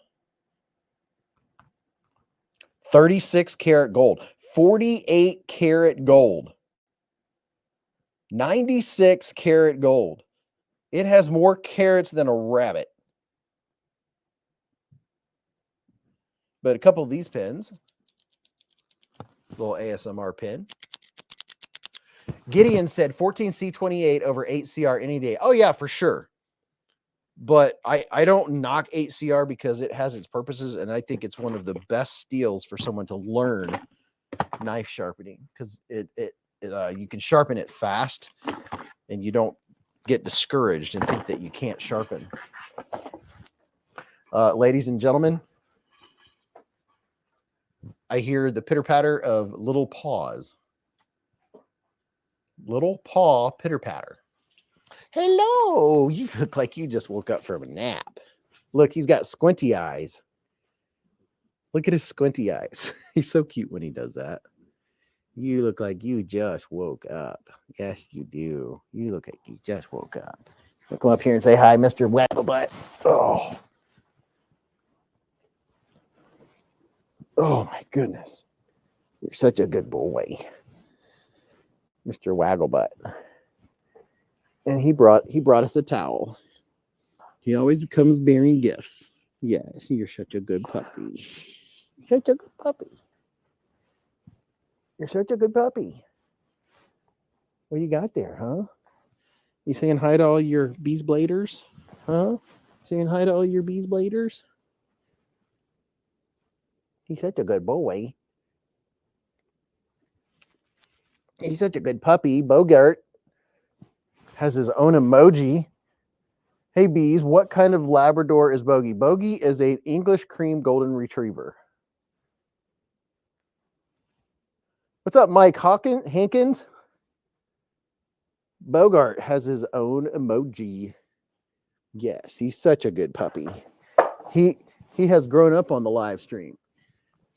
36 karat gold. 48 karat gold. 96 karat gold. It has more carats than a rabbit. But a couple of these pins, little ASMR pin. Gideon said 14C28 over 8CR any day. Oh yeah, for sure. But I don't knock 8CR because it has its purposes, and I think it's one of the best steels for someone to learn knife sharpening, because you can sharpen it fast and you don't get discouraged and think that you can't sharpen. Ladies and gentlemen, I hear the pitter patter of little paws. Little paw pitter patter. Hello, you look like you just woke up from a nap. Look, he's got squinty eyes. Look at his squinty eyes. He's so cute when he does that. You look like you just woke up. Yes, you do. You look like you just woke up. So come up here and say hi, Mr. Wagglebutt. Oh. Oh my goodness. You're such a good boy. Mr. Wagglebutt. And he brought us a towel. He always comes bearing gifts. Yes, you're such a good puppy. Such a good puppy. You're such a good puppy. What you got there, huh? You saying hi to all your Beez Bladers? Huh? Saying hi to all your Beez Bladers? He's such a good boy. He's such a good puppy. Bogart has his own emoji. Hey, Beez, what kind of Labrador is Bogey? Bogey is an English cream golden retriever. What's up, Mike Hankins? Bogart has his own emoji. Yes, he's such a good puppy. He has grown up on the live stream.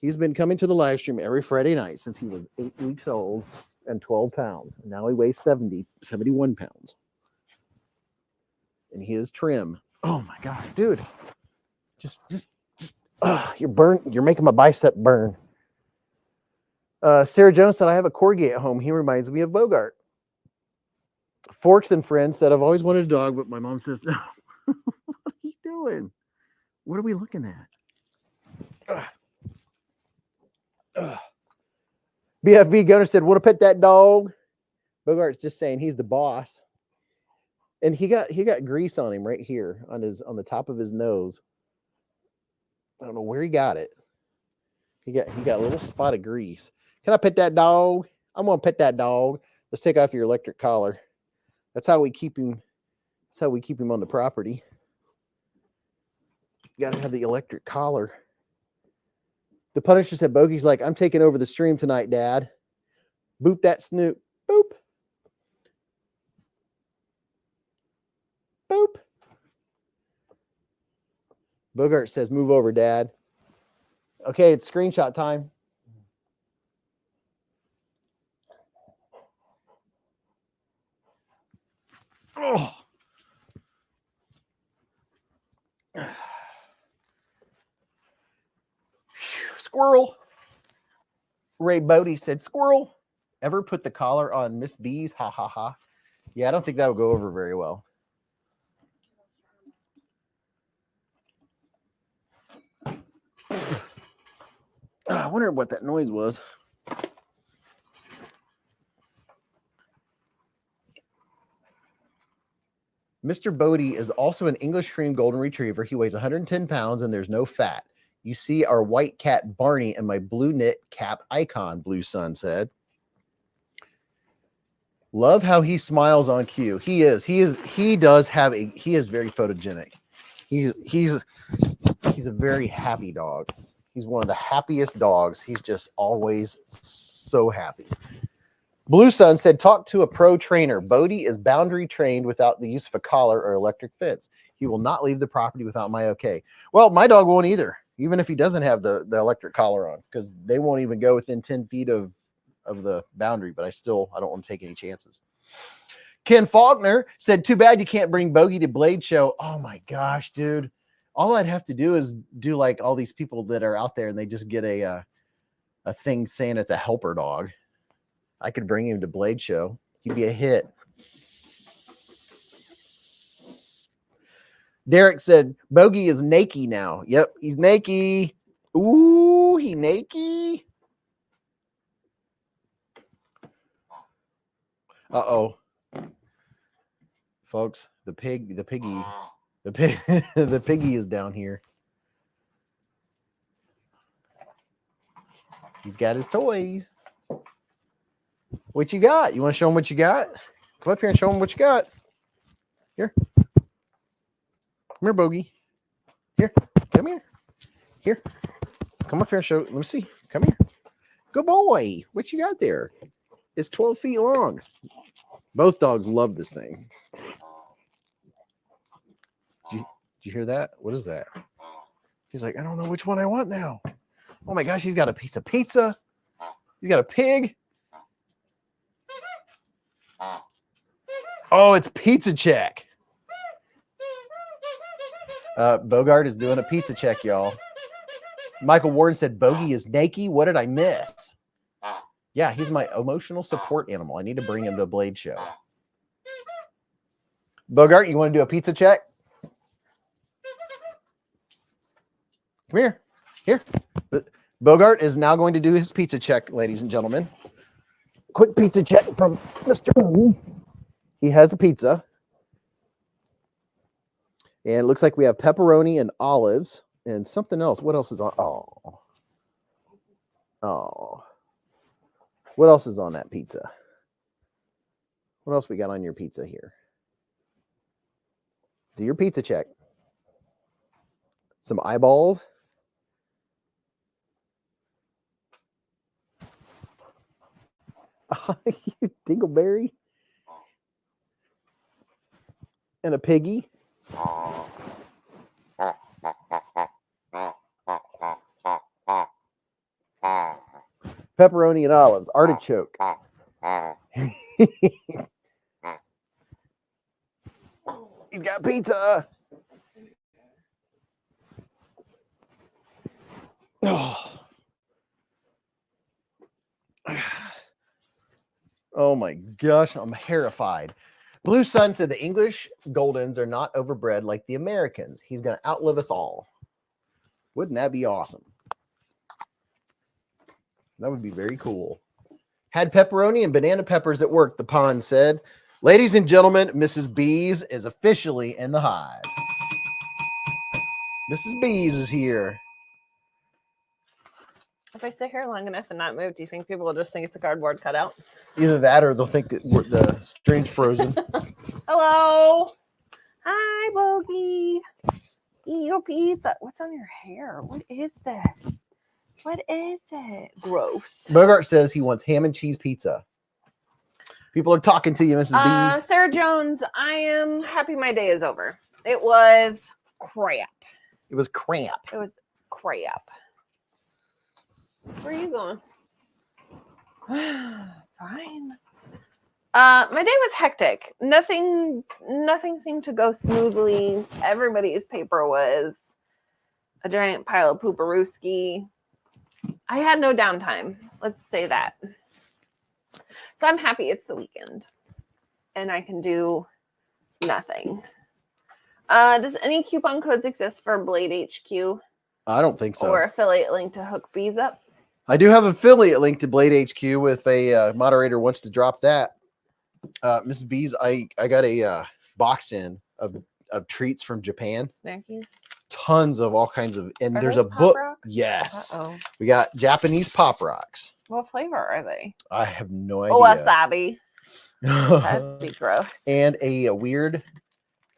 He's been coming to the live stream every Friday night since he was 8 weeks old and 12 pounds. Now he weighs 71 pounds. And he is trim. Oh my God, dude. Just you're burnt. You're making my bicep burn. Sarah Jones said, I have a corgi at home. He reminds me of Bogart. Forks and Friends said, I've always wanted a dog, but my mom says, no. What are you doing? What are we looking at? BFV Gunner said, want to pet that dog? Bogart's just saying he's the boss. And he got grease on him right here on the top of his nose. I don't know where he got it. He got a little spot of grease. Can I pet that dog? I'm gonna pet that dog. Let's take off your electric collar. That's how we keep him. That's how we keep him on the property. You gotta have the electric collar. The Punisher said, Bogey's like, I'm taking over the stream tonight, Dad. Boop that snoot. Boop. Boop. Bogart says, move over, Dad. Okay, it's screenshot time. Oh. Squirrel. Ray Bodie said, squirrel. Ever put the collar on Miss Beez? Ha ha ha. Yeah, I don't think that would go over very well. I wonder what that noise was. Mr. Bodie is also an English cream golden retriever. He weighs 110 pounds and there's no fat. You see our white cat Barney and my blue knit cap icon, Blue Sun said. Love how he smiles on cue. He is very photogenic. He's a very happy dog. He's one of the happiest dogs. He's just always so happy. Blue Sun said, talk to a pro trainer. Bodie is boundary trained without the use of a collar or electric fence. He will not leave the property without my okay. Well, my dog won't either, even if he doesn't have the electric collar on, because they won't even go within 10 feet of the boundary, but I don't want to take any chances. Ken Faulkner said, too bad you can't bring Bogey to Blade Show. Oh my gosh, dude. All I'd have to do is do like all these people that are out there and they just get a thing saying it's a helper dog. I could bring him to Blade Show. He'd be a hit. Derek said, Bogey is naked now. Yep, he's naked. Ooh, he naked. Uh-oh. Folks, the piggy is down here. He's got his toys. What you got? You want to show him what you got? Come up here and show him what you got. Here. Come here, Bogey. Here. Come here. Here. Come up here and show. Let me see. Come here. Good boy. What you got there? It's 12 feet long. Both dogs love this thing. Did you hear that? What is that? He's like, I don't know which one I want now. Oh my gosh, he's got a piece of pizza. He's got a pig. Oh, it's pizza check. Bogart is doing a pizza check, y'all. Michael Warden said, Bogey is naked. What did I miss? Yeah, he's my emotional support animal. I need to bring him to a Blade Show. Bogart, you want to do a pizza check? Come here. Here. Bogart is now going to do his pizza check, ladies and gentlemen. Quick pizza check from Mr. Bogey. He has a pizza. And it looks like we have pepperoni and olives and something else. What else is on? Oh. Oh. What else is on that pizza? What else we got on your pizza here? Do your pizza check. Some eyeballs. Dingleberry. And a piggy. Pepperoni and olives. Artichoke. He's got pizza. Oh. Oh my gosh, I'm terrified. Blue Sun said the English Goldens are not overbred like the Americans. He's going to outlive us all. Wouldn't that be awesome? That would be very cool. Had pepperoni and banana peppers at work, the pond said. Ladies and gentlemen, Mrs. Beez is officially in the hive. Mrs. Beez is here. If I sit here long enough and not move, do you think people will just think it's a cardboard cutout? Either that or they'll think that the screen's frozen. Hello. Hi, Bogey. Eat your pizza. What's on your hair? What is that? What is it? Gross. Bogart says he wants ham and cheese pizza. People are talking to you, Mrs. Beez. Sarah Jones, I am happy my day is over. It was crap. It was cramp. It was crap. Where are you going? Fine. My day was hectic. Nothing seemed to go smoothly. Everybody's paper was a giant pile of pooperooski. I had no downtime. Let's say that. So I'm happy it's the weekend and I can do nothing. Does any coupon codes exist for Blade HQ? I don't think so. Or affiliate link to hook Beez up? I do have an affiliate link to Blade HQ if a moderator wants to drop that. Mrs. Beez, I got a box in of treats from Japan. Snackies? Tons of all kinds of, and there's a Pop book. Rocks? Yes. Uh-oh. We got Japanese Pop Rocks. What flavor are they? I have no idea. Wasabi. That'd be gross. And a weird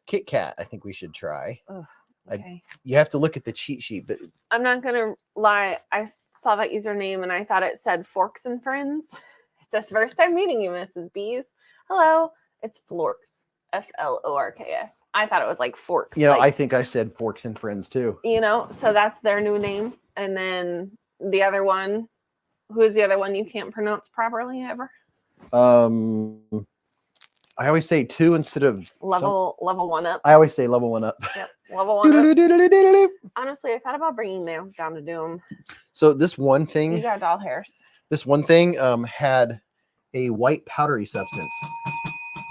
Kit Kat I think we should try. Ugh, okay. You have to look at the cheat sheet. But I'm not going to lie. I saw that username and I thought it said Forks and Friends. It says, first time meeting you, Mrs. Beez. Hello. It's Florks. Florks. I thought it was like forks. You know, like, I think I said Forks and Friends too. You know, so that's their new name. And then the other one, who is the other one you can't pronounce properly ever? I always say 2 instead of level 1 up. I always say level 1 up. Yep, level 1 up. Doodle-doo-doodle-doo-doo-doo. Honestly, I thought about bringing nails down to do them. So this one You thing, got doll hairs. had a white powdery substance.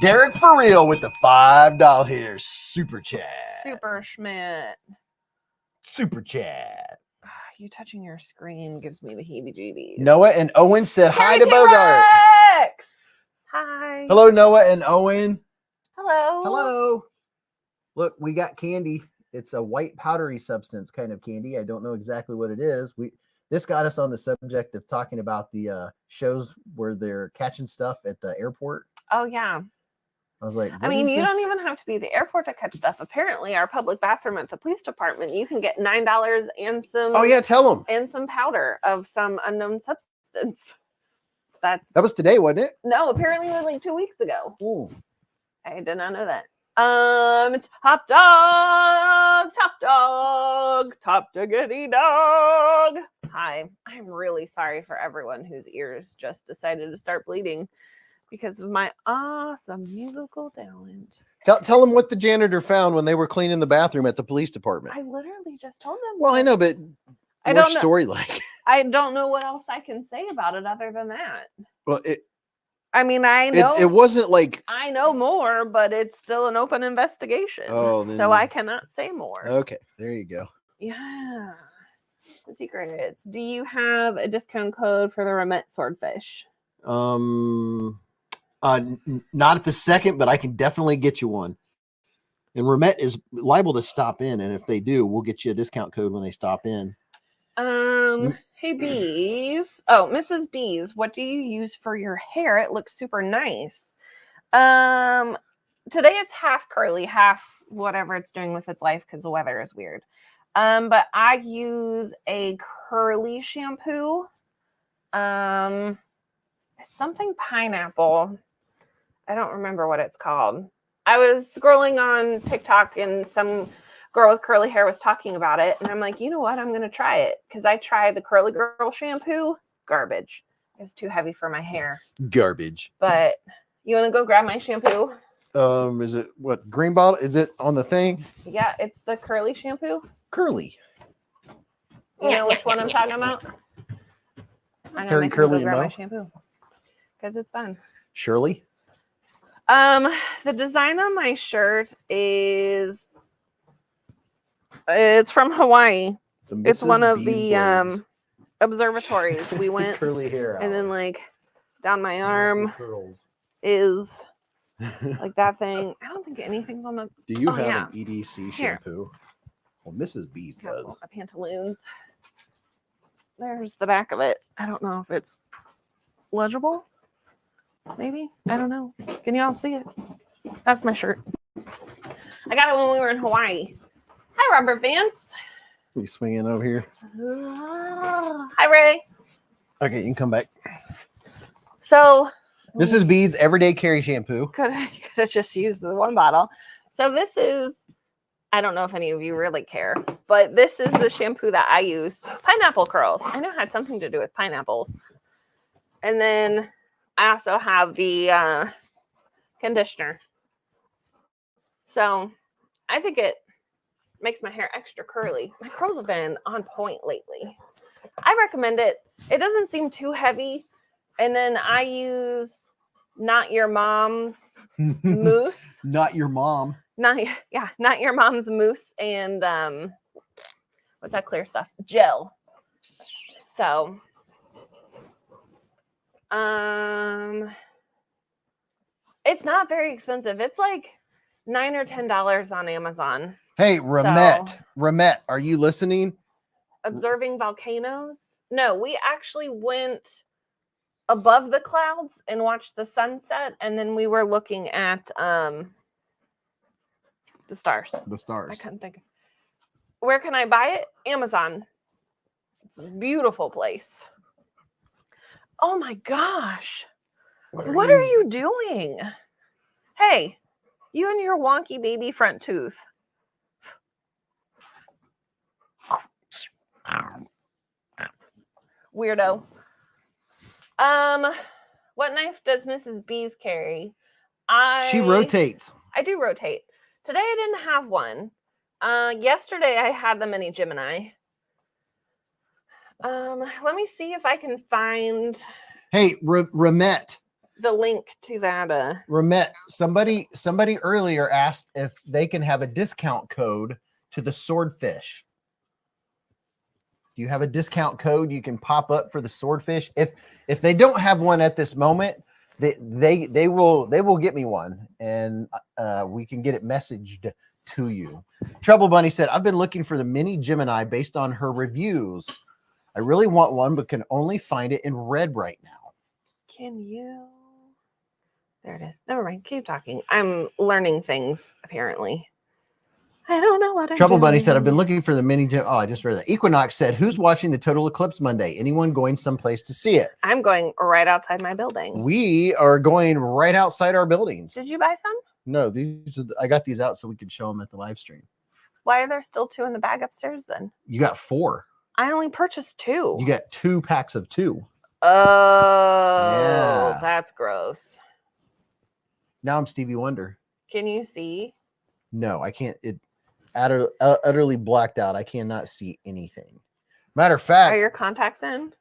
Derek for real with the $5 super chat. Super Schmidt. Super chat. You touching your screen gives me the heebie-jeebies. Noah and Owen said hi to Carrie Bogart. T-Rex! Hi. Hello, Noah and Owen. Hello. Hello. Look, we got candy. It's a white powdery substance kind of candy. I don't know exactly what it is. This got us on the subject of talking about the shows where they're catching stuff at the airport. Oh, yeah. I was like, I mean, you don't even have to be at the airport to catch stuff. Apparently, our public bathroom at the police department, you can get $9 and some. Oh yeah, tell them. And some powder of some unknown substance. That was today, wasn't it? No, apparently it was like 2 weeks ago. Ooh. I did not know that. Top dog, top diggity dog. Hi, I'm really sorry for everyone whose ears just decided to start bleeding because of my awesome musical talent. Tell them what the janitor found when they were cleaning the bathroom at the police department. I literally just told them. Well, I know, but what's your story like? I don't know what else I can say about it other than that. Well, I mean, I know it wasn't like I know more, but it's still an open investigation. Oh, so I cannot say more. Okay, there you go. Yeah. The secret is, do you have a discount code for the Remet swordfish? Not at the second, but I can definitely get you one. And Remet is liable to stop in, and if they do, we'll get you a discount code when they stop in. Hey Beez. Oh, Mrs. Beez, what do you use for your hair? It looks super nice. Today it's half curly, half whatever it's doing with its life because the weather is weird. But I use a curly shampoo. It's something pineapple. I don't remember what it's called. I was scrolling on TikTok and some girl with curly hair was talking about it. And I'm like, you know what? I'm going to try it. Because I tried the Curly Girl shampoo. Garbage. It was too heavy for my hair. Garbage. But you want to go grab my shampoo? Is it what? Green bottle? Is it on the thing? Yeah, it's the curly shampoo. Curly. You know which one I'm talking about? I'm going to go grab my shampoo. Because it's fun. Shirley? The design on my shirt is it's from Hawaii. It's one of the observatories. We went curly hair and then like down my arm is like that thing. I don't think anything's on the. Do you have an EDC shampoo? Well, Mrs. Beez does. My pantaloons. There's the back of it. I don't know if it's legible. Maybe. I don't know. Can y'all see it? That's my shirt. I got it when we were in Hawaii. Hi, Rubber Vance. You swinging over here? Hi, Ray. Okay, you can come back. So, Mrs. Beez Everyday Carry Shampoo. Could have just used the one bottle. So this is, I don't know if any of you really care, but this is the shampoo that I use. Pineapple curls. I know it had something to do with pineapples. And then I also have the conditioner. So I think it makes my hair extra curly. My curls have been on point lately. I recommend it. It doesn't seem too heavy. And then I use Not Your Mom's mousse. Not your mom. Not Your Mom's mousse and what's that clear stuff? Gel. So it's not very expensive. It's like $9 or $10 on Amazon. Hey, Remet, are you listening? Observing volcanoes? No, we actually went above the clouds and watched the sunset, and then we were looking at the stars. The stars. I couldn't think. Where can I buy it? Amazon. It's a beautiful place. Oh my gosh. What are you doing? Hey, you and your wonky baby front tooth. Weirdo. What knife does Mrs. Beez carry? She rotates. I do rotate. Today I didn't have one. Yesterday I had the mini Gemini. Let me see if I can find. Hey, Ramette. The link to that. Ramette. Somebody earlier asked if they can have a discount code to the swordfish. Do you have a discount code you can pop up for the swordfish? If they don't have one at this moment, they will get me one, and we can get it messaged to you. Trouble Bunny said, I've been looking for the mini Gemini based on her reviews. I really want one, but can only find it in red right now. Can you? There it is. Never mind. Keep talking. I'm learning things, apparently. I don't know what I'm Trouble doing. Bunny said, I've been looking for the mini. Oh, I just read that. Equinox said, who's watching the Total Eclipse Monday? Anyone going someplace to see it? I'm going right outside my building. We are going right outside our buildings. Did you buy some? No, I got these out so we could show them at the live stream. Why are there still 2 in the bag upstairs then? You got 4. I only purchased 2. You got 2 packs of 2. Oh, yeah. That's gross. Now I'm Stevie Wonder. Can you see? No, I can't. It utterly blacked out. I cannot see anything. Matter of fact, are your contacts in?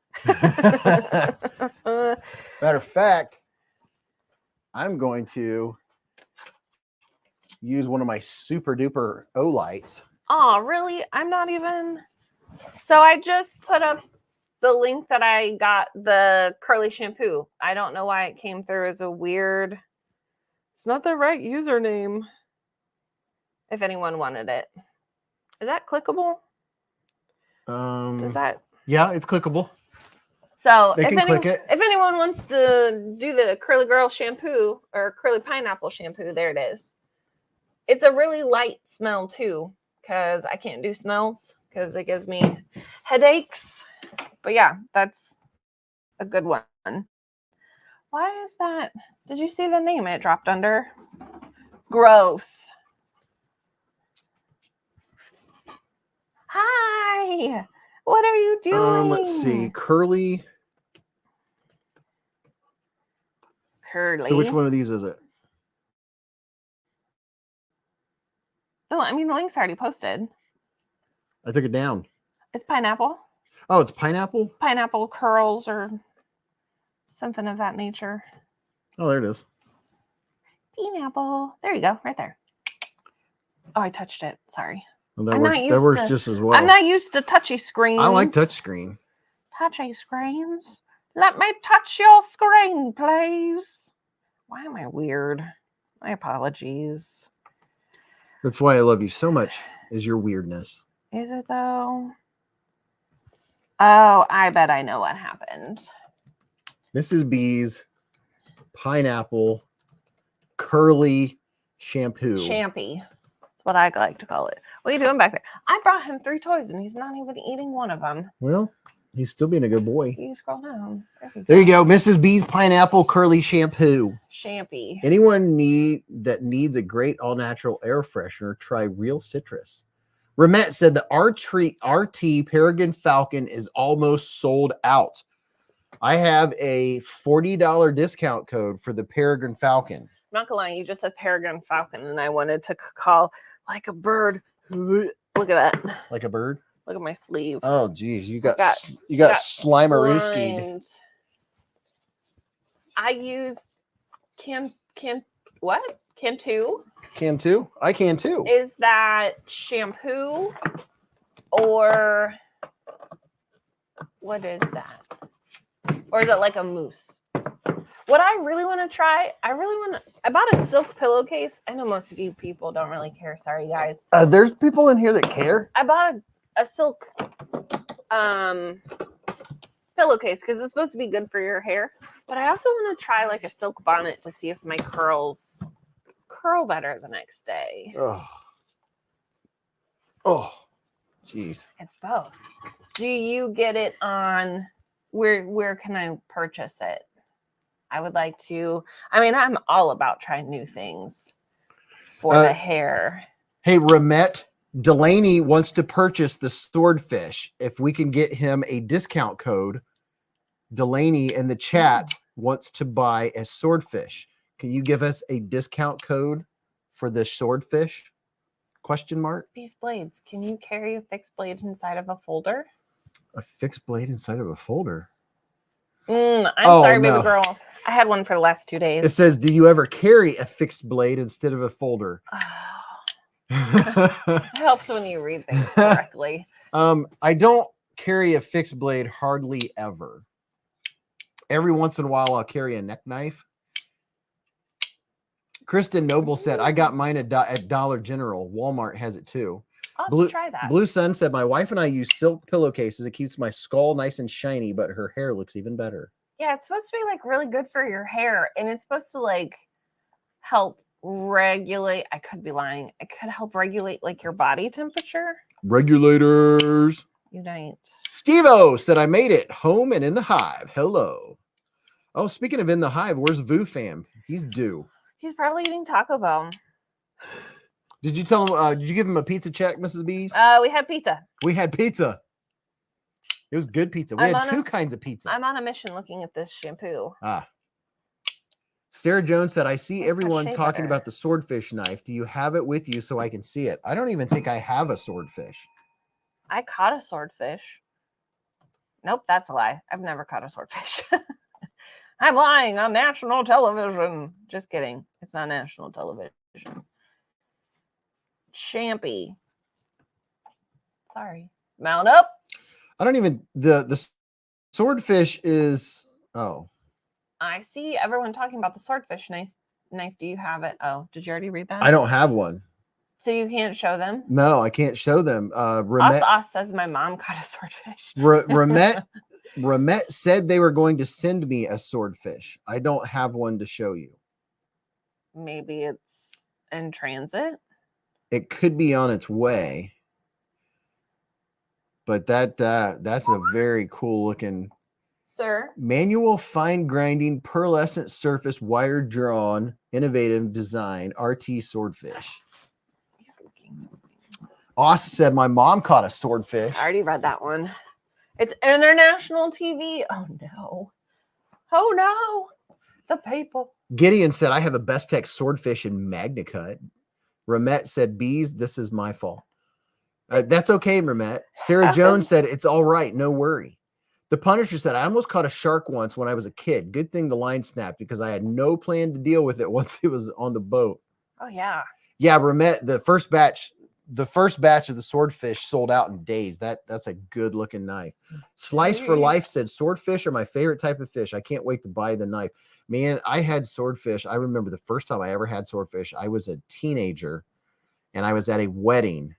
Matter of fact, I'm going to use one of my super duper O lights. Oh, really? I'm not even. So I just put up the link that I got the curly shampoo. I don't know why it came through as a weird. It's not the right username. If anyone wanted it, is that clickable? Does that? Yeah, it's clickable. So they can click it. If anyone wants to do the curly girl shampoo or curly pineapple shampoo, there it is. It's a really light smell too, because I can't do smells because it gives me headaches. But yeah, that's a good one. Why is that? Did you see the name it dropped under? Gross. Hi. What are you doing? Let's see. Curly. So which one of these is it? Oh, I mean, the link's already posted. I took it down. It's pineapple. Oh, it's pineapple? Pineapple curls or something of that nature. Oh, there it is. Pineapple. There you go. Right there. Oh, I touched it. Sorry. Well, that works just as well. I'm not used to touchy screens. I like touch screen. Touchy screens. Let me touch your screen, please. Why am I weird? My apologies. That's why I love you so much, is your weirdness. Is it though? Oh, I bet I know what happened. Mrs. B's pineapple curly shampoo. Champy. That's what I like to call it. What are you doing back there? I brought him 3 toys and he's not even eating one of them. Well, he's still being a good boy. You scroll down. There you go. Mrs. B's pineapple curly shampoo. Champy. Anyone that needs a great all-natural air freshener, try Real Citrus. Ramette said the RT Peregrine Falcon is almost sold out. I have a $40 discount code for the Peregrine Falcon. I'm not gonna lie, you just said Peregrine Falcon and I wanted to call like a bird. Look at that. Like a bird? Look at my sleeve. Oh geez, you got Slimerooskied. I use what? Cantu. Cantu? I can too. Is that shampoo or what is that? Or is it like a mousse? What I really want to try, I bought a silk pillowcase. I know most of you people don't really care. Sorry, guys. There's people in here that care. I bought a silk pillowcase because it's supposed to be good for your hair. But I also want to try like a silk bonnet to see if my curls curl better the next day. Oh, jeez. It's both. Do you get it on where can I purchase it? I would like to. I mean, I'm all about trying new things for the hair. Hey, Ramette, Delaney wants to purchase the swordfish. If we can get him a discount code, Delaney in the chat wants to buy a swordfish. Can you give us a discount code for the swordfish? Question mark. Beez Blades. Can you carry a fixed blade inside of a folder? A fixed blade inside of a folder. I'm sorry, no. baby girl. I had one for the last 2 days. It says, do you ever carry a fixed blade instead of a folder? It helps when you read things correctly. I don't carry a fixed blade hardly ever. Every once in a while, I'll carry a neck knife. Kristen Noble said, I got mine at Dollar General. Walmart has it too. I'll have to try that. Blue Sun said, my wife and I use silk pillowcases. It keeps my skull nice and shiny, but her hair looks even better. Yeah, it's supposed to be like really good for your hair, and it's supposed to like help regulate. I could be lying. It could help regulate like your body temperature. Regulators. Unite. Steve-O said, I made it home and in the hive. Hello. Oh, speaking of in the hive, where's Voo Fam? He's due. He's probably eating Taco Bell. Did you tell him, did you give him a pizza check, Mrs. Bees? We had pizza. We had pizza. It was good pizza. We had two kinds of pizza. I'm on a mission looking at this shampoo. Sarah Jones said, I see everyone talking about the swordfish knife. Do you have it with you so I can see it? I don't even think I have a swordfish. I caught a swordfish. Nope, that's a lie. I've never caught a swordfish. I'm lying on national television. Just kidding. It's not national television. Champy. Sorry. Mount up. I don't even, the swordfish is, oh. I see everyone talking about the swordfish knife. Do you have it? Oh, did you already read that? I don't have one. So you can't show them? No, I can't show them. Us says my mom caught a swordfish. Ramette said they were going to send me a swordfish. I don't have one to show you. Maybe it's in transit. It could be on its way. But that's a very cool looking manual fine grinding pearlescent surface wire drawn innovative design RT swordfish. He's looking. Oss said my mom caught a swordfish. I already read that one. It's international TV. Oh no. Oh no. The people. Gideon said I have a Best Tech swordfish in Magna Cut. Ramette said, Bees, this is my fault. That's okay, Ramette. Sarah Jones said, it's all right. No worry. The Punisher said, I almost caught a shark once when I was a kid. Good thing the line snapped because I had no plan to deal with it once it was on the boat. Oh, yeah. Yeah, Ramette, the first batch of the swordfish sold out in days. That's a good looking knife. Slice for Life said, swordfish are my favorite type of fish. I can't wait to buy the knife. Man, I had swordfish. I remember the first time I ever had swordfish. I was a teenager and I was at a wedding.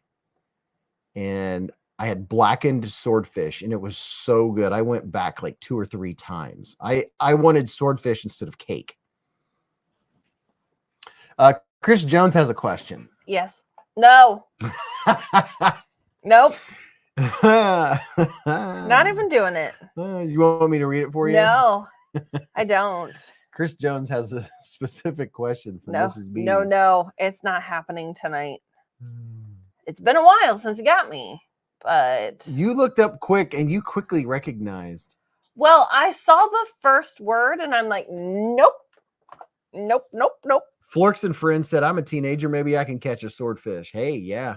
And I had blackened swordfish, and it was so good. I went back like 2 or 3 times. I wanted swordfish instead of cake. Chris Jones has a question. Yes. No. Nope. Not even doing it. You want me to read it for you? No, I don't. Chris Jones has a specific question for Mrs. Bees. No, it's not happening tonight. It's been a while since he got me, but you looked up quick and you quickly recognized. Well, I saw the first word and I'm like, nope. Florks and Friends said, I'm a teenager. Maybe I can catch a swordfish. Hey, yeah.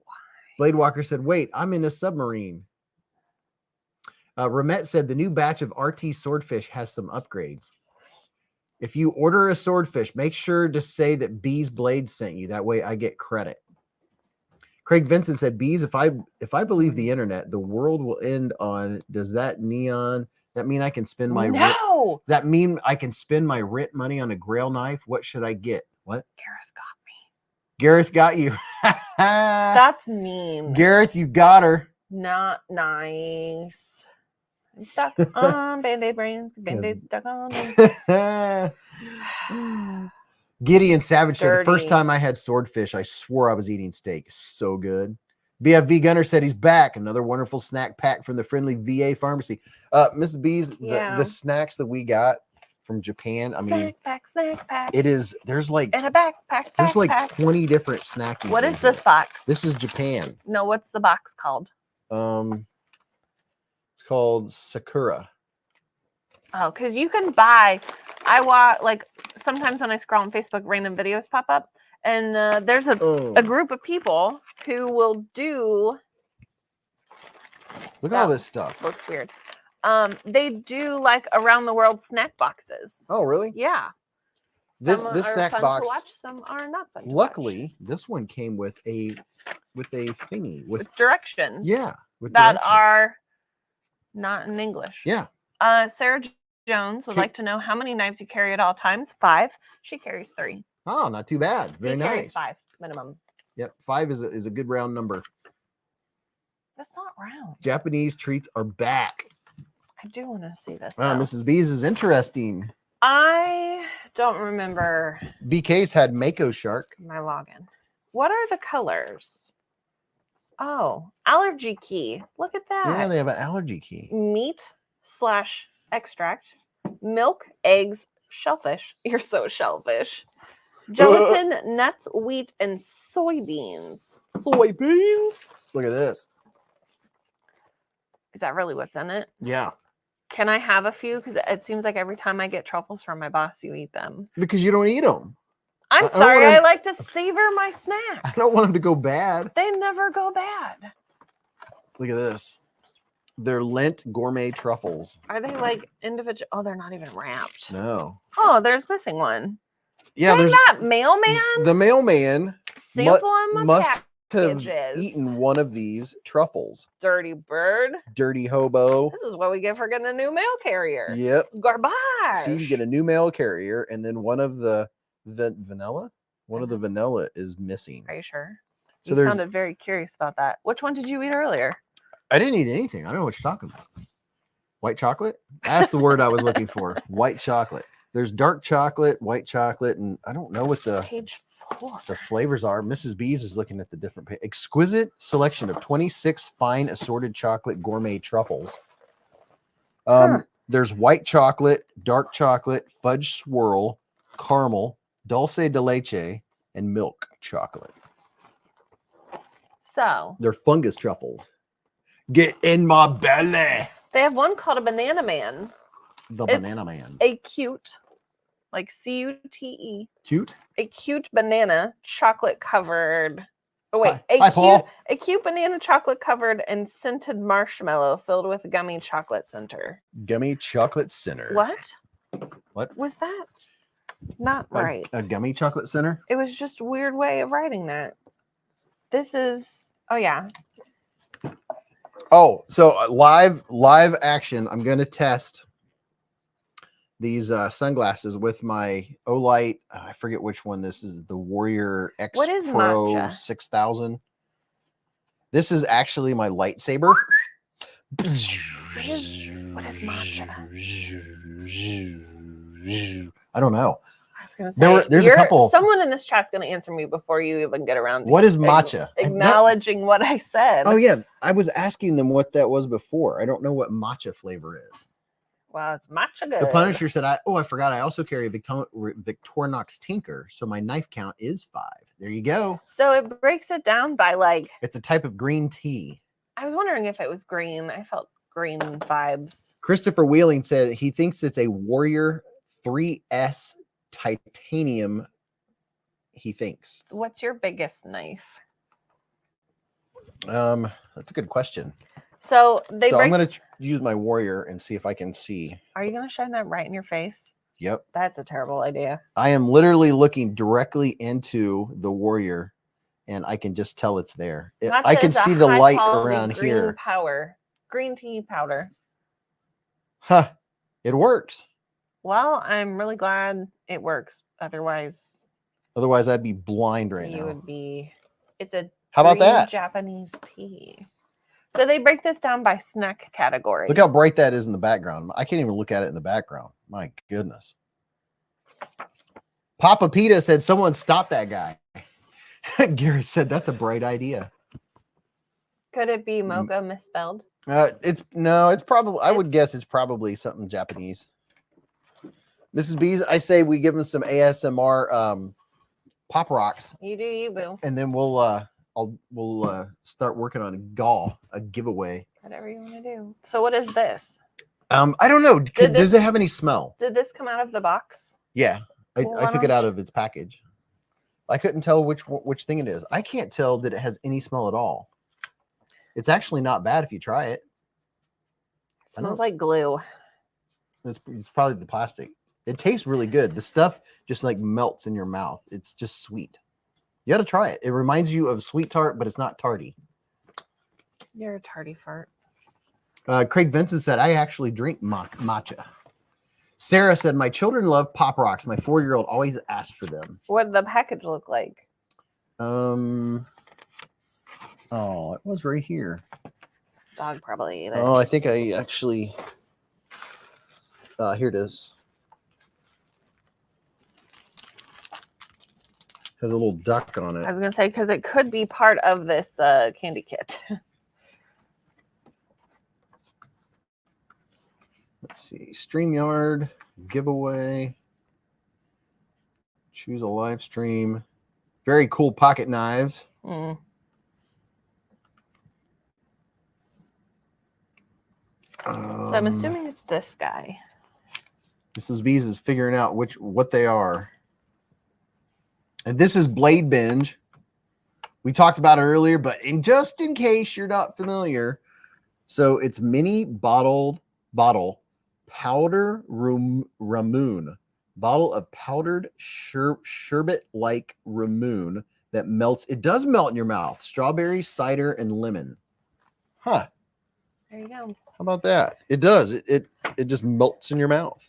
Why? Blade Walker said, wait, I'm in a submarine. Ramette said the new batch of RT swordfish has some upgrades. If you order a swordfish, make sure to say that Beez Blades sent you. That way I get credit. Craig Vincent said, Bees, if I believe the internet, the world will end on, does that mean I can spend my does that mean I can spend my rent money on a Grail knife? What should I get? What? Gareth got you. That's mean. Gareth, you got her. Not nice. I'm stuck on Band-Aid brains. Band-Aid stuck on. Gideon Savage said, the first time I had swordfish, I swore I was eating steak. So good. BFV Gunner said he's back. Another wonderful snack pack from the friendly VA pharmacy. Miss Bees, the snacks that we got from Japan, I mean, snack pack. It is, there's like, in a backpack. There's like 20 different snackies. What is this box? This is Japan. No, what's the box called? It's called Sakura. Oh, because you can buy, I want like sometimes when I scroll on Facebook, random videos pop up, and there's a Oh, group of people who will do. look at all this stuff. Looks weird. They do like around the world snack boxes. Oh, really? Yeah. This Some this are snack fun box. to watch, some are not fun. Luckily, this one came with a thingy with directions. yeah, with that directions. are not in English. Yeah. Sarah Jones would like to know how many knives you carry at all times. 5. She carries 3. Oh, not too bad. Very he nice. Carries 5 minimum. Yep, 5 is a good round number. That's not round. Japanese treats are back. I do want to see this. Mrs. Beez is interesting. I don't remember. BK's had Mako Shark. My login. What are the colors? Oh, allergy key. Look at that. Yeah, they have an allergy key. Meat/extract, milk, eggs, shellfish. You're so shellfish. Gelatin, nuts, wheat, and soybeans. Soybeans? Look at this. Is that really what's in it? Yeah. Can I have a few? Because it seems like every time I get truffles from my boss, you eat them. Because you don't eat them. I'm sorry. I like to savor my snacks. I don't want them to go bad. They never go bad. Look at this. They're Lent gourmet truffles. Are they like individual? Oh, they're not even wrapped. No. Oh, there's missing one. Yeah, there's that mailman. The mailman Sample in my must have packages. eaten one of these truffles. Dirty bird. Dirty hobo. This is what we get for getting a new mail carrier. Yep. Garbage. See, you get a new mail carrier, and then one of the vanilla. One of the vanilla is missing. Are you sure? So you sounded very curious about that. Which one did you eat earlier? I didn't eat anything. I don't know what you're talking about. White chocolate? That's the word I was looking for. White chocolate. There's dark chocolate, white chocolate, and I don't know what Page 4. the flavors are. Mrs. Beez is looking at the different exquisite selection of 26 fine assorted chocolate gourmet truffles. There's white chocolate, dark chocolate, fudge swirl, caramel, dulce de leche, and milk chocolate. So they're fungus truffles. Get in my belly. They have one called a banana man. The banana man. A cute, like C-U-T-E. Cute? A cute banana chocolate covered. Oh wait, a cute banana chocolate covered and scented marshmallow filled with gummy chocolate center. Gummy chocolate center. What? What was that? Not right. A gummy chocolate center? It was just a weird way of writing that. This is, oh yeah. Oh, so live action. I'm going to test these sunglasses with my Olight. I forget which one this is. The Warrior X What is Pro matcha? 6000. This is actually my lightsaber. What is matcha? I don't know. I was going to say, there's a couple. Someone in this chat's going to answer me before you even get around to what is matcha? Acknowledging what I said. Oh, yeah. I was asking them what that was before. I don't know what matcha flavor is. Well, it's matcha good. The Punisher said, I forgot. I also carry a Victorinox Tinker. So my knife count is 5. There you go. So it breaks it down by like. It's a type of green tea. I was wondering if it was green. I felt green vibes. Christopher Wheeling said he thinks it's a Warrior 3S titanium. He thinks. So what's your biggest knife? That's a good question. So I'm going to use my Warrior and see if I can see. Are you going to shine that right in your face? Yep. That's a terrible idea. I am literally looking directly into the Warrior, and I can just tell it's there. I can see the light around here. Green tea powder. Huh. It works. Well, I'm really glad it works. Otherwise I'd be blind right now. You would be. It's a How about that? Japanese tea. So they break this down by snack category. Look how bright that is in the background. I can't even look at it in the background. My goodness. Papa Pita said, someone stop that guy. Gary said, that's a bright idea. Could it be mocha misspelled? It's probably, I would guess it's probably something Japanese. Mrs. Beez, I say we give him some ASMR pop rocks. You do you, boo. And then we'll start working on a giveaway. Whatever you want to do. So what is this? I don't know. Does it have any smell? Did this come out of the box? Yeah. I took it out of its package. I couldn't tell which thing it is. I can't tell that it has any smell at all. It's actually not bad if you try it. Smells like glue. It's probably the plastic. It tastes really good. The stuff just like melts in your mouth. It's just sweet. You got to try it. It reminds you of sweet tart, but it's not tarty. You're a tarty fart. Craig Vincent said, I actually drink matcha. Sarah said, my children love Pop Rocks. My 4-year-old always asks for them. What did the package look like? Oh, it was right here. Dog probably ate it. Oh, I think I actually... here it is. Has a little duck on it. I was going to say, because it could be part of this candy kit. Let's see. StreamYard, giveaway. Choose a live stream. Very cool pocket knives. Mm. So I'm assuming it's this guy. Mrs. Beez is figuring out what they are. And this is Blade Binge. We talked about it earlier, but just in case you're not familiar, so it's mini bottle powder ramoon, bottle of powdered sherbet-like ramoon that melts. It does melt in your mouth. Strawberry, cider, and lemon. Huh. There you go. How about that? It does. It just melts in your mouth.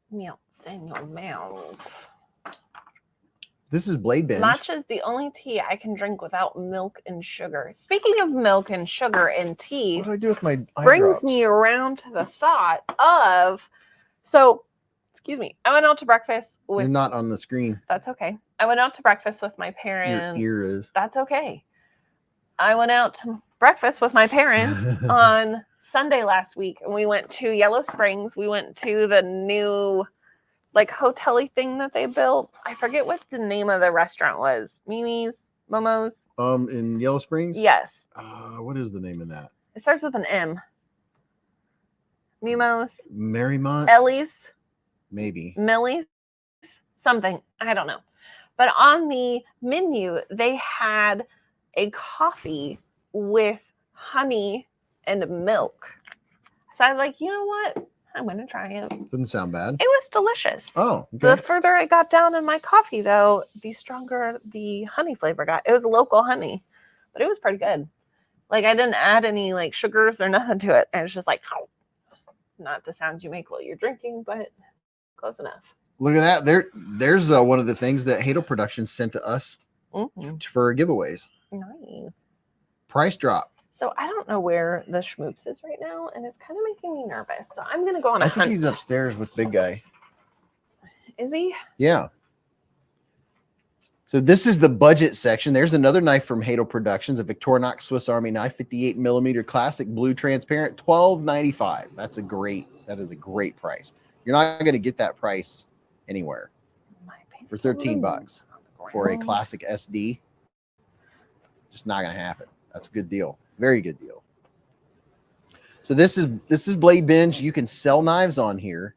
Melts in your mouth. This is Blade Binge. Matcha is the only tea I can drink without milk and sugar. Speaking of milk and sugar and tea, What do I do with my eye brings drops? me around to the thought of, so, excuse me, I went out to breakfast with... You're not on the screen. That's okay. I went out to breakfast with my parents. Your ear is. That's okay. I went out to breakfast with my parents on Sunday last week, and we went to Yellow Springs. We went to the new, like, hotel-y thing that they built. I forget what the name of the restaurant was. Mimi's? Momo's? In Yellow Springs? Yes. What is the name of that? It starts with an M. Mimo's? Marymount? Ellie's? Maybe. Millie's? Something. I don't know. But on the menu, they had a coffee with honey and milk. So I was like, you know what? I'm going to try it. Doesn't sound bad. It was delicious. Oh, okay. The further I got down in my coffee, though, the stronger the honey flavor got. It was local honey, but it was pretty good. Like, I didn't add any, like, sugars or nothing to it. And it's just like, not the sounds you make while you're drinking, but close enough. Look at that. There's one of the things that Hato Productions sent to us for giveaways. Nice. Price drop. So I don't know where the schmoops is right now, and it's kind of making me nervous. So I'm going to go on a hunt. I think he's upstairs with Big Guy. Is he? Yeah. So this is the budget section. There's another knife from Hato Productions, a Victorinox Swiss Army knife, 58 millimeter classic, blue transparent, $12.95. That is a great price. You're not going to get that price anywhere for $13 for a classic SD. Just not going to happen. That's a good deal. Very good deal. So this is Blade Binge. You can sell knives on here.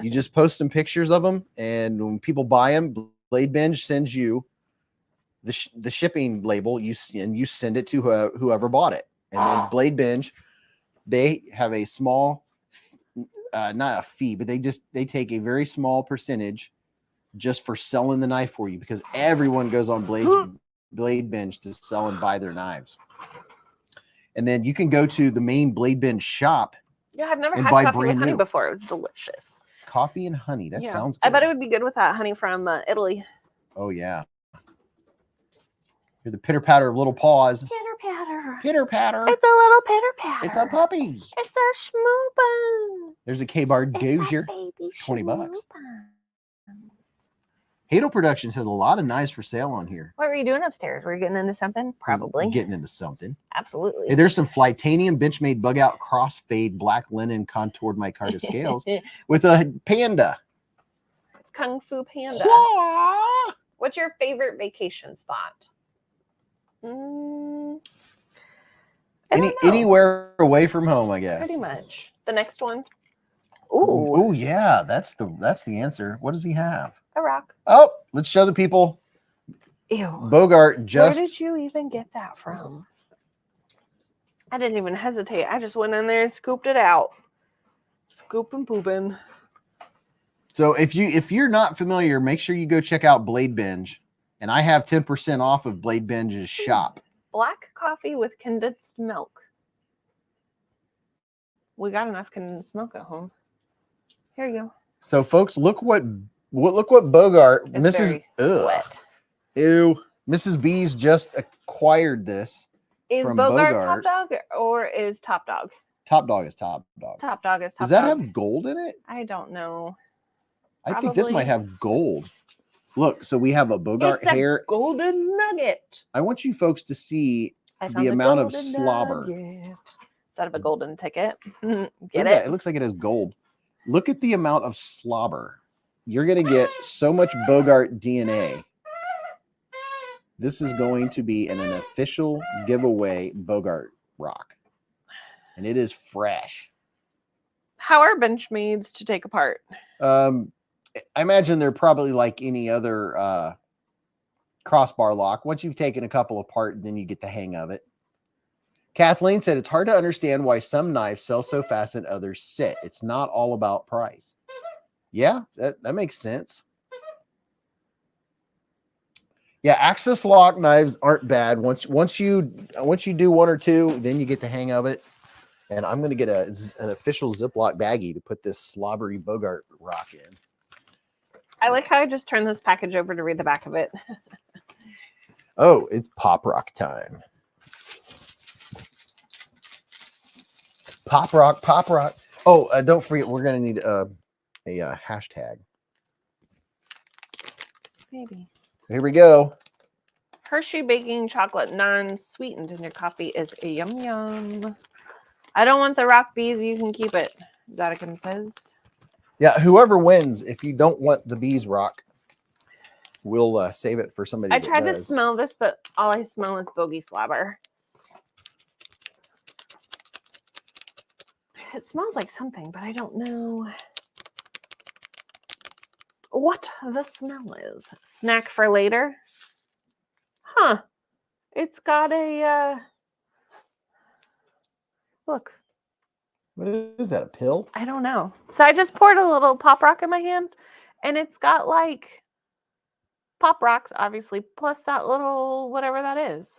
You just post some pictures of them, and when people buy them, Blade Binge sends you the shipping label. You send it to whoever bought it, and then Blade Binge, they have a small, not a fee, but they take a very small percentage just for selling the knife for you, because everyone goes on Blade Binge to sell and buy their knives. And then you can go to the main Blade Binge shop. Yeah, I've never had coffee with honey before. It was delicious. Coffee and honey. That sounds good. I bet it would be good with that honey from Italy. Oh, yeah. Hear the pitter patter of little paws. Pitter patter. Pitter patter. It's a little pitter patter. It's a puppy. It's a schmoopa. There's a K-Bar Dozier. $20. Hato Productions has a lot of knives for sale on here. What were you doing upstairs? Were you getting into something? Probably. Getting into something. Absolutely. Hey, there's some Flytanium benchmade bug out crossfade black linen contoured micarta scales with a panda. It's Kung Fu Panda. What's your favorite vacation spot? Anywhere away from home, I guess. Pretty much. The next one. Ooh, Oh yeah, that's the answer. What does he have? a rock. Oh, let's show the people. Ew. Bogart Where just did you even get that from? I didn't even hesitate. I just went in there and scooped it out. Scoop and pooping. So if you're not familiar, make sure you go check out Blade Binge. And I have 10% off of Blade Binge's shop. Black coffee with condensed milk. We got enough condensed milk at home. Here you go. So folks, look what Bogart, It's Mrs. very wet. Ew. Mrs. Beez just acquired this. Is from Bogart Bogart. Top Dog or is Top Dog? Top Dog is Top Dog. Top Dog is Top Dog. Does that have gold in it? I don't know. I think this might Probably. have gold. Look, so we have a Bogart It's a hair. golden nugget. I want you folks to see I the found a amount of golden slobber. nugget. Instead of a golden ticket. Get Look it? at that. It looks like it has gold. Look at the amount of slobber. You're going to get so much Bogart DNA. This is going to be an official giveaway Bogart rock. And it is fresh. How are Benchmades to take apart? I imagine they're probably like any other crossbar lock. Once you've taken a couple apart, then you get the hang of it. Kathleen said it's hard to understand why some knives sell so fast and others sit. It's not all about price. Yeah, that makes sense. Yeah, access lock knives aren't bad. Once you do one or two, then you get the hang of it. And I'm going to get an official Ziploc baggie to put this slobbery Bogart rock in. I like how I just turned this package over to read the back of it. Oh, it's pop rock time. Pop rock, pop rock. Oh, don't forget, we're going to need a hashtag. Maybe. Here we go. Hershey baking chocolate non-sweetened in your coffee is a yum yum. I don't want the rock bees. You can keep it. Zatikin says. Yeah, whoever wins, if you don't want the bees rock, we'll save it for somebody. I tried to smell this, but all I smell is bogey slobber. It smells like something, but I don't know what the smell is. Snack for later? Huh. It's got a, look. What is that, a pill? I don't know. So I just poured a little pop rock in my hand, and it's got like pop rocks, obviously, plus that little whatever that is.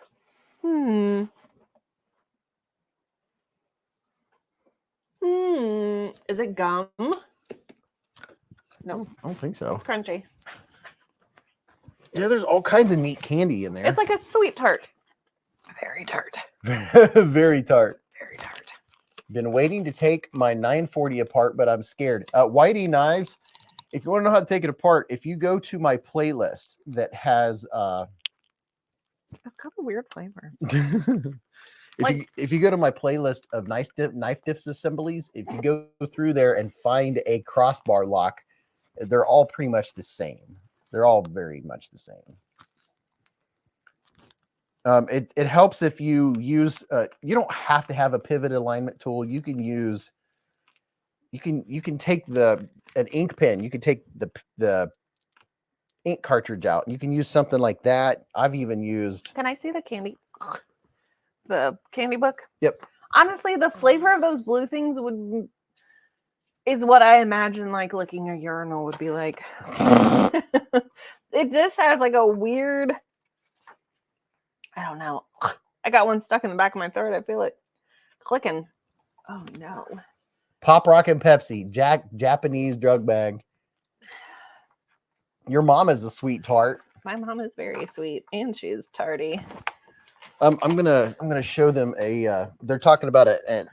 Is it gum? No. I don't think so. It's crunchy. Yeah, there's all kinds of neat candy in there. It's like a sweet tart. Very tart. Very tart. Very tart. Been waiting to take my 940 apart, but I'm scared. Whitey Knives, if you want to know how to take it apart, if you go to my playlist that has... It's got a weird flavor. if you go to my playlist of knife disassemblies, if you go through there and find a crossbar lock, they're all pretty much the same. They're all very much the same. It helps if you use, you don't have to have a pivot alignment tool. You can use, you can take an ink pen. You can take the ink cartridge out. You can use something like that. I've even used. Can I see the candy? The candy book? Yep. Honestly, the flavor of those blue things is what I imagine like licking a urinal would be like. It just has like a weird, I don't know. I got one stuck in the back of my throat. I feel it clicking. Oh no. Pop Rock and Pepsi, Japanese drug bag. Your mom is a sweet tart. My mom is very sweet and she's tardy. I'm gonna show them they're talking about a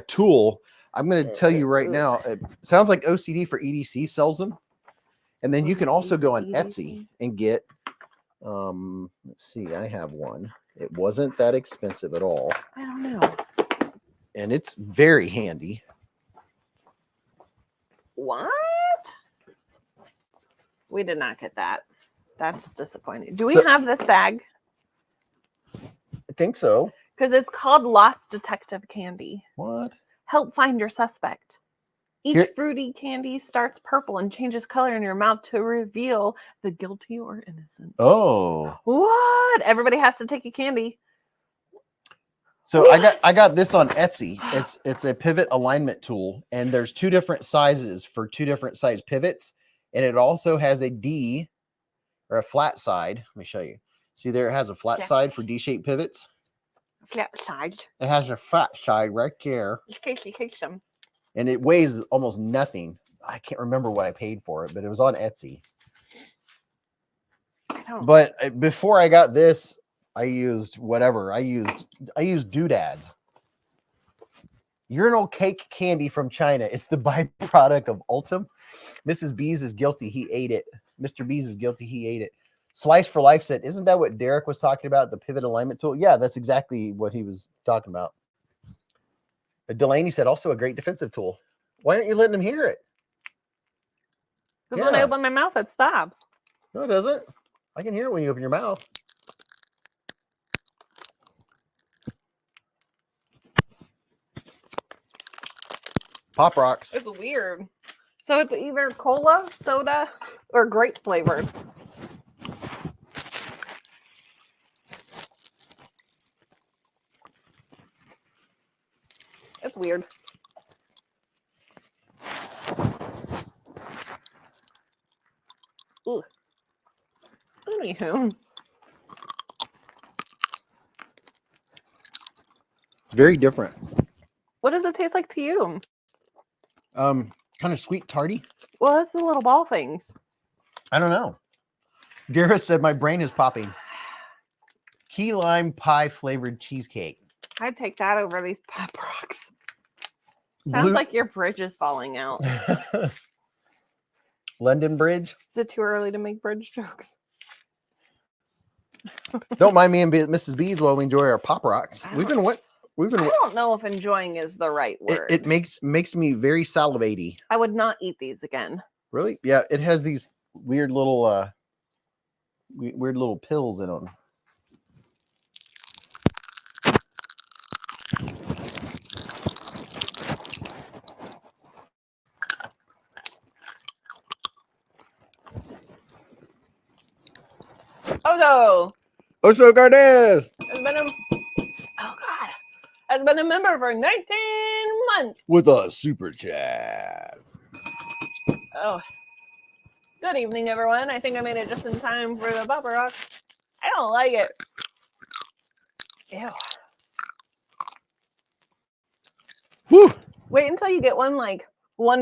tool. I'm gonna tell you right now, it sounds like OCD for EDC sells them. And then you can also go on Etsy and get let's see, I have one. It wasn't that expensive at all. I don't know. And it's very handy. What? We did not get that. That's disappointing. Do we have this bag? I think so. Because it's called Lost Detective Candy. What? Help find your suspect. Each fruity candy starts purple and changes color in your mouth to reveal the guilty or innocent. Oh. What? Everybody has to take a candy. So I got this on Etsy. It's a pivot alignment tool, and there's 2 different sizes for 2 different size pivots, and it also has a D or a flat side. Let me show you. See there, it has a flat side for D-shaped pivots. Flat side. It has a flat side right there. In case you take some. And it weighs almost nothing. I can't remember what I paid for it, but it was on Etsy. But before I got this, I used whatever. I used doodads. Urinal cake candy from China. It's the byproduct of Ultim. Mrs. Beez is guilty. He ate it. Mr. Beez is guilty. He ate it. Slice for Life said, isn't that what Derek was talking about? The pivot alignment tool? Yeah, that's exactly what he was talking about. Delaney said, also a great defensive tool. Why aren't you letting him hear it? Because when I open my mouth, it stops. No, it doesn't. I can hear it when you open your mouth. Pop Rocks. It's weird. So it's either cola, soda, or grape flavored. It's weird. Ooh. Anywho. Very different. What does it taste like to you? Kind of sweet tarty. Well, it's the little ball things. I don't know. Dara said my brain is popping. Key lime pie flavored cheesecake. I'd take that over these Pop Rocks. Sounds like your bridge is falling out. London Bridge. Is it too early to make bridge jokes? Don't mind me and Mrs. Beez while we enjoy our Pop Rocks. I don't know if enjoying is the right word. It makes me very salivaty. I would not eat these again. Really? Yeah, it has these weird little pills in them. Oso Gardes has been a member for 19 months with a super chat. Oh, good evening, everyone. I think I made it just in time for the Pop Rocks. I don't like it. Ew. Whew. Wait until you get one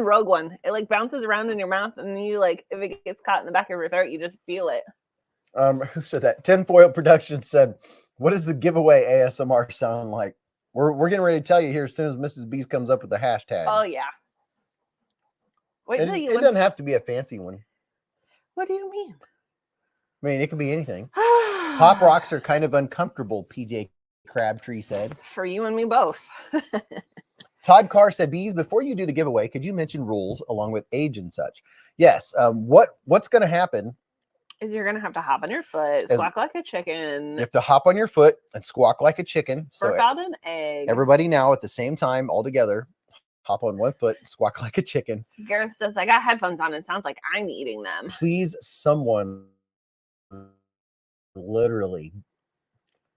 rogue one. It like bounces around in your mouth, and you if it gets caught in the back of your throat, you just feel it. Who said that? Tinfoil Productions said, "What does the giveaway ASMR sound like?" We're getting ready to tell you here as soon as Mrs. Beez comes up with the hashtag. Oh yeah. Wait until it doesn't have to be a fancy one. What do you mean? I mean, it could be anything. Pop Rocks are kind of uncomfortable, PJ Crabtree said. For you and me both. Todd Carr said, Beez, before you do the giveaway, could you mention rules along with age and such? Yes. What's going to happen is you're going to have to hop on your foot, squawk like a chicken. You have to hop on your foot and squawk like a chicken. Burp out an egg. Everybody now at the same time, all together, hop on one foot, squawk like a chicken. Gareth says, I got headphones on. It sounds like I'm eating them. Please, someone literally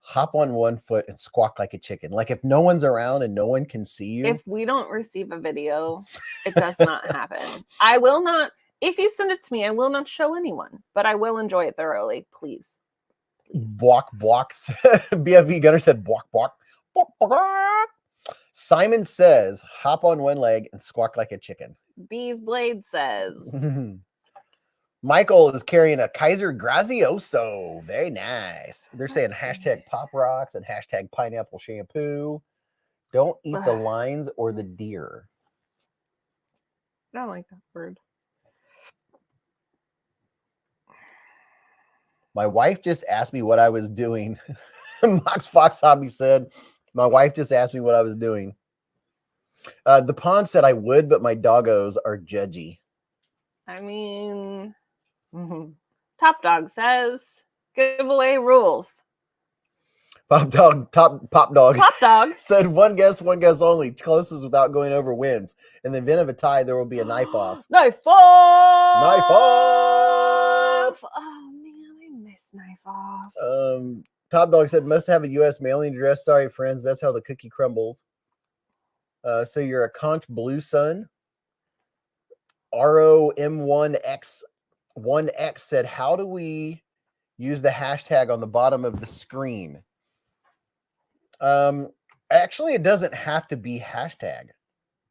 hop on one foot and squawk like a chicken. Like if no one's around and no one can see you. If we don't receive a video, it does not happen. I will not. If you send it to me, I will not show anyone, but I will enjoy it thoroughly. Please. Blocks. BFV Gunner said, block. Simon says, hop on one leg and squawk like a chicken. Beez Blades says. Michael is carrying a Kaiser Grazioso. Very nice. They're saying hashtag Pop Rocks and hashtag pineapple shampoo. Don't eat the lines or the deer. I don't like that word. My wife just asked me what I was doing. Mox Fox Hobby said, my wife just asked me what I was doing. The Pond said I would, but my doggos are judgy. I mean, Top Dog says, giveaway rules. Pop dog Pop dog. said one guess only. Closest without going over wins. In the event of a tie, there will be a knife off. Knife off. Knife off. Oh man, I miss knife off. Top dog said must have a U.S. mailing address. Sorry, friends. That's how the cookie crumbles. So you're a conch blue son. ROM1X1X said, how do we use the hashtag on the bottom of the screen? Actually, it doesn't have to be hashtag.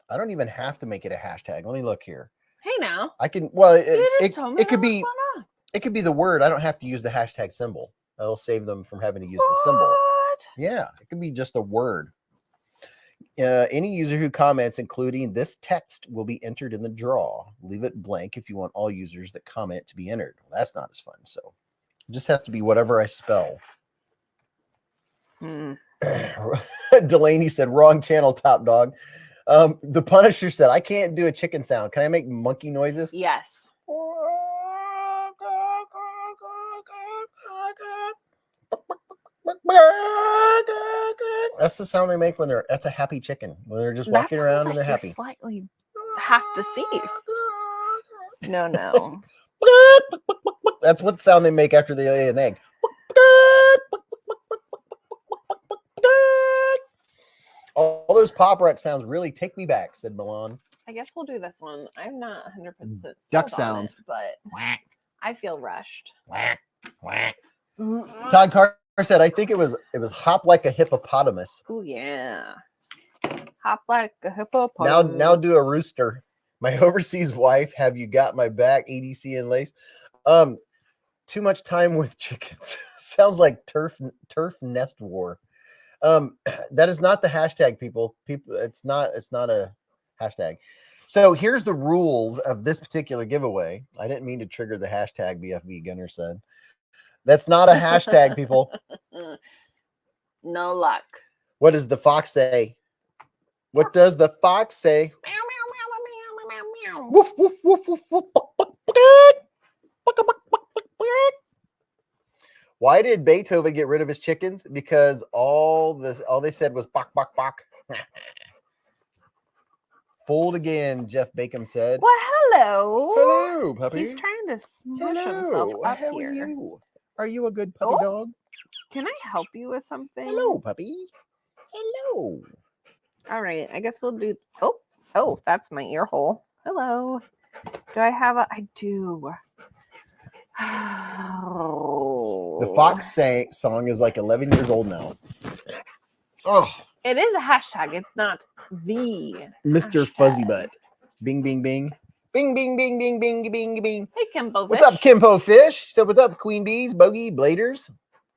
I don't even have to make it a hashtag. Let me look here. Hey now. I can, well, it could be, What? it could be the word. I don't have to use the hashtag symbol. That'll save them from having to use the symbol. Yeah, it could be just a word. Any user who comments, including this text, will be entered in the draw. Leave it blank if you want all users that comment to be entered. Well, that's not as fun. So it just has to be whatever I spell. Delaney said, wrong channel, top dog. The Punisher said, I can't do a chicken sound. Can I make monkey noises? Yes. That's the sound they make when that's a happy chicken. When they're just walking around and they're happy. Slightly half deceased. No. That's what sound they make after they lay an egg. All those pop rock sounds really take me back, said Milan. I guess we'll do this one. I'm not 100% duck sounds, but I feel rushed. Todd Carr said, I think it was hop like a hippopotamus. Oh yeah. Hop like a hippopotamus. Now do a rooster. My overseas wife, have you got my back? EDC and lace. Too much time with chickens. Sounds like turf nest war. That is not the hashtag, people. It's not a hashtag. So here's the rules of this particular giveaway. I didn't mean to trigger the hashtag, BFB Gunner said. That's not a hashtag, people. No luck. What does the fox say? What does the fox say? Meow, meow, meow, meow, meow, meow. Woof, woof, woof, woof, woof. Why did Beethoven get rid of his chickens? Because all they said was bok, bok, bok. Fooled again, Jeff Bacon said. Well, hello. Hello, puppy. He's trying to smush himself up How here. are you? Are you a good puppy dog? Can I help you with something? Hello, puppy. Hello. All right. I guess we'll do. Oh, that's my ear hole. Hello. Do I have I do. Oh. The Fox song is like 11 years old now. Oh. It is a hashtag. It's not the Mr. hashtag. Fuzzy Butt. Bing, bing, bing. Bing, bing, bing, bing, bing, bing, bing. Hey, Kimbo What's Fish. up, Kimbo Fish? So what's up, Queen Bees, Bogey, Bladers?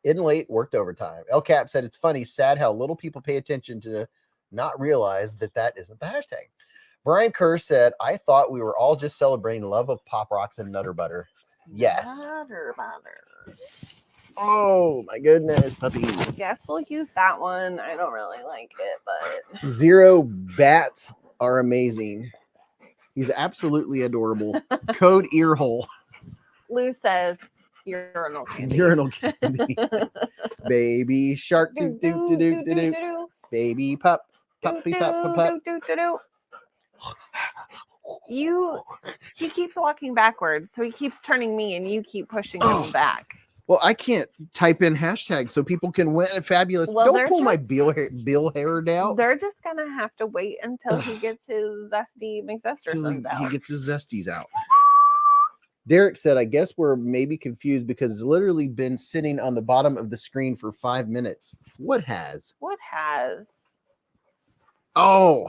In late, worked overtime. El Cap said, it's funny, sad how little people pay attention to not realize that isn't the hashtag. Brian Kerr said, I thought we were all just celebrating love of Pop Rocks and Nutter Butter. Yes. Nutter Butters. Oh, my goodness, puppy. Guess we'll use that one. I don't really like it, but... Zero bats are amazing. He's absolutely adorable. Code earhole. Lou says urinal candy. Urinal candy. Baby shark. Do, do, do, do, do, do. Baby pup. Puppy pup, pup, pup. He keeps walking backwards, so he keeps turning me and you keep pushing him back. Well, I can't type in hashtag so people can win a fabulous. Well, don't pull my bill hair down. They're just gonna have to wait until he gets his zesty McZestersons out. He gets his zesties out. Derek said, I guess we're maybe confused because it's literally been sitting on the bottom of the screen for 5 minutes. What has? Oh,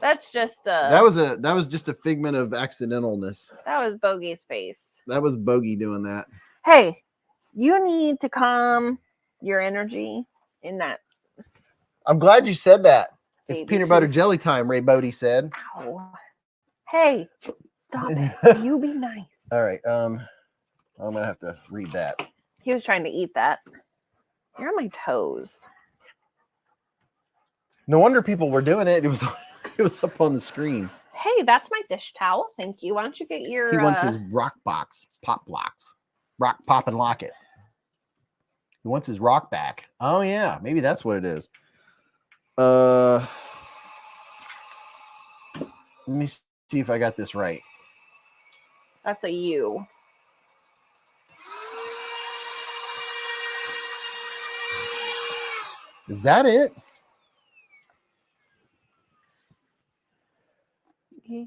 that's just that was just a figment of accidentalness. That was Bogey's face. That was Bogey doing that. Hey, you need to calm your energy in that. I'm glad you said that. It's peanut butter tooth. jelly time, Ray Bodie said. Ow. Hey, stop it. You be nice. All right. I'm gonna have to read that. He was trying to eat that. You're on my toes. No wonder people were doing it. It was up on the screen. Hey, that's my dish towel. Thank you. Why don't you get your... He wants his rock box, pop blocks. Rock, pop, and lock it. He wants his rock back. Oh yeah, maybe that's what it is. Let me see if I got this right. That's a U. Is that it? Yeah.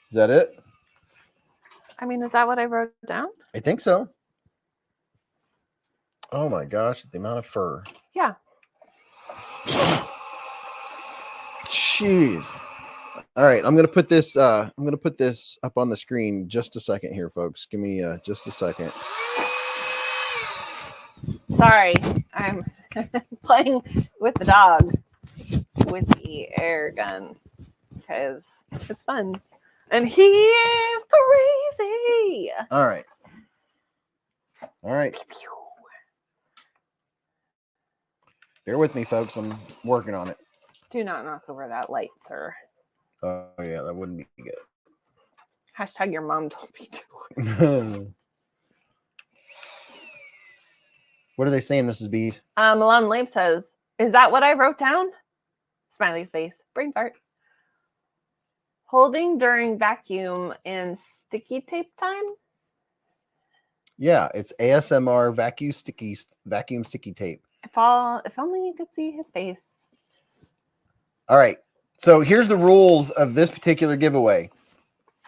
Is that it? I mean, is that what I wrote down? I think so. Oh my gosh, the amount of fur. Yeah. Jeez. All right, I'm gonna put this up on the screen just a second here, folks. Give me just a second. Sorry, I'm playing with the dog with the air gun because it's fun. And he is crazy. All right. All right. Bear with me, folks. I'm working on it. Do not knock over that light, sir. Oh yeah, that wouldn't be good. Hashtag your mom told me to. What are they saying, Mrs. Beez? Milan Labe says, is that what I wrote down? Smiley face. Brain fart. Holding during vacuum and sticky tape time? Yeah, it's ASMR vacuum sticky tape. If only you could see his face. All right. So here's the rules of this particular giveaway.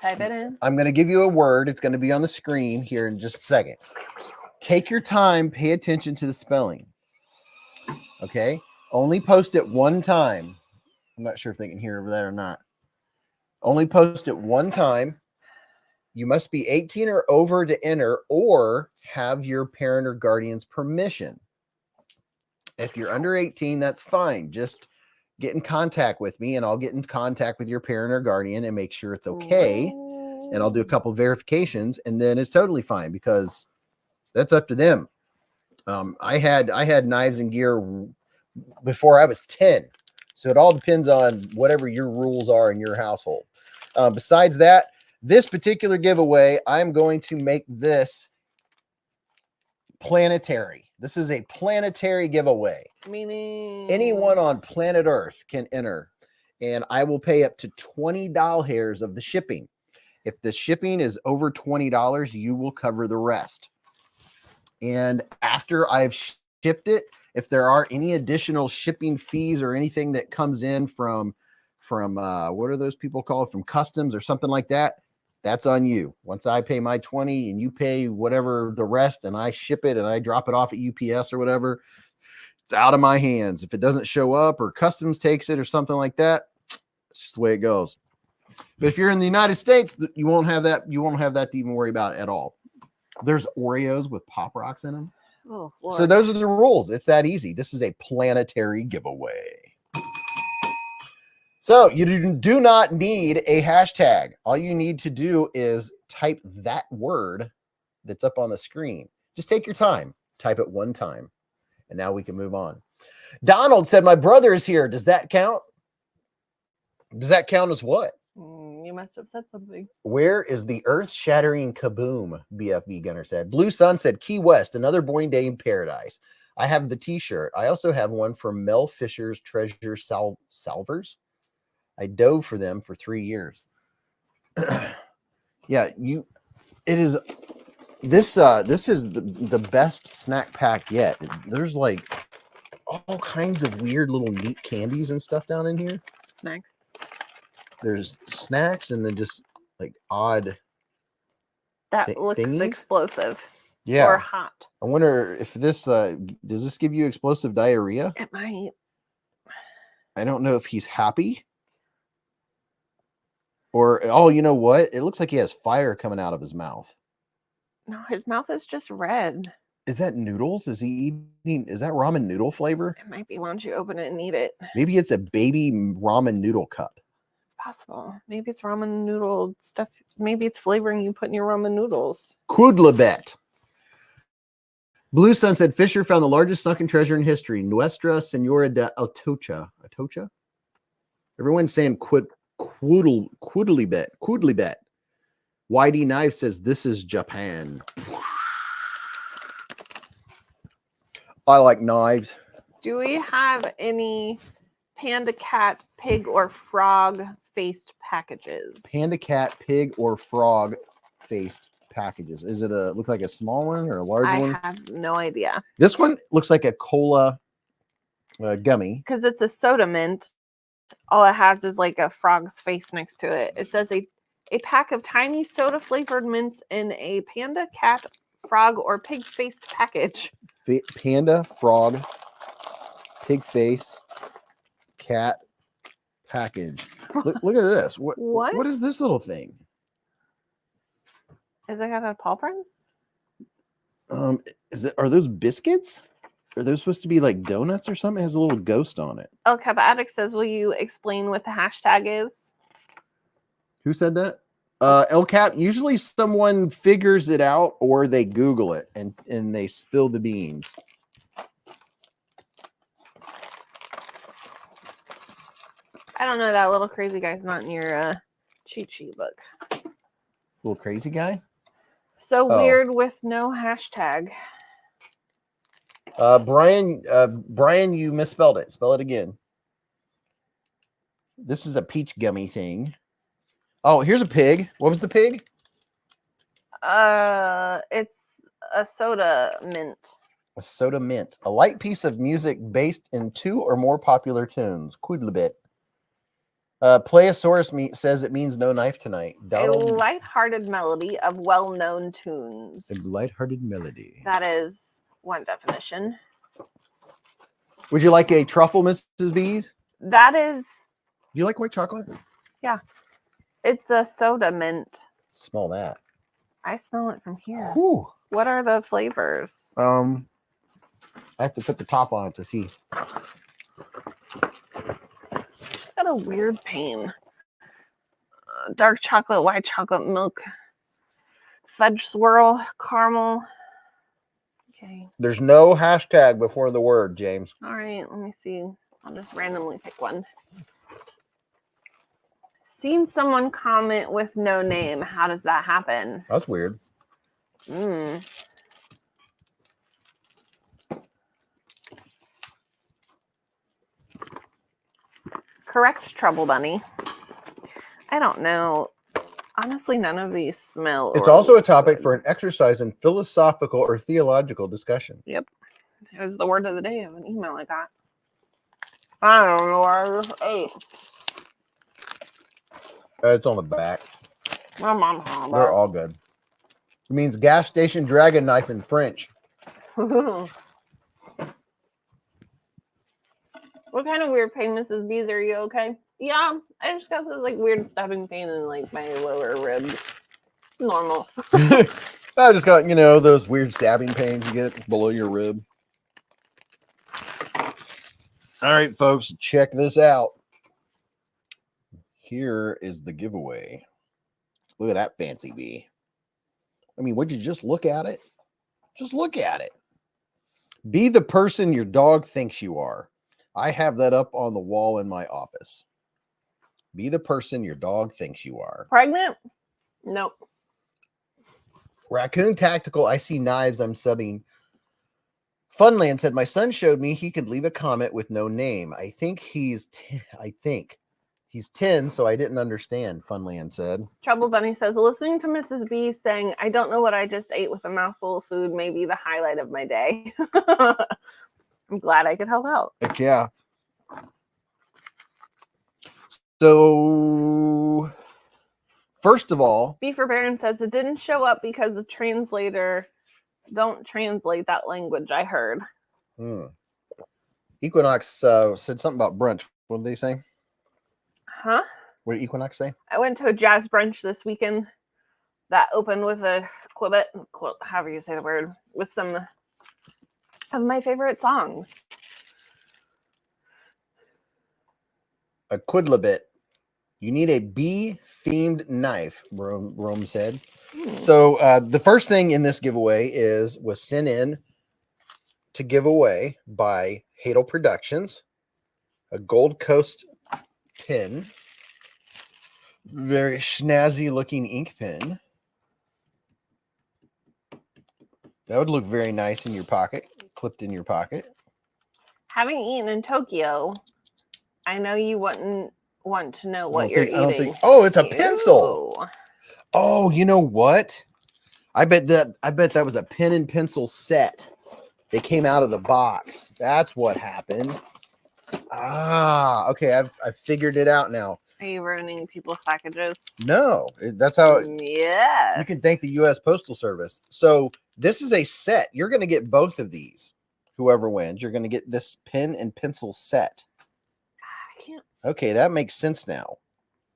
Type it in. I'm going to give you a word. It's going to be on the screen here in just a second. Take your time. Pay attention to the spelling. Okay? Only post it one time. I'm not sure if they can hear over that or not. Only post it one time. You must be 18 or over to enter or have your parent or guardian's permission. If you're under 18, that's fine. Just get in contact with me and I'll get in contact with your parent or guardian and make sure it's okay. And I'll do a couple of verifications and then it's totally fine because that's up to them. I had knives and gear before I was 10. So it all depends on whatever your rules are in your household. Besides that, this particular giveaway, I'm going to make this planetary. This is a planetary giveaway. Meaning anyone on planet Earth can enter, and I will pay up to 20 doll hairs of the shipping. If the shipping is over $20, you will cover the rest. And after I've shipped it, if there are any additional shipping fees or anything that comes in from what are those people called, from customs or something like that, that's on you. Once I pay my 20 and you pay whatever the rest and I ship it and I drop it off at UPS or whatever, it's out of my hands. If it doesn't show up or customs takes it or something like that, it's just the way it goes. But if you're in the United States, you won't have that. You won't have that to even worry about at all. There's Oreos with Pop Rocks in them. Oh, so those are the rules. It's that easy. This is a planetary giveaway. So you do not need a hashtag. All you need to do is type that word that's up on the screen. Just take your time. Type it one time. And now we can move on. Donald said, my brother is here. Does that count? Does that count as what? You must have said something. Where is the earth-shattering kaboom? BFB Gunner said. Blue Sun said, Key West, another boring day in paradise. I have the t-shirt. I also have one from Mel Fisher's Treasure Salvers. I dove for them for 3 years. Yeah, this is the best snack pack yet. There's like all kinds of weird little neat candies and stuff down in here. Snacks. There's snacks and then just like odd. That looks thingies. Explosive. Yeah. Or hot. I wonder if this does this give you explosive diarrhea? It might. I don't know if he's happy. Or, oh, you know what? It looks like he has fire coming out of his mouth. No, his mouth is just red. Is that noodles? Is he eating? Is that ramen noodle flavor? It might be. Why don't you open it and eat it? Maybe it's a baby ramen noodle cup. Possible. Maybe it's ramen noodle stuff. Maybe it's flavoring you put in your ramen noodles. Kudlabet. Blue Sun said Fisher found the largest sunken treasure in history, Nuestra Senora de Atocha. Atocha? Everyone's saying Quidlibet. YD Knife says, this is Japan. I like knives. Do we have any panda cat, pig, or frog faced packages? Panda cat, pig, or frog faced packages. Is it look like a small one or a large one? I have no idea. This one looks like a cola gummy. Because it's a soda mint. All it has is like a frog's face next to it. It says a pack of tiny soda flavored mints in a panda, cat, frog, or pig faced package. Panda, frog, pig face, cat package. Look at this. What is this little thing? Is it got a paw print? Are those biscuits? Are those supposed to be like donuts or something? It has a little ghost on it. El Cap Addict says, will you explain what the hashtag is? Who said that? El Cap, usually someone figures it out or they Google it and they spill the beans. I don't know. That little crazy guy's not in your cheat sheet book. Little crazy guy? So weird with no hashtag. Brian, you misspelled it. Spell it again. This is a peach gummy thing. Oh, here's a pig. What was the pig? It's a soda mint. A soda mint. A light piece of music based in 2 or more popular tunes. Quidlibit. Playosaurus says it means no knife tonight. Donald, a lighthearted melody of well-known tunes. A lighthearted melody. That is one definition. Would you like a truffle, Mrs. Beez? That is. Do you like white chocolate? Yeah. It's a soda mint. Smell that. I smell it from here. Whew. What are the flavors? I have to put the top on it to see. It's got a weird pain. Dark chocolate, white chocolate, milk, fudge swirl, caramel. Okay. There's no hashtag before the word, James. All right, let me see. I'll just randomly pick one. Seen someone comment with no name. How does that happen? That's weird. Correct, Trouble Bunny. I don't know. Honestly, none of these smell. It's also a topic for an exercise in philosophical or theological discussion. Yep. It was the word of the day of an email I got. I don't know where I just ate. It's on the back. My mom had They're all good. It means gas station dragon knife in French. What kind of weird pain, Mrs. Beez? Are you okay? Yeah, I just got this like weird stabbing pain in like my lower ribs. Normal. I just got, those weird stabbing pains you get below your rib. All right, folks, check this out. Here is the giveaway. Look at that fancy bee. I mean, would you just look at it? Just look at it. Be the person your dog thinks you are. I have that up on the wall in my office. Be the person your dog thinks you are. Pregnant? Nope. Raccoon Tactical, I see knives, I'm subbing. Funland said, my son showed me he could leave a comment with no name. I think he's 10, so I didn't understand, Funland said. Trouble Bunny says, listening to Mrs. B saying, I don't know what I just ate with a mouthful of food may be the highlight of my day. I'm glad I could help out. Heck yeah. So, first of all, Beefer Baron says it didn't show up because the translator don't translate that language, I heard. Equinox said something about brunch. What did they say? Huh? What did Equinox say? I went to a jazz brunch this weekend that opened with a quibit, however you say the word, with some of my favorite songs. A quidlibit. You need a bee-themed knife, Rome said. So the first thing in this giveaway was sent in to give away by Hadel Productions, a Gold Coast pen, very snazzy looking ink pen. That would look very nice in your pocket, clipped in your pocket. Having eaten in Tokyo, I know you wouldn't want to know what I don't eating. think. Oh, it's a pencil. Ew. Oh, you know what? I bet that was a pen and pencil set. They came out of the box. That's what happened. Ah, okay. I've figured it out now. Are you ruining people's packages? No, that's how Yes. you can thank the U.S. Postal Service. So this is a set. You're going to get both of these. Whoever wins, you're going to get this pen and pencil set. I can't. Okay, that makes sense now.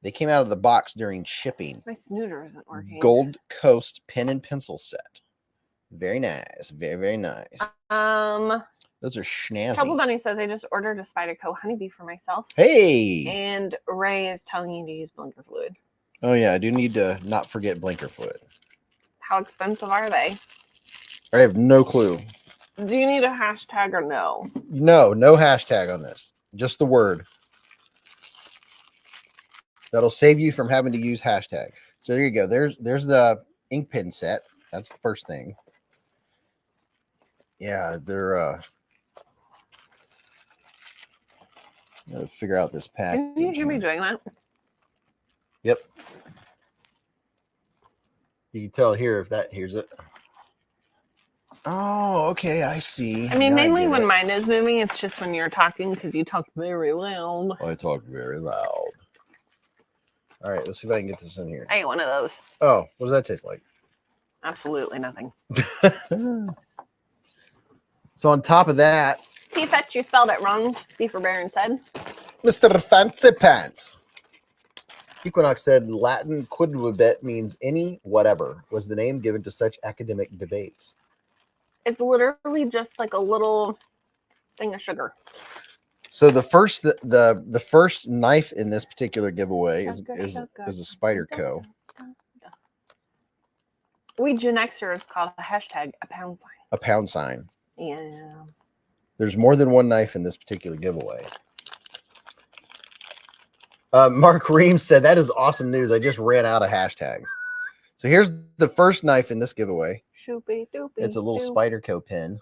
They came out of the box during shipping. My snooter isn't working. Gold Coast pen and pencil set. Very nice. Very, very nice. Those are snazzy. Trouble Bunny says I just ordered a Spyderco honeybee for myself. Hey. And Ray is telling you to use blinker fluid. Oh yeah, I do need to not forget blinker fluid. How expensive are they? I have no clue. Do you need a hashtag or no? No hashtag on this. Just the word. That'll save you from having to use hashtag. So there you go. There's the ink pen set. That's the first thing. Yeah, they're gotta figure out this pack. Can you hear me doing that? Yep. You can tell here if that hears it. Oh, okay, I see. I mean, Now mainly get when it. mine is moving, it's just when you're talking because you talk very loud. I talk very loud. All right, let's see if I can get this in here. I ate one of those. Oh, what does that taste like? Absolutely nothing. So on top of that, T-Fetch, you spelled it wrong. Beaver Baron said. Mr. Fancy Pants. Equinox said Latin quidlibet means any whatever was the name given to such academic debates. It's literally just like a little thing of sugar. So the first knife in this particular giveaway is a Spyderco. We Gen Xers call the hashtag a pound sign. A pound sign. Yeah. There's more than one knife in this particular giveaway. Mark Reams said, that is awesome news. I just ran out of hashtags. So here's the first knife in this giveaway. Shoopy doopy. It's a little Spyderco pen.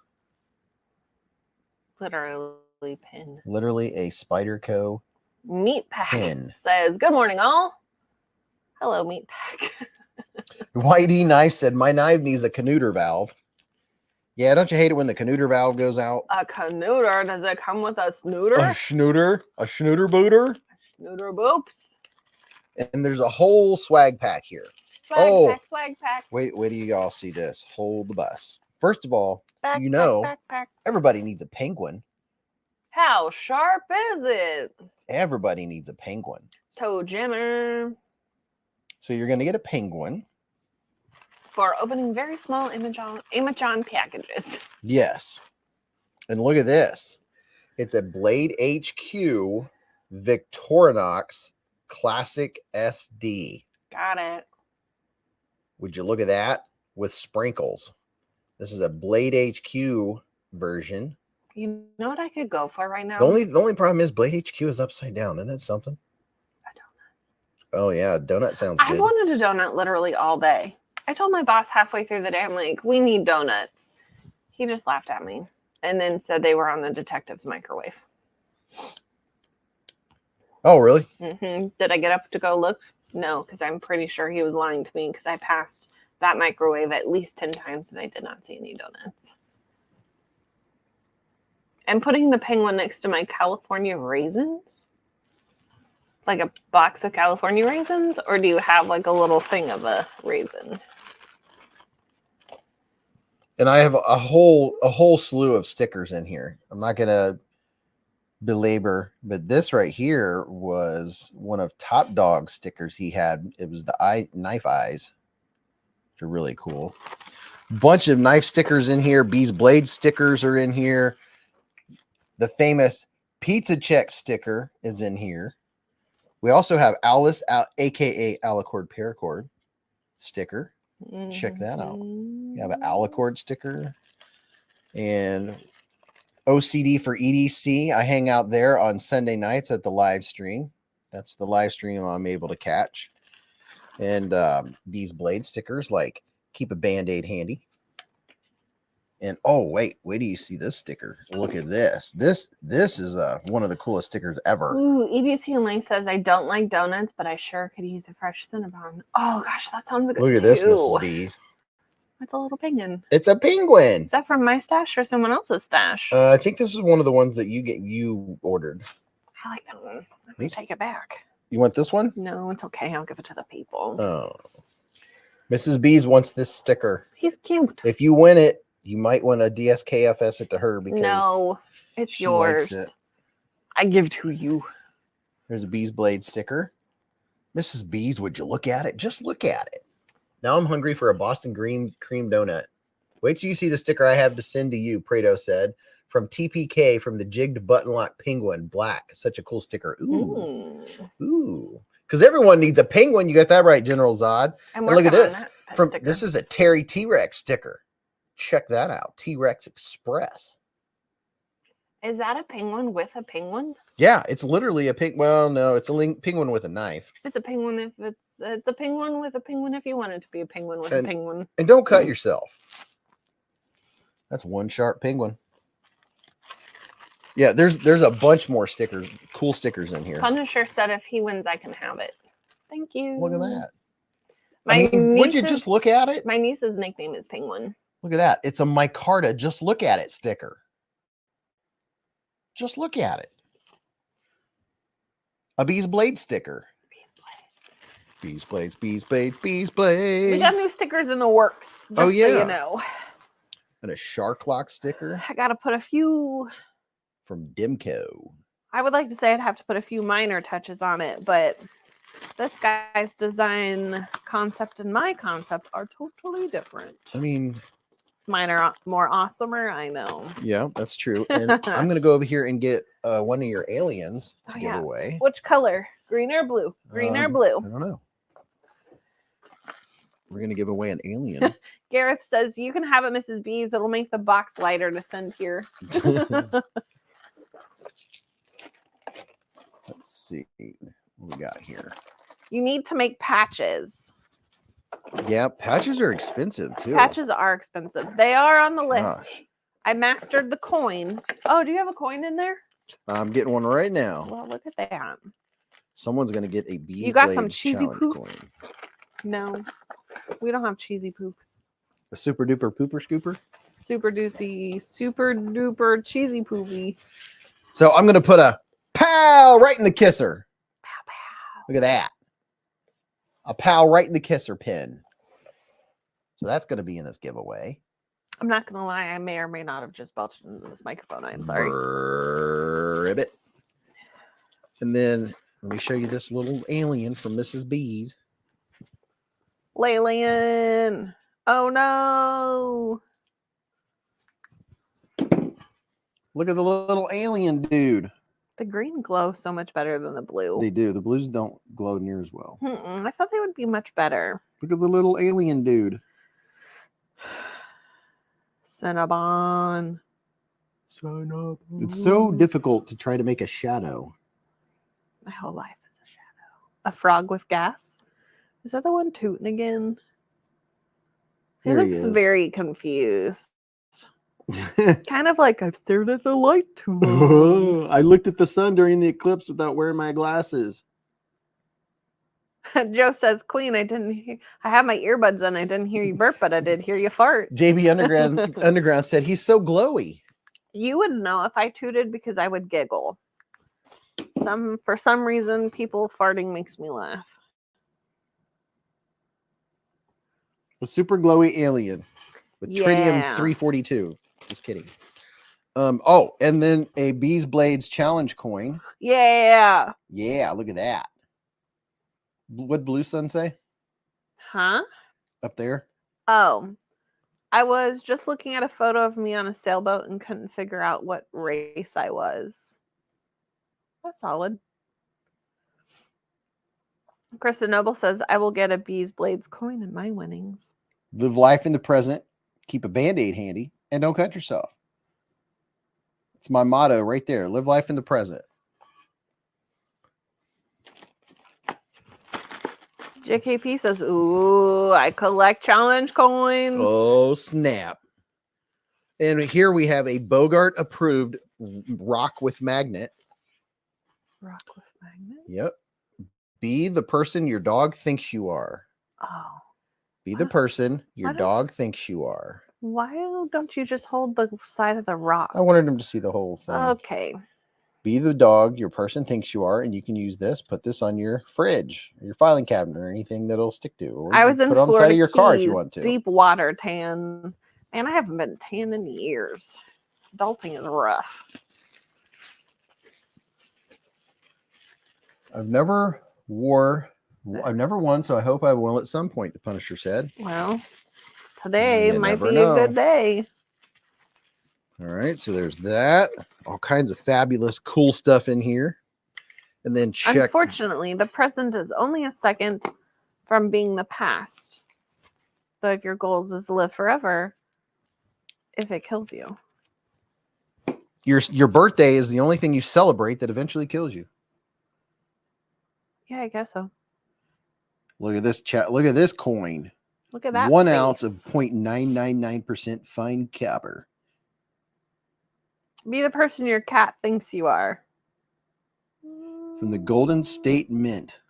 Literally pin. Literally a Spyderco Meat Pack pin. says, good morning, all. Hello, Meat Pack. Whitey Knife said, my knife needs a canuter valve. Yeah, don't you hate it when the canuter valve goes out? A canuter? Does it come with a snooter? A snooter booter. Snooter boops. And there's a whole swag pack here. Swag pack. Wait do you all see this? Hold the bus. First of all, everybody needs a penguin. How sharp is it? Everybody needs a penguin. Toe jammer. So you're going to get a penguin. For opening very small Amazon packages. Yes. And look at this. It's a Blade HQ Victorinox Classic SD. Got it. Would you look at that? With sprinkles. This is a Blade HQ version. You know what I could go for right now? The only problem is Blade HQ is upside down. Isn't that something? A donut. Oh, yeah. Donut sounds good. I've wanted a donut literally all day. I told my boss halfway through the day, I'm like, we need donuts. He just laughed at me and then said they were on the detective's microwave. Oh, really? Mm-hmm. Did I get up to go look? No, because I'm pretty sure he was lying to me because I passed that microwave at least 10 times and I did not see any donuts. I'm putting the penguin next to my California raisins. Like a box of California raisins? Or do you have like a little thing of a raisin? And I have a whole slew of stickers in here. I'm not going to belabor, but this right here was one of Top Dog's stickers he had. It was the knife eyes, which are really cool. Bunch of knife stickers in here. Beez Blades stickers are in here. The famous Pizza Check sticker is in here. We also have Alice, aka Alicord Paracord sticker. Check that out. We have an Alicord sticker and OCD for EDC. I hang out there on Sunday nights at the live stream. That's the live stream I'm able to catch. And Beez Blade stickers like keep a Band-Aid handy. And oh wait do you see this sticker? Look at this. This is one of the coolest stickers ever. Ooh, EBC Link says, I don't like donuts, but I sure could use a fresh Cinnabon. Oh gosh, that sounds good. Look at this, Mrs. Beez. It's a little penguin. It's a penguin. Is that from my stash or someone else's stash? I think this is one of the ones that you ordered. I like that one. Let me take it back. You want this one? No, it's okay. I'll give it to the people. Oh. Mrs. Beez wants this sticker. He's cute. If you win it, you might want to DSKFS it to her because no, it's she yours. likes it. I give it to you. There's a Beez Blade sticker. Mrs. Beez, would you look at it? Just look at it. Now I'm hungry for a Boston cream donut. Wait till you see the sticker I have to send to you, Prado said. From TPK, from the jigged button lock penguin, black. Such a cool sticker. Ooh. Ooh. Because everyone needs a penguin. You got that right, General Zod. And look at this. This is a Terry T-Rex sticker. Check that out. T-Rex Express. Is that a penguin with a penguin? Yeah, it's literally a penguin. Well, no, it's a penguin with a knife. It's a penguin if it's a penguin with a penguin if you want it to be a penguin with a penguin. And don't cut yourself. That's one sharp penguin. Yeah, there's a bunch more stickers, cool stickers in here. Punisher said if he wins, I can have it. Thank you. Look at that. Would you just look at it? My niece's nickname is Penguin. Look at that. It's a micarta. Just look at it sticker. Just look at it. A Beez Blade sticker. Beez Blades, Beez Blades, Beez Blades. We got new stickers in the works. Just so you know. And a Shark Lock sticker. I got to put a few. From Dimco. I would like to say I'd have to put a few minor touches on it, but this guy's design concept and my concept are totally different. I mean, mine are more awesomer, I know. Yeah, that's true. And I'm going to go over here and get one of your aliens to give away. Which color? Green or blue? Green or blue? I don't know. We're going to give away an alien. Gareth says, you can have it, Mrs. Beez. It'll make the box lighter to send here. Let's see what we got here. You need to make patches. Yeah, patches are expensive too. Patches are expensive. They are on the list. I mastered the coin. Oh, do you have a coin in there? I'm getting one right now. Well, look at that. Someone's going to get a Beez You got Blades some cheesy poops? coin. No, we don't have cheesy poops. A super duper pooper scooper? Super duper cheesy poopy. So I'm going to put a pow right in the kisser. Pow, pow. Look at that. A pow right in the kisser pin. So that's going to be in this giveaway. I'm not going to lie. I may or may not have just belched into this microphone. I'm sorry. Ribbit. And then let me show you this little alien from Mrs. Beez. Laylian. Oh, no. Look at the little alien dude. The green glow so much better than the blue. They do. The blues don't glow near as well. I thought they would be much better. Look at the little alien dude. Cinnabon. It's so difficult to try to make a shadow. My whole life is a shadow. A frog with gas. Is that the one tooting again? He looks very confused. Kind of like I've stared at the light too long. I looked at the sun during the eclipse without wearing my glasses. Joe says, Queen, I have my earbuds in. I didn't hear you burp, but I did hear you fart. JB Underground said he's so glowy. You would know if I tooted because I would giggle. For some reason, people farting makes me laugh. A super glowy alien with tritium 342. Just kidding. Oh, and then a Beez Blades challenge coin. Yeah. Yeah, look at that. What Blue Sun say? Huh? Up there? Oh. I was just looking at a photo of me on a sailboat and couldn't figure out what race I was. That's solid. Krista Noble says, I will get a Beez Blades coin in my winnings. Live life in the present. Keep a Band-Aid handy. And don't cut yourself. It's my motto right there. Live life in the present. JKP says, ooh, I collect challenge coins. Oh, snap. And here we have a Bogart approved rock with magnet. Rock with magnet. Yep. Be the person your dog thinks you are. Oh. Be the person your Why dog thinks you are. Why don't you just hold the side of the rock? I wanted him to see the whole thing. Okay. Be the dog your person thinks you are, and you can use this. Put this on your fridge, or your filing cabinet, or anything that'll stick to. Or I was in put it on the Florida side of your car if you Keys, want to. deep water tan. Man, I haven't been tan in years. Adulting is rough. I've never won, so I hope I will at some point, the Punisher said. Well, today You might never be know. a good day. All right, so there's that. All kinds of fabulous, cool stuff in here. And then check. Unfortunately, the present is only a second from being the past. So if your goals is to live forever, if it kills you. Your birthday is the only thing you celebrate that eventually kills you. Yeah, I guess so. Look at this chat. Look at this coin. Look at that. 1 face. ounce of 0.999% fine copper. Be the person your cat thinks you are. From the Golden State Mint.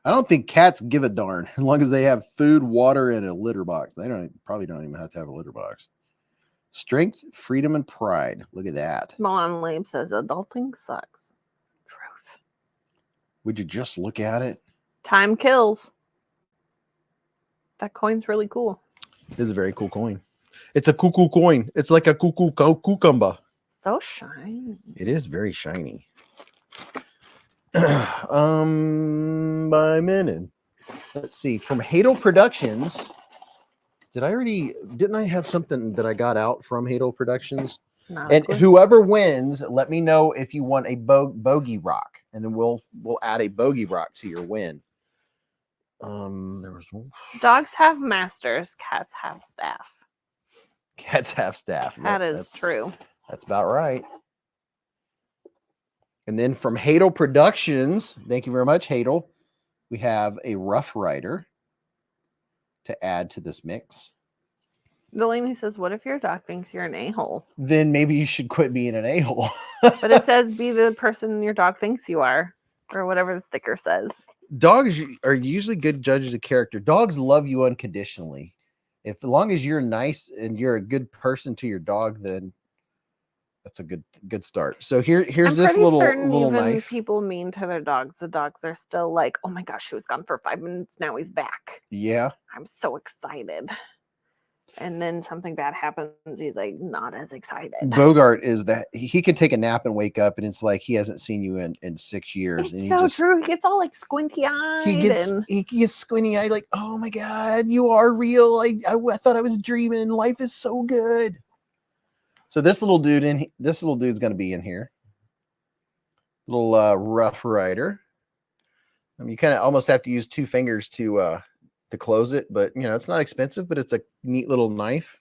I don't think cats give a darn as long as they have food, water, and a litter box. They probably don't even have to have a litter box. Strength, freedom, and pride. Look at that. Milan Lame says adulting sucks. Truth. Would you just look at it? Time kills. That coin's really cool. It is a very cool coin. It's a cuckoo coin. It's like a cucumber. So shiny. It is very shiny. By minute. Let's see. From Hadel Productions. Didn't I have something that I got out from Hadel Productions? Not And good. whoever wins, let me know if you want a bogey rock, and then we'll add a bogey rock to your win. There was one. Dogs have masters, cats have staff. Cats have staff. That Yep, is that's true. That's about right. And then from Hadel Productions, thank you very much, Hadel. We have a Rough Rider to add to this mix. Delaney says, what if your dog thinks you're an a-hole? Then maybe you should quit being an a-hole. But it says, be the person your dog thinks you are, or whatever the sticker says. Dogs are usually good judges of character. Dogs love you unconditionally. As long as you're nice and you're a good person to your dog, then that's a good start. So here's this little knife. People mean to their dogs. The dogs are still like, oh my gosh, he was gone for 5 minutes. Now he's back. Yeah. I'm so excited. And then something bad happens. He's like, not as excited. Bogart is that he can take a nap and wake up and it's like he hasn't seen you in 6 years. It's And so true. He gets all like squinty eyed. he gets squinty eyed, like, oh my God, you are real. I thought I was dreaming. Life is so good. So this little dude's gonna be in here. Little Rough Rider. I mean, you kind of almost have to use 2 fingers to close it, but you know, it's not expensive, but it's a neat little knife.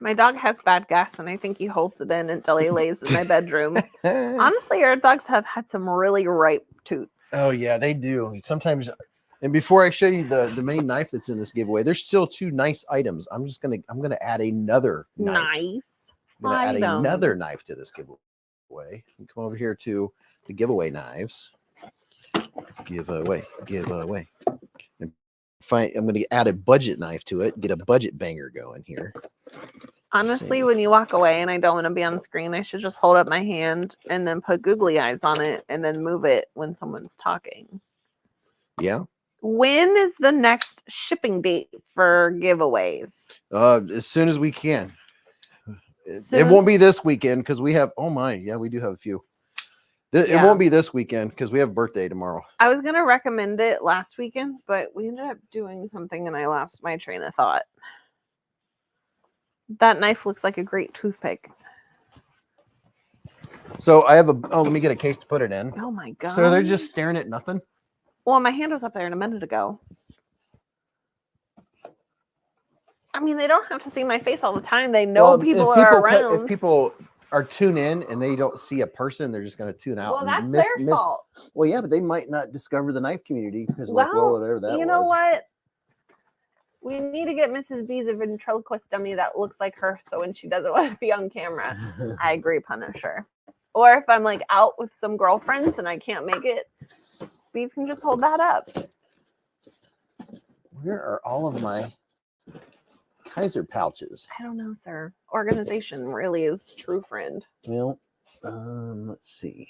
My dog has bad gas, and I think he holds it in until he lays in my bedroom. Honestly, our dogs have had some really ripe toots. Oh yeah, they do. Sometimes, and before I show you the main knife that's in this giveaway, there's still 2 nice items. I'm gonna add another knife. Nice. I'm gonna add items. another knife to this giveaway. Come over here to the giveaway knives. Giveaway. And I'm gonna add a budget knife to it. Get a budget banger going here. Honestly, when you walk away and I don't want to be on screen, I should just hold up my hand and then put googly eyes on it and then move it when someone's talking. Yeah. When is the next shipping date for giveaways? As soon as we can. It won't be this weekend because we have. Oh my, yeah, we do have a few. It won't be this weekend because we have a birthday tomorrow. I was gonna recommend it last weekend, but we ended up doing something and I lost my train of thought. That knife looks like a great toothpick. So I have let me get a case to put it in. Oh my God. So they're just staring at nothing? Well, my hand was up there a minute ago. I mean, they don't have to see my face all the time. They know people are around. If people are tuned in and they don't see a person, they're just going to tune out. Well, that's their fault. Well, yeah, but they might not discover the knife community because whatever that was. You know what? We need to get Mrs. Beez a ventriloquist dummy that looks like her, so when she doesn't want to be on camera, I agree, Punisher. Or if I'm like out with some girlfriends and I can't make it, Beez can just hold that up. Where are all of my Kaiser pouches? I don't know, sir. Organization really is true friend. Well, let's see.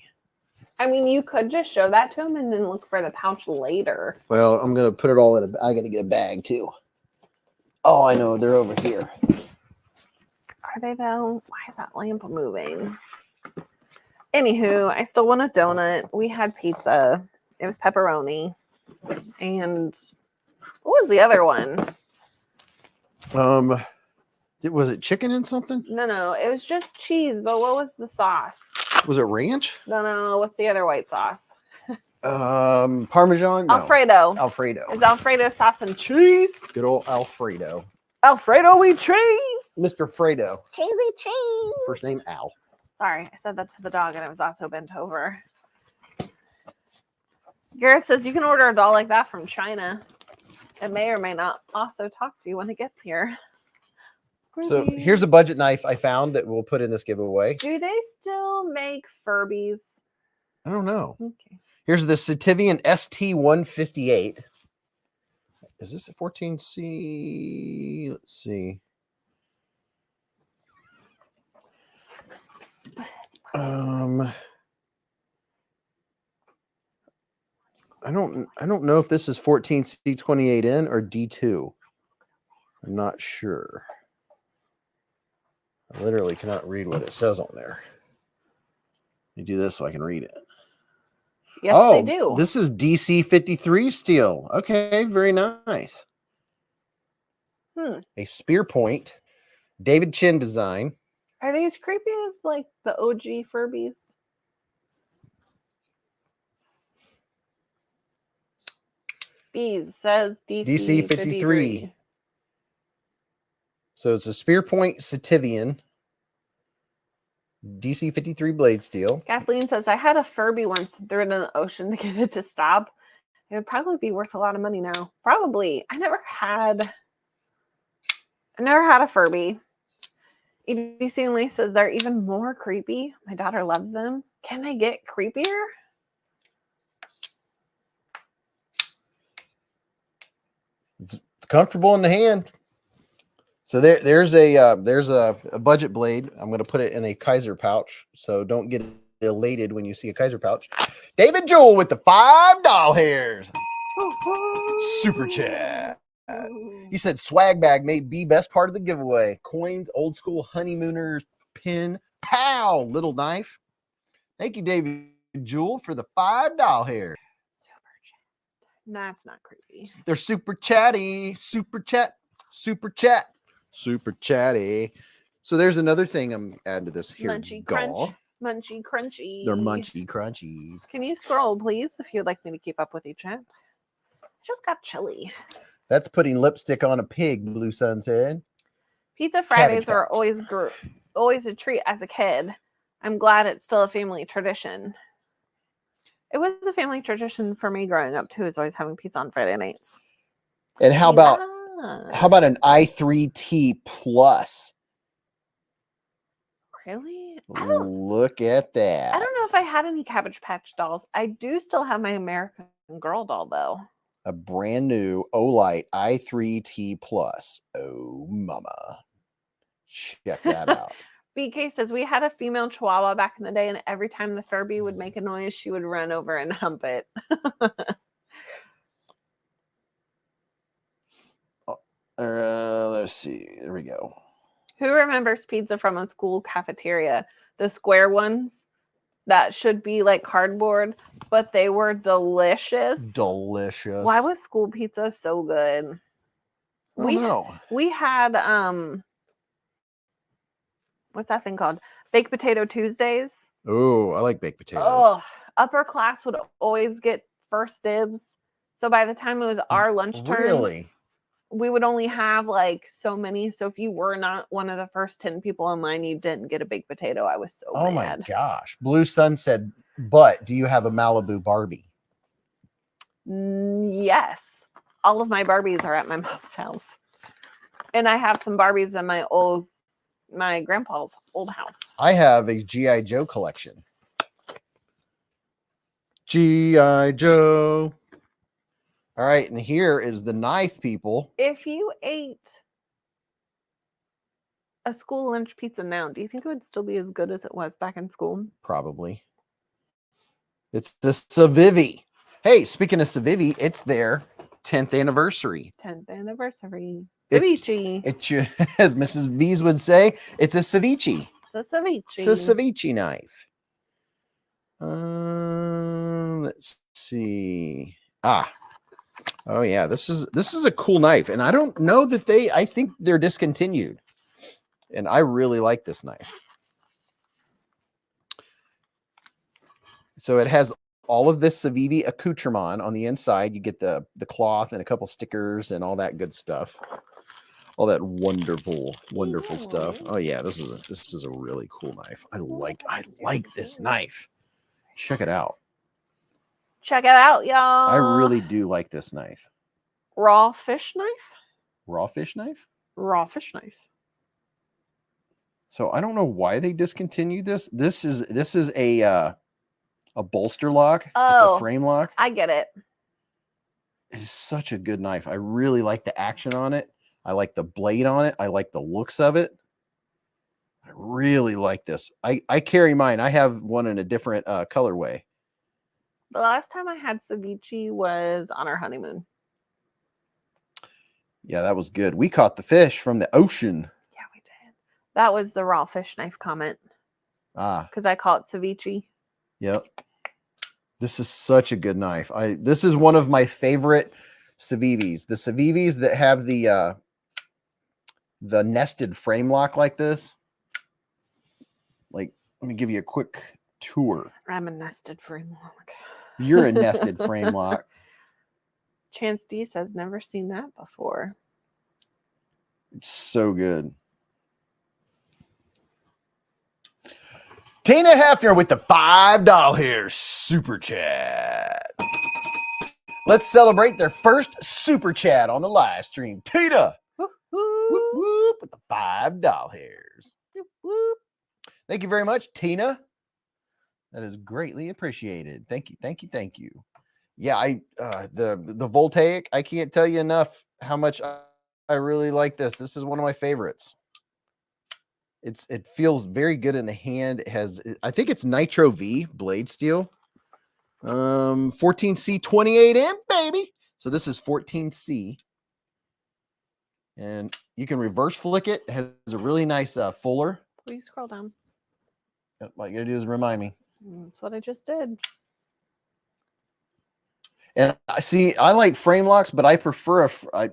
I mean, you could just show that to him and then look for the pouch later. Well, I'm gonna put it all in I gotta get a bag too. Oh, I know, they're over here. Are they though? Why is that lamp moving? Anywho, I still want a donut. We had pizza. It was pepperoni. And what was the other one? Was it chicken and something? No, it was just cheese, but what was the sauce? Was it ranch? No, what's the other white sauce? Parmesan? No. Alfredo. Alfredo. It's Alfredo sauce and cheese. Good old Alfredo. Alfredo we cheese. Mr. Fredo. Cheesy cheese. First name Al. Sorry, I said that to the dog and it was also bent over. Garrett says you can order a doll like that from China. It may or may not also talk to you when it gets here. So here's a budget knife I found that we'll put in this giveaway. Do they still make Furbies? I don't know. Okay. Here's the Citivian ST158. Is this a 14C? Let's see. I don't know if this is 14C28N or D2. I'm not sure. I literally cannot read what it says on there. Let me do this so I can read it. Yes, they do. This is DC53 steel. Okay, very nice. A spear point, David Chin design. Are they as creepy as like the OG Furbies? Beez says DC53. So it's a spear point Citivian. DC53 blade steel. Kathleen says, I had a Furby once threw it in the ocean to get it to stop. It would probably be worth a lot of money now. Probably. I never had a Furby. EBC Lee says they're even more creepy. My daughter loves them. Can they get creepier? It's comfortable in the hand. So there's a budget blade. I'm going to put it in a Kaiser pouch. So don't get elated when you see a Kaiser pouch. David Jewell with the $5 hairs. Super chat. He said swag bag may be best part of the giveaway. Coins, old school honeymooners, pin, pow, little knife. Thank you, David Jewell, for the $5 hair. Super chat. That's not creepy. They're super chatty. Super chat. Super chat. Super chatty. So there's another thing I'm adding to this here. Munchy crunch. Munchy crunchy. They're munchy crunchies. Can you scroll, please, if you'd like me to keep up with you, chat? Just got chilly. That's putting lipstick on a pig, Blue Sun said. Pizza Fridays are always a treat as a kid. I'm glad it's still a family tradition. It was a family tradition for me growing up too, is always having pizza on Friday nights. And how about an i3T plus? Really? Look at that. I don't know if I had any Cabbage Patch dolls. I do still have my American Girl doll though. A brand new Olight i3T plus. Oh mama. Check that out. BK says we had a female Chihuahua back in the day, and every time the Furby would make a noise, she would run over and hump it. Let's see. There we go. Who remembers pizza from a school cafeteria? The square ones that should be like cardboard, but they were delicious. Delicious. Why was school pizza so good? We had what's that thing called? Baked Potato Tuesdays. Oh, I like baked potatoes. Oh, upper class would always get first dibs. So by the time it was our lunch turn, really? We would only have like so many. So if you were not one of the first 10 people in line, you didn't get a baked potato. I was so mad. My gosh. Blue Sun said, but do you have a Malibu Barbie? Yes. All of my Barbies are at my mom's house. And I have some Barbies in my grandpa's old house. I have a G.I. Joe collection. G.I. Joe. All right, and here is the knife, people. If you ate a school lunch pizza now, do you think it would still be as good as it was back in school? Probably. It's the Civivi. Hey, speaking of Civivi, it's their 10th anniversary. 10th anniversary. Ceviche. It's as Mrs. Beez would say, it's a ceviche. The ceviche. It's a ceviche knife. Let's see. Oh yeah, this is a cool knife, and I don't know that I think they're discontinued, and I really like this knife. So it has all of this Civivi accoutrement on the inside. You get the cloth and a couple stickers and all that good stuff. All that wonderful stuff. Oh yeah, this is a really cool knife. I like this knife. Check it out. Check it out, y'all. I really do like this knife. Raw fish knife? Raw fish knife? Raw fish knife. So I don't know why they discontinued this. This is a bolster lock. It's a frame lock. I get it. It is such a good knife. I really like the action on it. I like the blade on it. I like the looks of it. I really like this. I carry mine. I have one in a different colorway. The last time I had ceviche was on our honeymoon. Yeah, that was good. We caught the fish from the ocean. Yeah, we did. That was the raw fish knife comment. Because I call it ceviche. Yep. This is such a good knife. This is one of my favorite Civivis. The Civivis that have the nested frame lock like this. Like, let me give you a quick tour. I'm a nested frame lock. You're a nested frame lock. Chance D says, never seen that before. It's so good. Tina Hefner with the $5 here super chat. Let's celebrate their first super chat on the live stream. Tina, whoop, whoop, with the $5 hairs. Whoop, whoop. Thank you very much, Tina. That is greatly appreciated. Thank you, thank you, thank you. Yeah, the Voltaic, I can't tell you enough how much I really like this. This is one of my favorites. It feels very good in the hand. It has, I think it's Nitro V blade steel. 14C 28M, baby. So this is 14C. And you can reverse flick it. It has a really nice fuller. Please scroll down. All you gotta do is remind me. That's what I just did. And I see, I like frame locks, but I prefer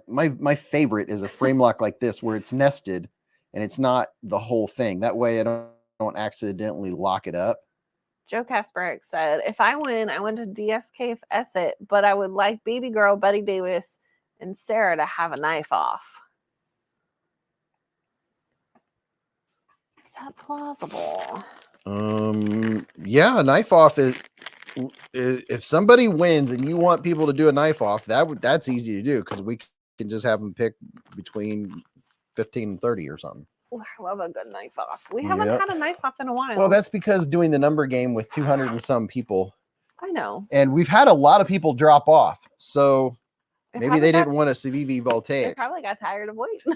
my favorite is a frame lock like this, where it's nested and it's not the whole thing. That way I don't accidentally lock it up. Joe Kasperick said, if I win, I want to DSKF it, but I would like baby girl Betty Davis and Sarah to have a knife off. Is that plausible? Yeah, a knife off is, if somebody wins and you want people to do a knife off, that's easy to do, because we can just have them pick between 15 and 30 or something. Ooh, I love a good knife off. We haven't had a knife off in a while. Well, that's because doing the number game with 200 and some people. I know. And we've had a lot of people drop off. So maybe they didn't want a Civivi Voltaic. They probably got tired of waiting.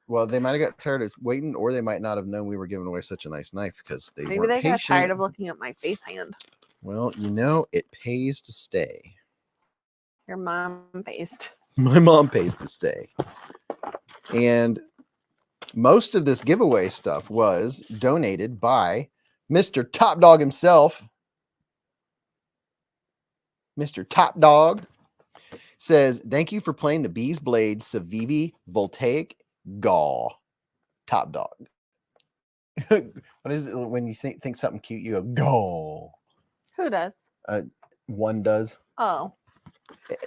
Well, they might have got tired of waiting, or they might not have known we were giving away such a nice knife because they weren't patient. Got tired of looking at my face hand. Well, you know, it pays to stay. Your mom pays to stay. My mom pays to stay. And most of this giveaway stuff was donated by Mr. Top Dog himself. Mr. Top Dog says, thank you for playing the Beez Blades Civivi Voltaic Gall. Top Dog. What is it when you think something cute? You go, Gall. Who does? One does. Oh.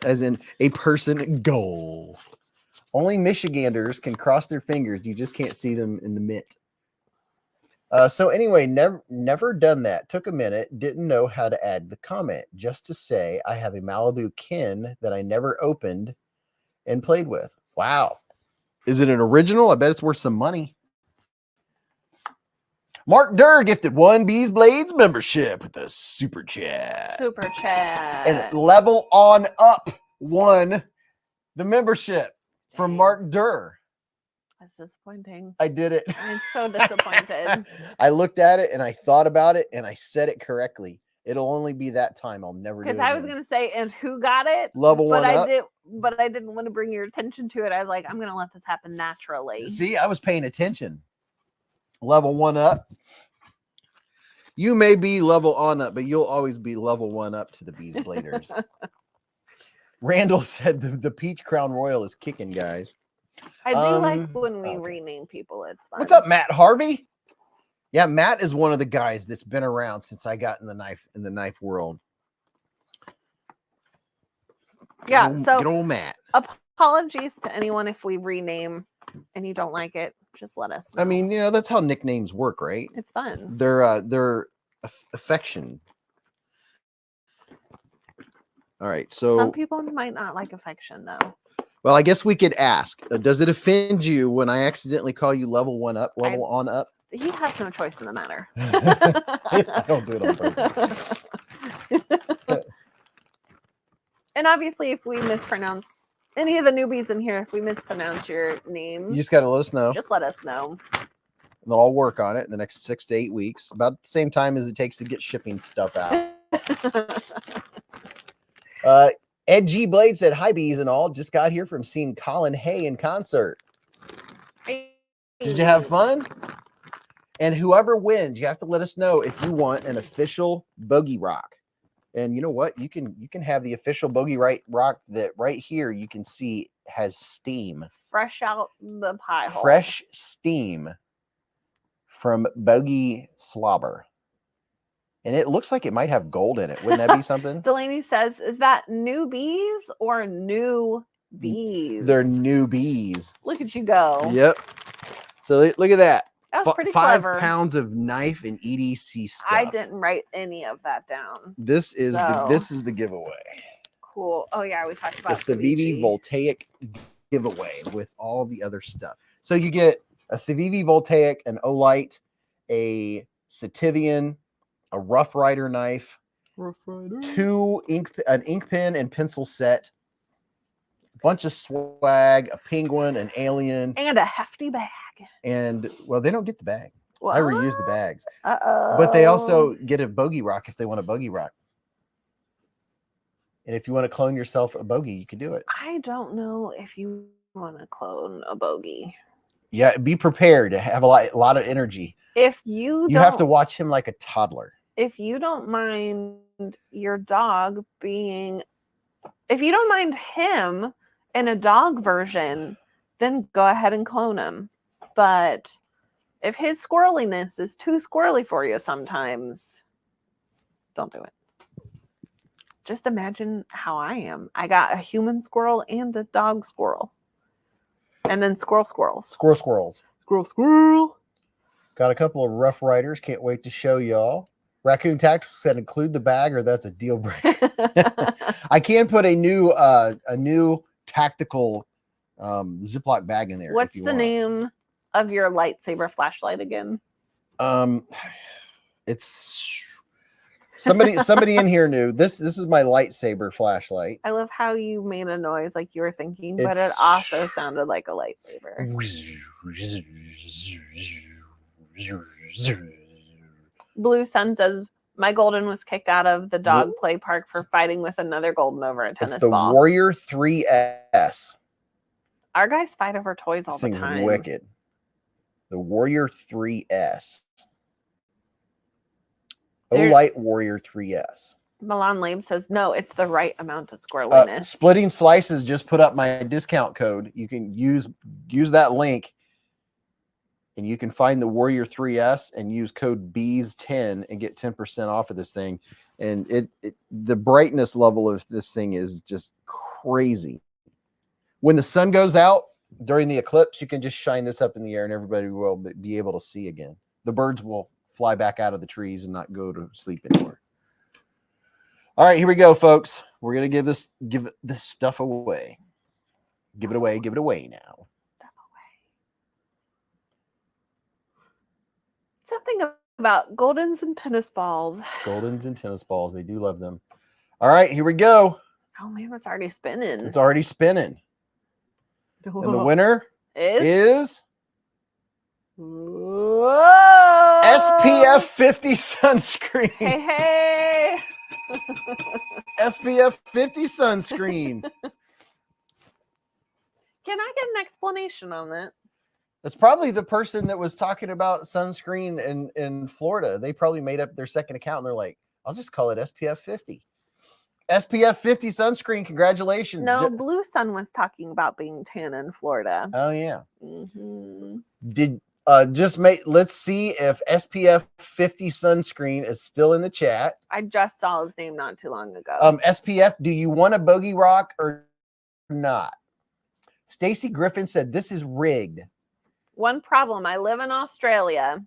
As in a person, Goal. Only Michiganders can cross their fingers. You just can't see them in the mitt. So anyway, never done that. Took a minute. Didn't know how to add the comment. Just to say, I have a Malibu Ken that I never opened and played with. Wow. Is it an original? I bet it's worth some money. Mark Durr gifted 1 Beez Blades membership with a super chat. Super chat. And Level On Up won the membership from Mark Durr. That's disappointing. I did it. I'm so disappointed. I looked at it and I thought about it and I said it correctly. It'll only be that time. I'll never do it. Because I was gonna say, and who got it? Level but 1 Up. But I didn't want to bring your attention to it. I was like, I'm gonna let this happen naturally. See, I was paying attention. Level 1 Up. You may be level on up, but you'll always be level 1 up to the Beez Bladers. Randall said the Peach Crown Royal is kicking, guys. I do like when we rename people. It's fun. What's up, Matt Harvey? Yeah, Matt is one of the guys that's been around since I got in the knife world. Yeah, good old Matt. Apologies to anyone if we rename and you don't like it. Just let us know. I mean, that's how nicknames work, right? It's fun. They're affection. All right, so some people might not like affection, though. Well, I guess we could ask, does it offend you when I accidentally call you level 1 up, level on up? He has no choice in the matter. I don't do it on purpose. And obviously, if we mispronounce any of the newbies in here, if we mispronounce your name, You just got to let us know. Just let us know. And I'll work on it in the next 6 to 8 weeks, about the same time as it takes to get shipping stuff out. Ed G. Blade said, hi, Beez and all. Just got here from seeing Colin Hay in concert. Did you have fun? And whoever wins, you have to let us know if you want an official Bogey Rock. And you know what? You can have the official Bogey Rock that right here you can see has steam. Fresh out the pie hole. Fresh steam from Bogey Slobber. And it looks like it might have gold in it. Wouldn't that be something? Delaney says, is that new bees or new bees? They're new bees. Look at you go. Yep. So look at that. That was pretty 5 clever. pounds of knife and EDC stuff. I didn't write any of that down. This is the giveaway. Cool. Oh yeah, we talked about the Civivi Voltaic giveaway with all the other stuff. So you get a Civivi Voltaic, an Olight, a Sativian, a Rough Rider knife, an ink pen and pencil set, a bunch of swag, a penguin, an alien, and a hefty bag. And well, they don't get the bag. What? I reuse the bags. Uh-oh. But they also get a Bogey Rock if they want a Bogey Rock. And if you want to clone yourself a Bogey, you can do it. I don't know if you want to clone a Bogey. Yeah, be prepared to have a lot of energy. If you have to watch him like a toddler. If you don't mind your dog being, if you don't mind him in a dog version, then go ahead and clone him. But if his squirreliness is too squirrely for you sometimes, don't do it. Just imagine how I am. I got a human squirrel and a dog squirrel. And then squirrels. Squirrel. Got a couple of Rough Riders. Can't wait to show y'all. Raccoon Tactical said include the bag or that's a deal breaker. I can put a new tactical Ziploc bag in there. What's the name of your lightsaber flashlight again? It's somebody in here knew. This is my lightsaber flashlight. I love how you made a noise like you were thinking, but it also sounded like a lightsaber. Blue Sun says, my golden was kicked out of the dog play park for fighting with another golden over a tennis ball. It's the Warrior 3S. Our guys fight over toys all the time. Wicked. The Warrior 3S. Olight Warrior 3S. Milan Lame says, no, it's the right amount of squirreliness. Splitting Slices just put up my discount code. You can use that link and you can find the Warrior 3S and use code BEEZ10 and get 10% off of this thing. And the brightness level of this thing is just crazy. When the sun goes out during the eclipse, you can just shine this up in the air and everybody will be able to see again. The birds will fly back out of the trees and not go to sleep anymore. All right, here we go, folks. We're going to give this stuff away. Give it away now. Stuff away. something about Goldens and tennis balls. Goldens and tennis balls. They do love them. All right, here we go. Oh man, it's already spinning. It's already spinning. And the winner is Whoa! SPF 50 sunscreen. Hey, hey. SPF 50 sunscreen. Can I get an explanation on that? That's probably the person that was talking about sunscreen in Florida. They probably made up their second account and they're like, I'll just call it SPF 50. SPF 50 sunscreen. Congratulations. No, Blue Sun was talking about being tan in Florida. Oh, yeah. Mm-hmm. Let's see if SPF 50 sunscreen is still in the chat. I just saw his name not too long ago. SPF, do you want a bogey rock or not? Stacy Griffin said this is rigged. One problem, I live in Australia.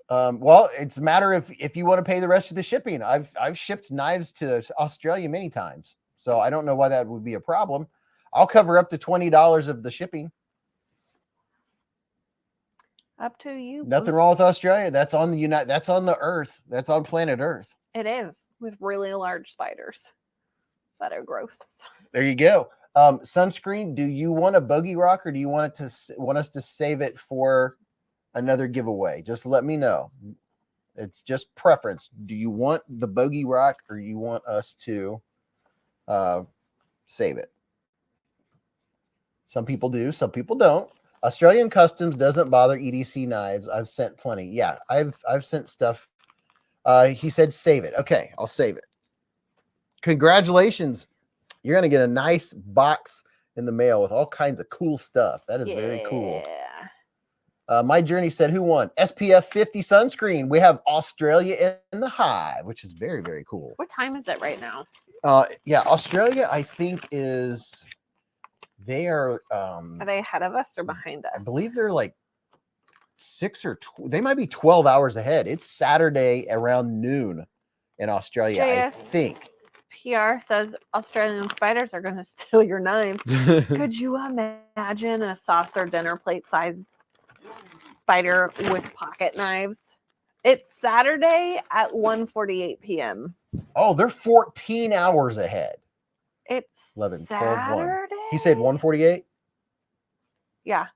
Well, it's a matter if you want to pay the rest of the shipping. I've shipped knives to Australia many times, so I don't know why that would be a problem. I'll cover up to $20 of the shipping. Up to you. Nothing wrong with Australia. That's on that's on the Earth. That's on planet Earth. It is, with really large spiders that are gross. There you go. Sunscreen, do you want a bogey rock or do you want us to save it for another giveaway? Just let me know. It's just preference. Do you want the bogey rock or you want us to save it? Some people do, some people don't. Australian Customs doesn't bother EDC knives. I've sent plenty. Yeah, I've sent stuff. He said save it. Okay, I'll save it. Congratulations. You're going to get a nice box in the mail with all kinds of cool stuff. That is very cool. My Journey said, who won? SPF 50 sunscreen. We have Australia in the hive, which is very, very cool. What time is it right now? Yeah, Australia, I think they are they ahead of us or behind us? I believe they're like 6 or they might be 12 hours ahead. It's Saturday around noon in Australia, I think. PR says Australian spiders are going to steal your knives. Could you imagine a saucer dinner plate size spider with pocket knives? It's Saturday at 1:48 p.m. Oh, they're 14 hours ahead. It's 11, Saturday? 12, 1. He said 1:48? Yeah.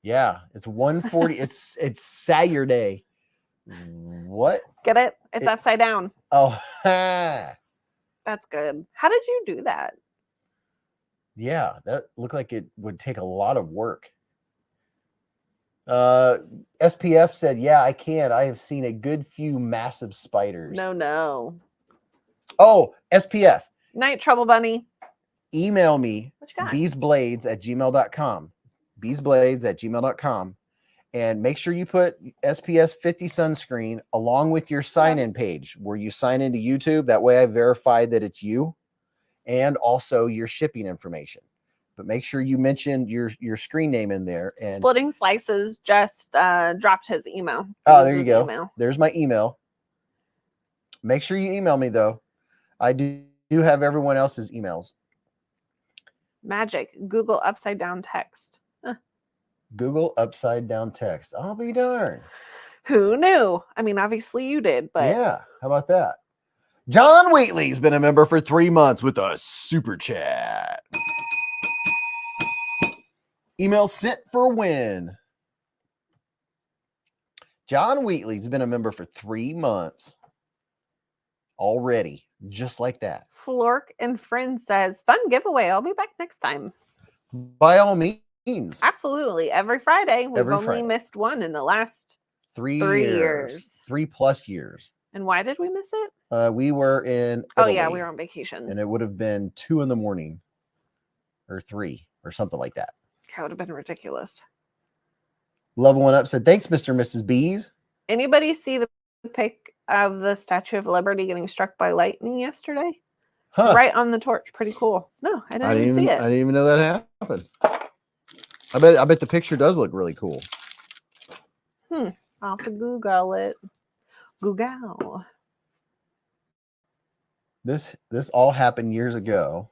Yeah, it's 1:40. it's Saturday. What? Get it? It's upside down. Oh, that's good. How did you do that? Yeah, that looked like it would take a lot of work. SPF said, yeah, I can. I have seen a good few massive spiders. No. Oh, SPF. Night, Trouble Bunny. Email me, beezblades@gmail.com. beezblades@gmail.com. And make sure you put SPF 50 sunscreen along with your sign-in page where you sign into YouTube. That way I verify that it's you and also your shipping information. But make sure you mention your screen name in there. And Splitting Slices just dropped his email. Oh, there you go. There's my email. Make sure you email me, though. I do have everyone else's emails. Magic. Google upside down text. Google upside down text. I'll be darned. Who knew? I mean, obviously you did, but yeah, how about that? John Wheatley's been a member for 3 months with a super chat. Email sent for a win. John Wheatley's been a member for 3 months already, just like that. Flork and Friend says, fun giveaway. I'll be back next time. By all means. Absolutely. Every Friday. We've Every only Friday. missed one in the last 3 years. 3+ years. And why did we miss it? We were in Italy, oh yeah, we were on vacation. And it would have been 2 in the morning or 3 or something like that. That would have been ridiculous. Level One Up said, thanks, Mr. and Mrs. Beez. Anybody see the pic of the Statue of Liberty getting struck by lightning yesterday? Huh. Right on the torch. Pretty cool. No, I didn't even see it. I didn't even know that happened. I bet the picture does look really cool. I'll have to Google it. Google. This all happened years ago.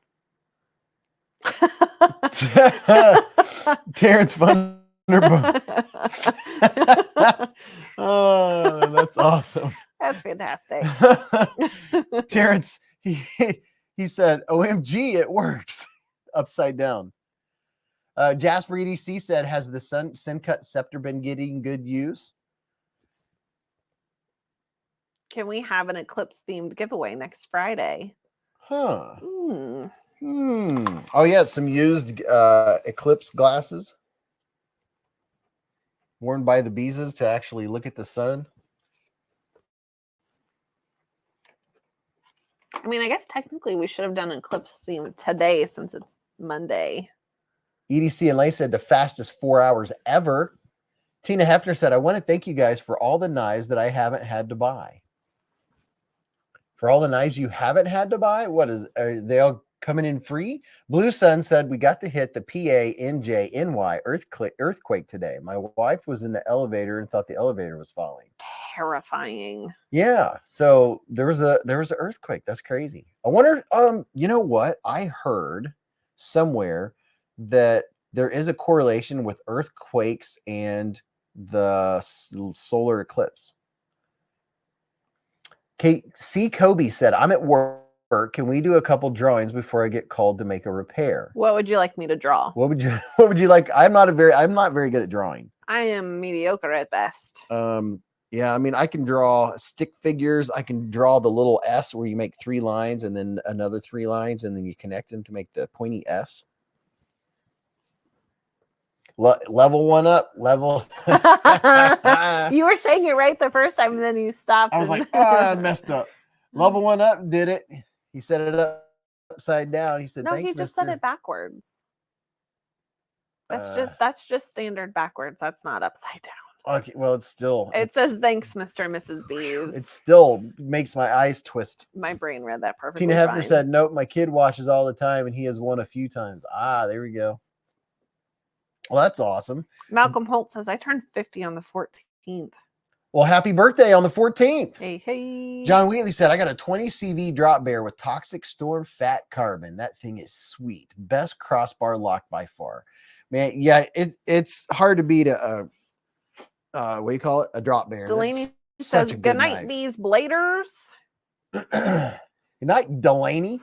Terrence Funderburg. Oh, that's awesome. That's fantastic. Terrence, he said, OMG, it works. Upside down. Jasper EDC said, has the Syncut scepter been getting good use? Can we have an eclipse themed giveaway next Friday? Huh. Mm. Oh, yeah, some used eclipse glasses worn by the Beezes to actually look at the sun. I mean, I guess technically we should have done an eclipse theme today since it's Monday. EDC and Lay said the fastest 4 hours ever. Tina Hefner said, I want to thank you guys for all the knives that I haven't had to buy. For all the knives you haven't had to buy? What is, are they all coming in free? Blue Sun said, we got to hit the PANJNY earthquake today. My wife was in the elevator and thought the elevator was falling. Terrifying. Yeah, so there was an earthquake. That's crazy. I wonder, you know what? I heard somewhere that there is a correlation with earthquakes and the solar eclipse. C. Kobe said, I'm at work. Can we do a couple drawings before I get called to make a repair? What would you like me to draw? What would you like? I'm not very good at drawing. I am mediocre at best. Yeah, I mean, I can draw stick figures. I can draw the little S where you make 3 lines and then another 3 lines and then you connect them to make the pointy S. Level 1 up, level. You were saying it right the first time and then you stopped. I was like, oh, I messed up. Level 1 up did it. He set it up upside down. He said, no, thanks, he just mister. said it backwards. That's just standard backwards. That's not upside down. Okay, well, it says thanks, Mr. and Mrs. Beez. It still makes my eyes twist. My brain read that perfectly. Tina Hefner said, nope, my kid watches all the time and he has won a few times. Ah, there we go. Well, that's awesome. Malcolm Holt says, I turned 50 on the 14th. Well, happy birthday on the 14th. Hey, hey. John Wheatley said, I got a 20 CV drop bear with Toxic Storm Fat Carbon. That thing is sweet. Best crossbar lock by far. Man, yeah, it's hard to beat a what do you call it? A drop bear. Delaney says, good night, Beez Bladers. Good night, Delaney.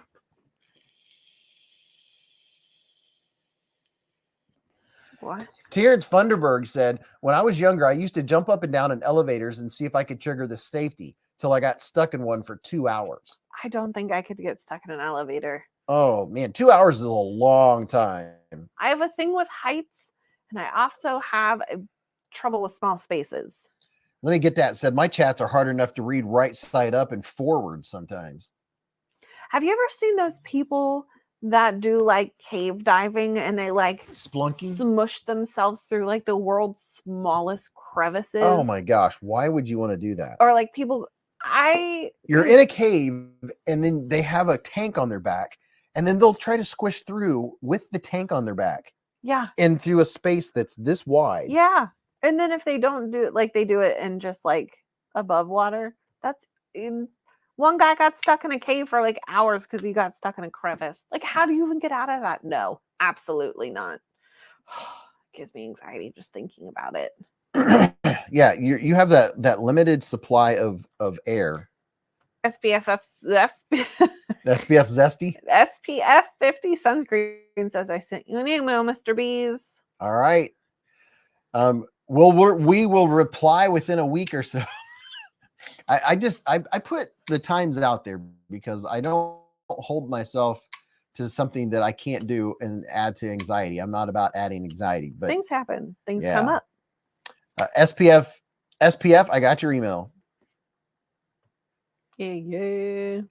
What? Terrence Funderburg said, when I was younger, I used to jump up and down in elevators and see if I could trigger the safety till I got stuck in one for 2 hours. I don't think I could get stuck in an elevator. Oh, man, 2 hours is a long time. I have a thing with heights, and I also have trouble with small spaces. Let me get that said. My chats are hard enough to read right side up and forward sometimes. Have you ever seen those people that do like cave diving and they like splunking, smush themselves through like the world's smallest crevices? Oh my gosh, why would you want to do that? Or like people, you're in a cave and then they have a tank on their back and then they'll try to squish through with the tank on their back. Yeah. And through a space that's this wide. Yeah. And then if they don't do it, like they do it in just like above water, that's in. One guy got stuck in a cave for like hours because he got stuck in a crevice. Like, how do you even get out of that? No, absolutely not. It gives me anxiety just thinking about it. Yeah, you have that limited supply of air. SPF zesty. SPF 50 sunscreen says I sent you an email, Mr. Beez. All right. We will reply within a week or so. I put the times out there because I don't hold myself to something that I can't do and add to anxiety. I'm not about adding anxiety, but things happen. Things come up. SPF, I got your email. Yeah.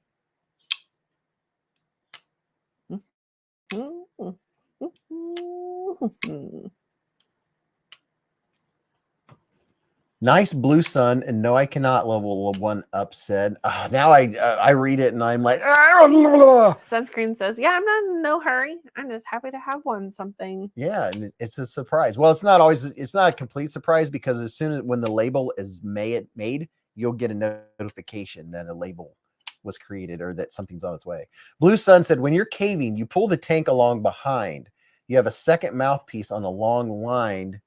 Nice blue sun, and no, I cannot level 1 up said. Now I read it and I'm like, Sunscreen says, yeah, I'm not in no hurry. I'm just happy to have one something. Yeah, and it's a surprise. Well, it's not a complete surprise because as soon as when the label is made, you'll get a notification that a label was created or that something's on its way. Blue Sun said, when you're caving, you pull the tank along behind. You have a second mouthpiece on a long line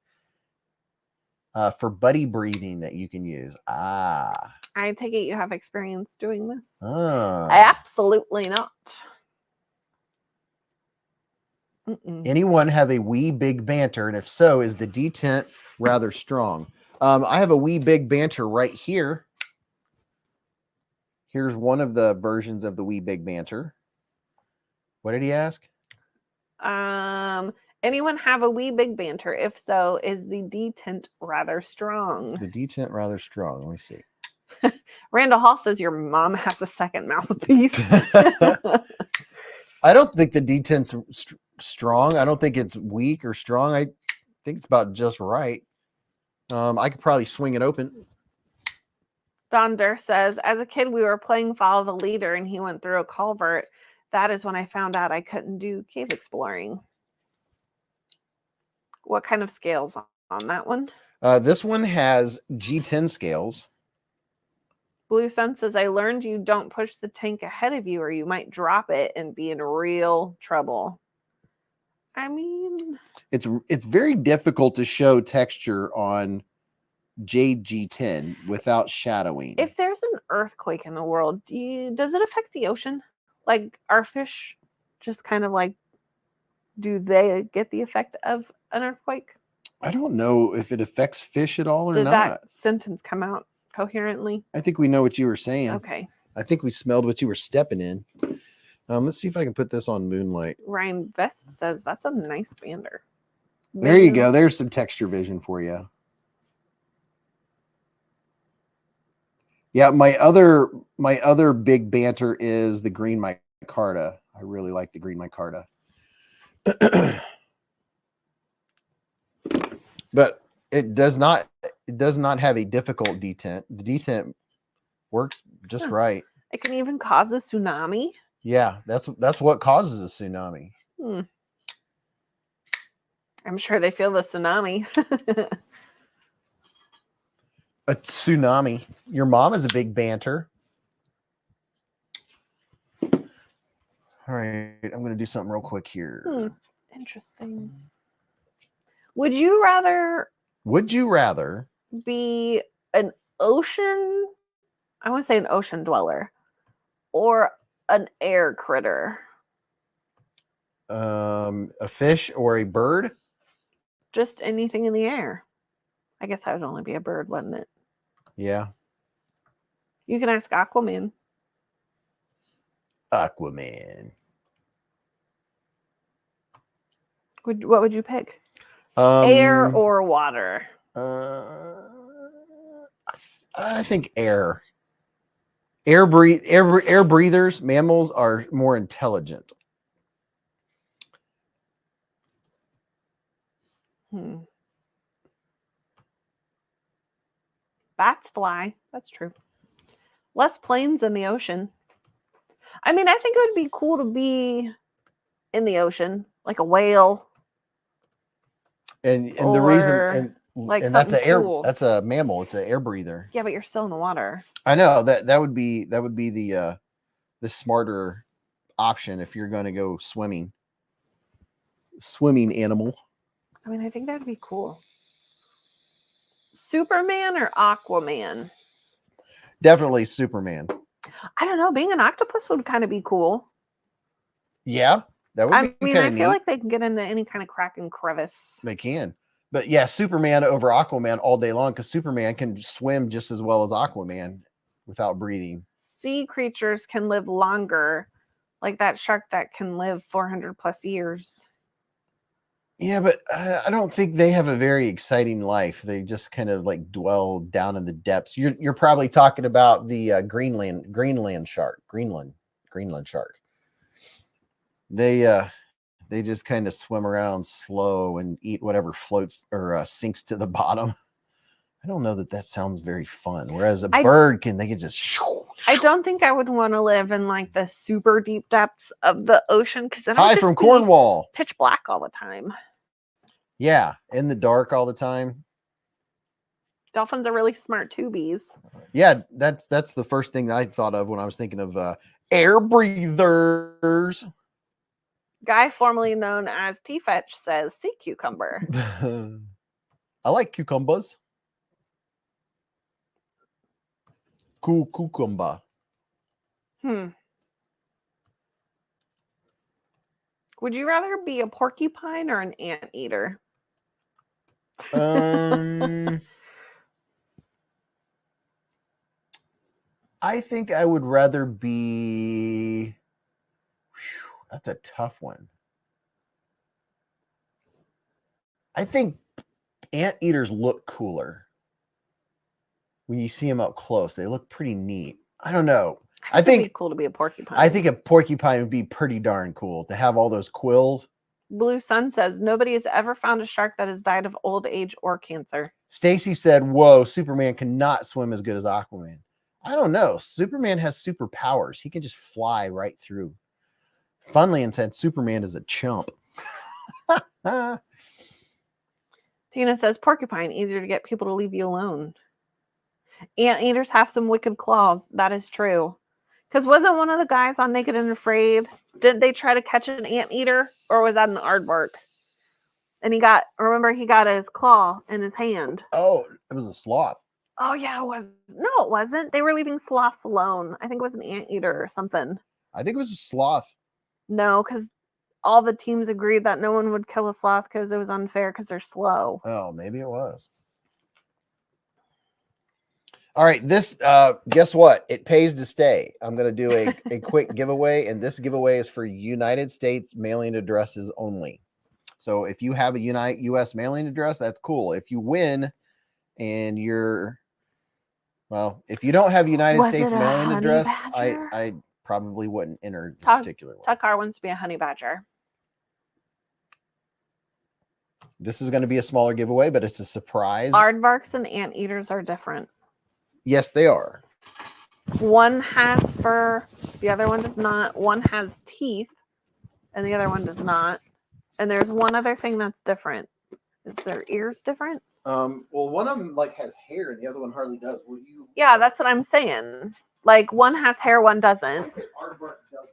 for buddy breathing that you can use. Ah. I take it you have experience doing this. Ah. Absolutely not. Anyone have a wee big banter? And if so, is the detent rather strong? I have a wee big banter right here. Here's one of the versions of the wee big banter. What did he ask? Anyone have a wee big banter? If so, is the detent rather strong? The detent rather strong. Let me see. Randall Hall says your mom has a second mouthpiece. I don't think the detent's strong. I don't think it's weak or strong. I think it's about just right. I could probably swing it open. Don Durr says, as a kid, we were playing Follow the Leader and he went through a culvert. That is when I found out I couldn't do cave exploring. What kind of scales on that one? This one has G10 scales. Blue Sun says, I learned you don't push the tank ahead of you or you might drop it and be in real trouble. I mean, it's very difficult to show texture on JG10 without shadowing. If there's an earthquake in the world, does it affect the ocean? Like, our fish just kind of like, do they get the effect of an earthquake? I don't know if it affects fish at all or Did not. that sentence come out coherently? I think we know what you were saying. Okay. I think we smelled what you were stepping in. Let's see if I can put this on Moonlight. Ryan Vest says that's a nice bander. There you go. There's some texture vision for you. Yeah, my other big banter is the green micarta. I really like the green micarta. But it does not have a difficult detent. The detent works just right. It can even cause a tsunami. Yeah, that's what causes a tsunami. I'm sure they feel the tsunami. A tsunami. Your mom is a big banter. All right, I'm going to do something real quick here. Interesting. Would you rather be an ocean, I want to say an ocean dweller, or an air critter? A fish or a bird? Just anything in the air. I guess that would only be a bird, wouldn't it? Yeah. You can ask Aquaman. Aquaman. What would you pick? Air or water? I think air. Air breathers, mammals are more intelligent. Bats fly. That's true. Less planes in the ocean. I mean, I think it would be cool to be in the ocean, like a whale. And the reason like and that's cool. That's a mammal. It's an air breather. Yeah, but you're still in the water. I know that would be the smarter option if you're going to go swimming animal. I mean, I think that'd be cool. Superman or Aquaman? Definitely Superman. I don't know. Being an octopus would kind of be cool. Yeah, that would be kind of neat. I feel like they can get into any kind of crack and crevice. They can. But yeah, Superman over Aquaman all day long because Superman can swim just as well as Aquaman without breathing. Sea creatures can live longer, like that shark that can live 400 plus years. Yeah, but I don't think they have a very exciting life. They just kind of like dwell down in the depths. You're probably talking about the Greenland shark. They just kind of swim around slow and eat whatever floats or sinks to the bottom. I don't know that sounds very fun. Whereas a bird can just. I don't think I would want to live in like the super deep depths of the ocean because hi from Cornwall. Pitch black all the time. Yeah, in the dark all the time. Dolphins are really smart too, Beez. Yeah, that's the first thing that I thought of when I was thinking of air breathers. Guy formerly known as T-Fetch says sea cucumber. I like cucumbers. Cucumba. Would you rather be a porcupine or an anteater? I think I would rather be. That's a tough one. I think anteaters look cooler when you see them up close. They look pretty neat. I don't know. I think it'd be cool to be a porcupine. I think a porcupine would be pretty darn cool to have all those quills. Blue Sun says nobody has ever found a shark that has died of old age or cancer. Stacy said, "Whoa, Superman cannot swim as good as Aquaman." I don't know. Superman has superpowers. He can just fly right through. Funland said Superman is a chump. Tina says porcupine, easier to get people to leave you alone. Anteaters have some wicked claws. That is true. Because wasn't one of the guys on Naked and Afraid, didn't they try to catch an anteater? Or was that an aardvark? And he got his claw in his hand. Oh, it was a sloth. Oh, yeah, it was. No, it wasn't. They were leaving sloths alone. I think it was an anteater or something. I think it was a sloth. No, because all the teams agreed that no one would kill a sloth because it was unfair because they're slow. Oh, maybe it was. All right, this, guess what? It pays to stay. I'm going to do a quick giveaway, and this giveaway is for United States mailing addresses only. So if you have a U.S. mailing address, that's cool. If you win and you're, well, if you don't have a United States mailing address, I probably wouldn't enter this particular one. Tucker wants to be a honey badger. This is going to be a smaller giveaway, but it's a surprise. Aardvarks and anteaters are different. Yes, they are. One has fur, the other one does not. One has teeth, and the other one does not. And there's one other thing that's different. Is their ears different? Well, one of them like has hair, and the other one hardly does. Will you? Yeah, that's what I'm saying. Like one has hair, one doesn't. Aardvark doesn't.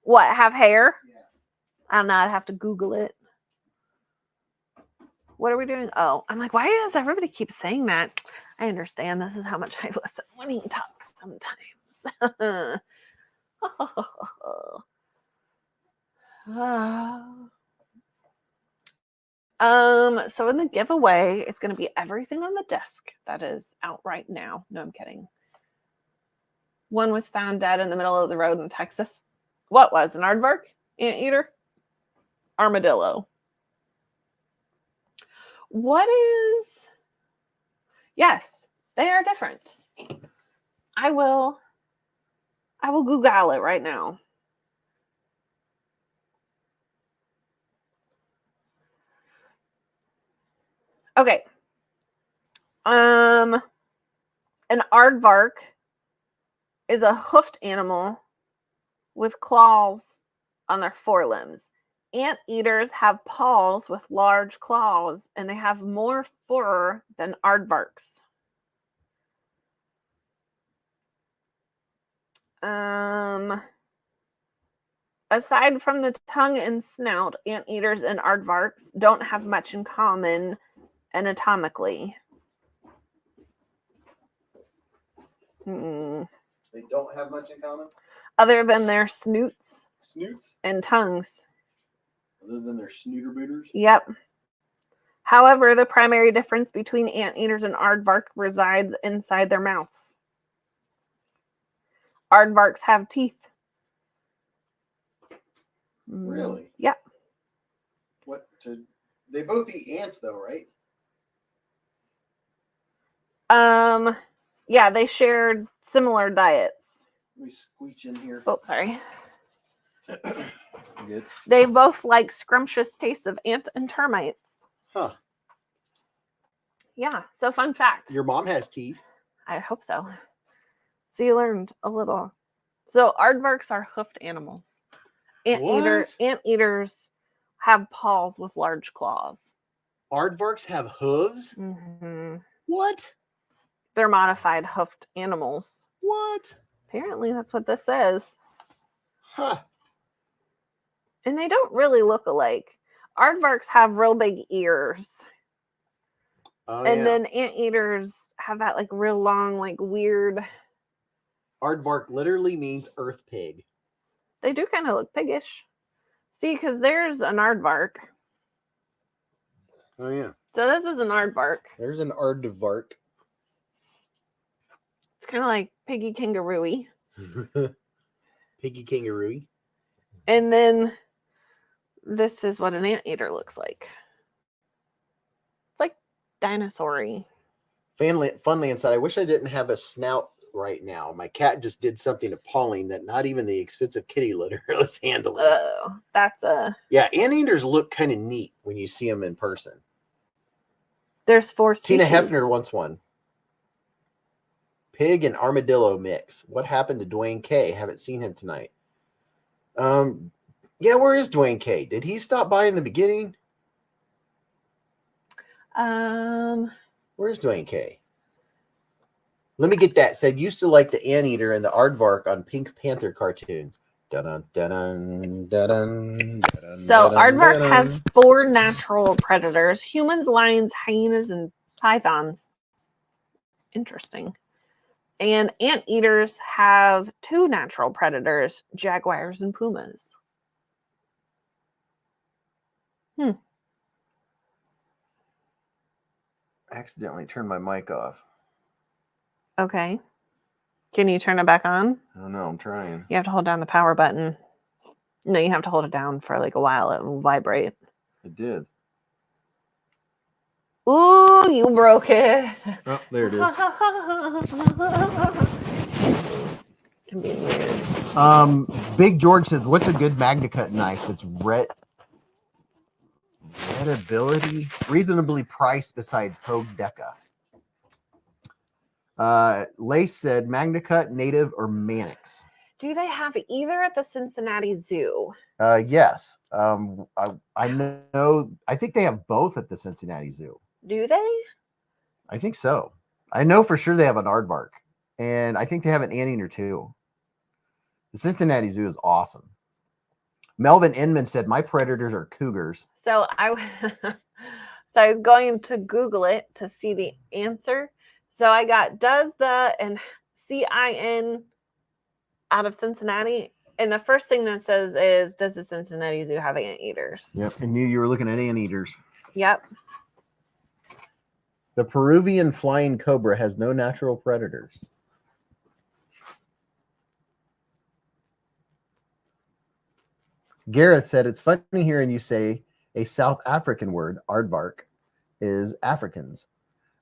What, have hair? Yeah. I don't know. I'd have to Google it. What are we doing? Oh, I'm like, why does everybody keep saying that? I understand. This is how much I listen when he talks sometimes. So in the giveaway, it's going to be everything on the desk that is out right now. No, I'm kidding. One was found dead in the middle of the road in Texas. What was an aardvark? Anteater? Armadillo. What is... Yes, they are different. I will Google it right now. Okay. An aardvark is a hoofed animal with claws on their forelimbs. Anteaters have paws with large claws, and they have more fur than aardvarks. Aside from the tongue and snout, anteaters and aardvarks don't have much in common anatomically. They don't have much in common? Other than their snoots. Snoots? And tongues. Other than their snooter booters? Yep. However, the primary difference between anteaters and aardvark resides inside their mouths. Aardvarks have teeth. Really? Yep. They both eat ants though, right? Yeah, they shared similar diets. Let me squeeze in here. Oh, sorry. Good. They both like scrumptious tastes of ant and termites. Huh. Yeah, so fun fact. Your mom has teeth. I hope so. So you learned a little. So aardvarks are hoofed animals. Anteaters have paws with large claws. Aardvarks have hooves? Mm-hmm. What? They're modified hoofed animals. What? Apparently that's what this says. Huh. And they don't really look alike. Aardvarks have real big ears. Oh, and then anteaters have that like real long, like weird. Aardvark literally means earth pig. They do kind of look piggish. See, because there's an aardvark. Oh yeah. So this is an aardvark. There's an aardvark. It's kind of like piggy kangaroo-y. Piggy kangaroo. And then this is what an anteater looks like. It's like dinosaur-y. Funland said, I wish I didn't have a snout right now. My cat just did something appalling that not even the expensive kitty litter is handling. Oh, that's a... Yeah, anteaters look kind of neat when you see them in person. There's 4 species. Tina Hefner wants one. Pig and armadillo mix. What happened to Dwayne K? Haven't seen him tonight. Yeah, where is Dwayne K? Did he stop by in the beginning? Where's Dwayne K? Let me get that. Said used to like the anteater and the aardvark on Pink Panther cartoons. Dun-dun, dun-dun, dun-dun, dun-dun, So dun-dun, aardvark dun-dun. has 4 natural predators: humans, lions, hyenas, and pythons. Interesting. And anteaters have 2 natural predators: jaguars and pumas. Accidentally turned my mic off. Okay. Can you turn it back on? I don't know. I'm trying. You have to hold down the power button. No, you have to hold it down for like a while. It will vibrate. I did. Ooh, you broke it. Oh, there it is. I'm being weird. Big George says, what's a good MagnaCut knife that's reasonably priced besides Hogue Deca? Lace said MagnaCut, Native, or Mannix. Do they have either at the Cincinnati Zoo? Yes. I know. I think they have both at the Cincinnati Zoo. Do they? I think so. I know for sure they have an aardvark, and I think they have an anteater too. The Cincinnati Zoo is awesome. Melvin Inman said, my predators are cougars. So I was going to Google it to see the answer. So I got does the and CIN out of Cincinnati, and the first thing that says is, does the Cincinnati Zoo have anteaters? Yep, I knew you were looking at anteaters. Yep. The Peruvian flying cobra has no natural predators. Gareth said, it's funny hearing you say a South African word, aardvark, is Africans.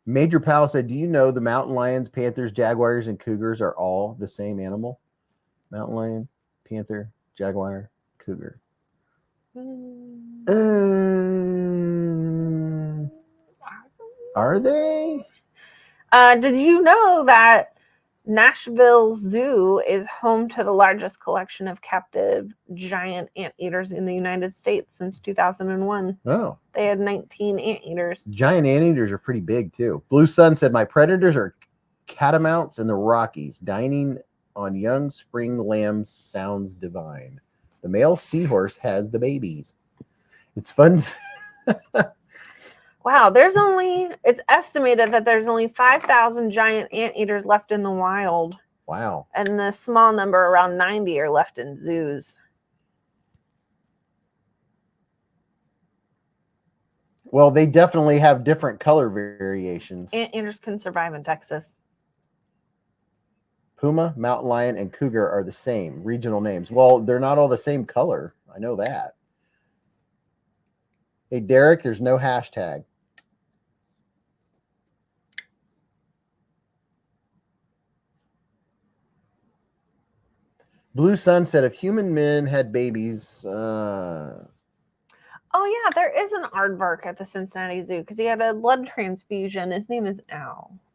Major Powell said, do you know the mountain lions, panthers, jaguars, and cougars are all the same animal? Mountain lion, panther, jaguar, cougar. Are they? Did you know that Nashville Zoo is home to the largest collection of captive giant anteaters in the United States since 2001? Oh. They had 19 anteaters. Giant anteaters are pretty big, too. Blue Sun said, my predators are catamounts in the Rockies. Dining on young spring lambs sounds divine. The male seahorse has the babies. It's fun. Wow, it's estimated that there's only 5,000 giant anteaters left in the wild. Wow. And the small number, around 90, are left in zoos. Well, they definitely have different color variations. Anteaters can survive in Texas. Puma, mountain lion, and cougar are the same regional names. Well, they're not all the same color. I know that. Hey, Derek, there's no hashtag. Blue Sun said, if human men had babies... Oh, yeah, there is an aardvark at the Cincinnati Zoo because he had a blood transfusion. His name is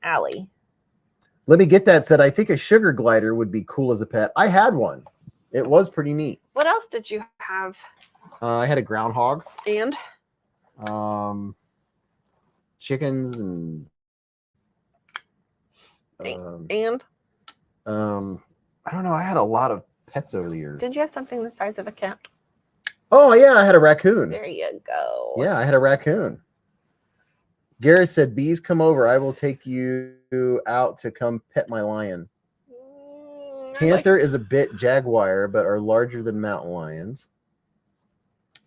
Allie. Let me get that said. I think a sugar glider would be cool as a pet. I had one. It was pretty neat. What else did you have? I had a groundhog. And? Chickens and... I don't know. I had a lot of pets over the years. Did you have something the size of a cat? Oh, yeah. I had a raccoon. There you go. Yeah, I had a raccoon. Garrett said, "Bees, come over. I will take you out to come pet my lion." Panther is a bit jaguar, but are larger than mountain lions.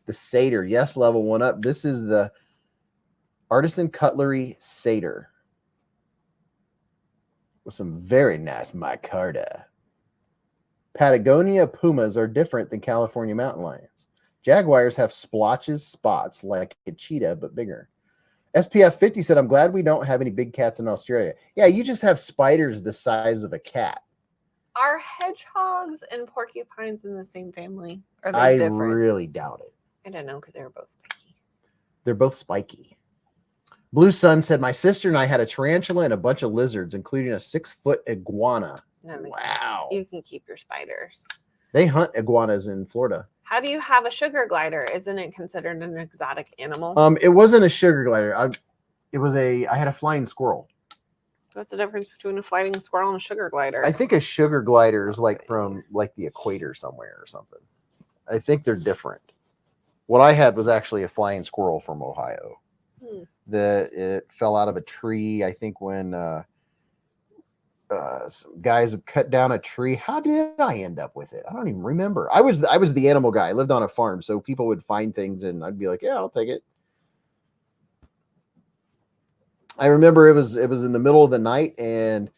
The satyr, yes, level 1 up. This is the Artisan Cutlery satyr with some very nice micarta. Patagonia pumas are different than California mountain lions. Jaguars have splotches, spots like a cheetah, but bigger. SPF 50 said, "I'm glad we don't have any big cats in Australia." Yeah, you just have spiders the size of a cat. Are hedgehogs and porcupines in the same family? Are they I different? really doubt it. I don't know because they're both spiky. They're both spiky. Blue Sun said, "My sister and I had a tarantula and a bunch of lizards, including a 6-foot iguana." No, Wow. You can keep your spiders. They hunt iguanas in Florida. How do you have a sugar glider? Isn't it considered an exotic animal? It wasn't a sugar glider. I had a flying squirrel. What's the difference between a flying squirrel and a sugar glider? I think a sugar glider is like from like the equator somewhere or something. I think they're different. What I had was actually a flying squirrel from Ohio. That it fell out of a tree. I think when some guys have cut down a tree. How did I end up with it? I don't even remember. I was the animal guy. I lived on a farm, so people would find things, and I'd be like, "Yeah, I'll take it." I remember it was in the middle of the night, and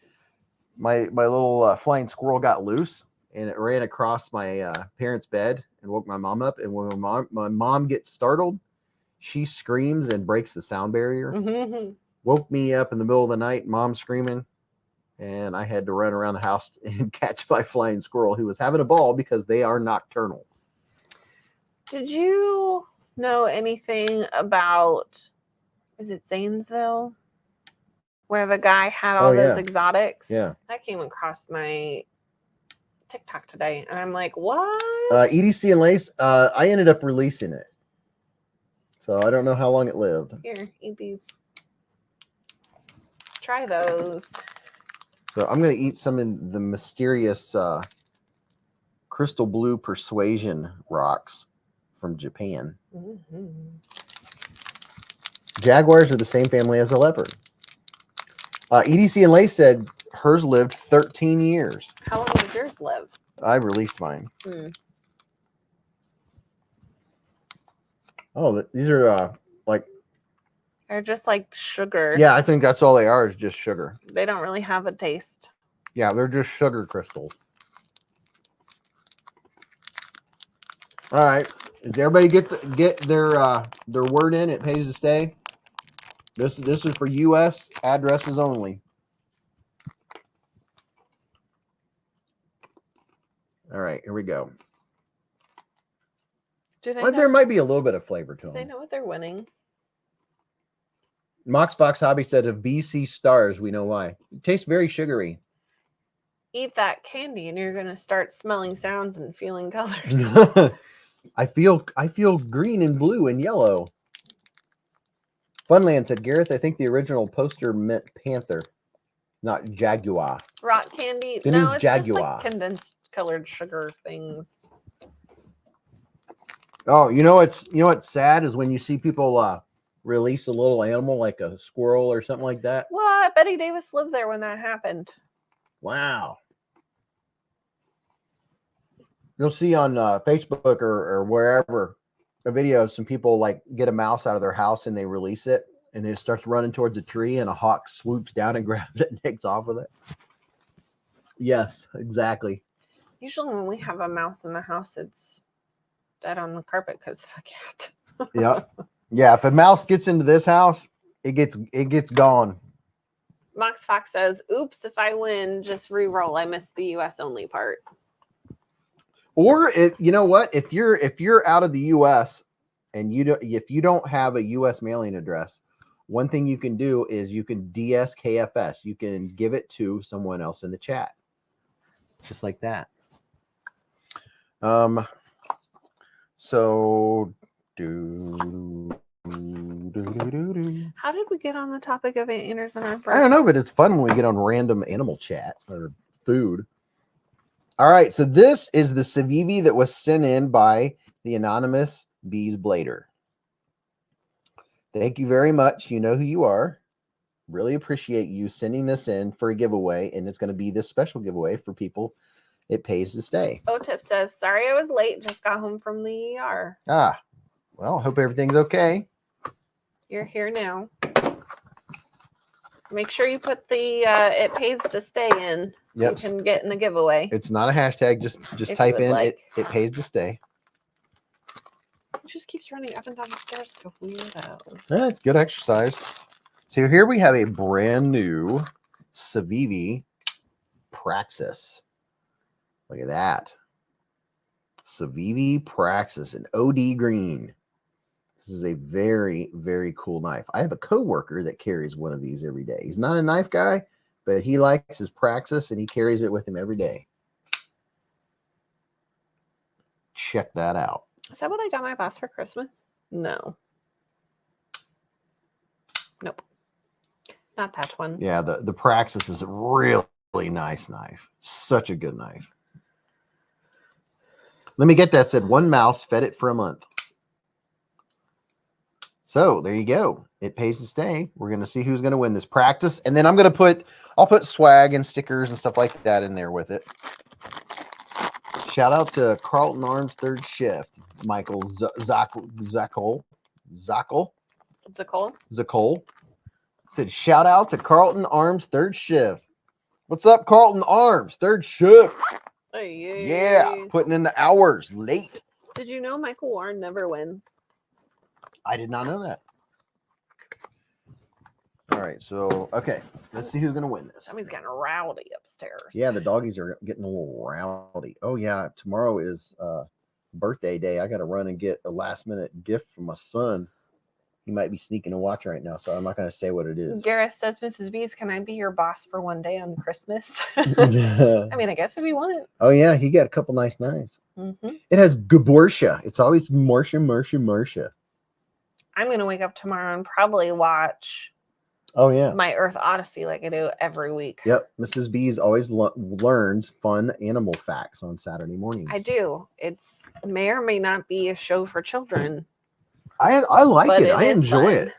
my little flying squirrel got loose, and it ran across my parents' bed and woke my mom up. And when my mom gets startled, she screams and breaks the sound barrier. Woke me up in the middle of the night, mom screaming, and I had to run around the house and catch my flying squirrel, who was having a ball because they are nocturnal. Did you know anything about, is it Zanesville, where the guy had all those exotics? Yeah. That came across my TikTok today, and I'm like, what? EDC and Lace, I ended up releasing it. So I don't know how long it lived. Here, eat these. Try those. So I'm going to eat some of the mysterious crystal blue persuasion rocks from Japan. Jaguars are the same family as a leopard. EDC and Lace said hers lived 13 years. How long did yours live? I released mine. Oh, these are like... They're just like sugar. Yeah, I think that's all they are, is just sugar. They don't really have a taste. Yeah, they're just sugar crystals. All right. Does everybody get their word in? It pays to stay. This is for U.S. addresses only. All right, here we go. Do they Well, there might be a little bit of flavor to them. They know what they're winning. Mox Fox Hobby said, "Of BC stars, we know why. It tastes very sugary." Eat that candy, and you're gonna start smelling sounds and feeling colors. I feel green and blue and yellow. Funland said, "Gareth, I think the original poster meant panther, not jaguar." Rock candy? The No, new it's jaguar. just like condensed colored sugar things. Oh, you know what's sad is when you see people release a little animal like a squirrel or something like that. What? Betty Davis lived there when that happened. Wow. You'll see on Facebook or wherever a video of some people like get a mouse out of their house and they release it and it starts running towards a tree and a hawk swoops down and grabs it and takes off with it. Yes, exactly. Usually when we have a mouse in the house, it's dead on the carpet because of a cat. Yep. Yeah, if a mouse gets into this house, it gets gone. Mox Fox says, "Oops, if I win, just re-roll. I missed the US only part." Or you know what? If you're out of the US and if you don't have a US mailing address, one thing you can do is you can DSKFS. You can give it to someone else in the chat. Just like that. So How did we get on the topic of anteaters in our first? I don't know, but it's fun when we get on random animal chats or food. All right, so this is the Civivi that was sent in by the anonymous Beez Blader. Thank you very much. You know who you are. Really appreciate you sending this in for a giveaway, and it's going to be this special giveaway for people. It pays to stay. O-Tip says, sorry I was late. Just got home from the ER. Ah, well, hope everything's okay. You're here now. Make sure you put the it pays to stay in so you can get in the giveaway. It's not a hashtag. Just type in it pays to stay. It just keeps running up and down the stairs like a weirdo. Yeah, it's good exercise. So here we have a brand new Civivi Praxis. Look at that. Civivi Praxis in OD green. This is a very, very cool knife. I have a coworker that carries one of these every day. He's not a knife guy, but he likes his Praxis and he carries it with him every day. Check that out. Is that what I got my boss for Christmas? No. Nope. Not that one. Yeah, the Praxis is a really nice knife. Such a good knife. Let me get that said. One mouse fed it for a month. So there you go. It pays to stay. We're going to see who's going to win this practice. And then I'll put swag and stickers and stuff like that in there with it. Shout out to Carlton Arms third shift. Michael Zacol. Said shout out to Carlton Arms third shift. What's up, Carlton Arms third shift? Hey, yeah, putting in the hours late. Did you know Michael Warren never wins? I did not know that. All right, so okay, let's see who's gonna win this. Somebody's getting rowdy upstairs. Yeah, the doggies are getting a little rowdy. Oh yeah, tomorrow is birthday day. I got to run and get a last minute gift for my son. He might be sneaking a watch right now, so I'm not going to say what it is. Gareth says, Mrs. Beez, can I be your boss for one day on Christmas? I mean, I guess if you want it. Oh, yeah. He got a couple nice knives. Mm-hmm. It has Gaborsha. It's always Marsha. I'm going to wake up tomorrow and probably watch my Earth Odyssey like I do every week. Yep. Mrs. Beez always learns fun animal facts on Saturday mornings. I do. It may or may not be a show for children. I like it. I enjoy it.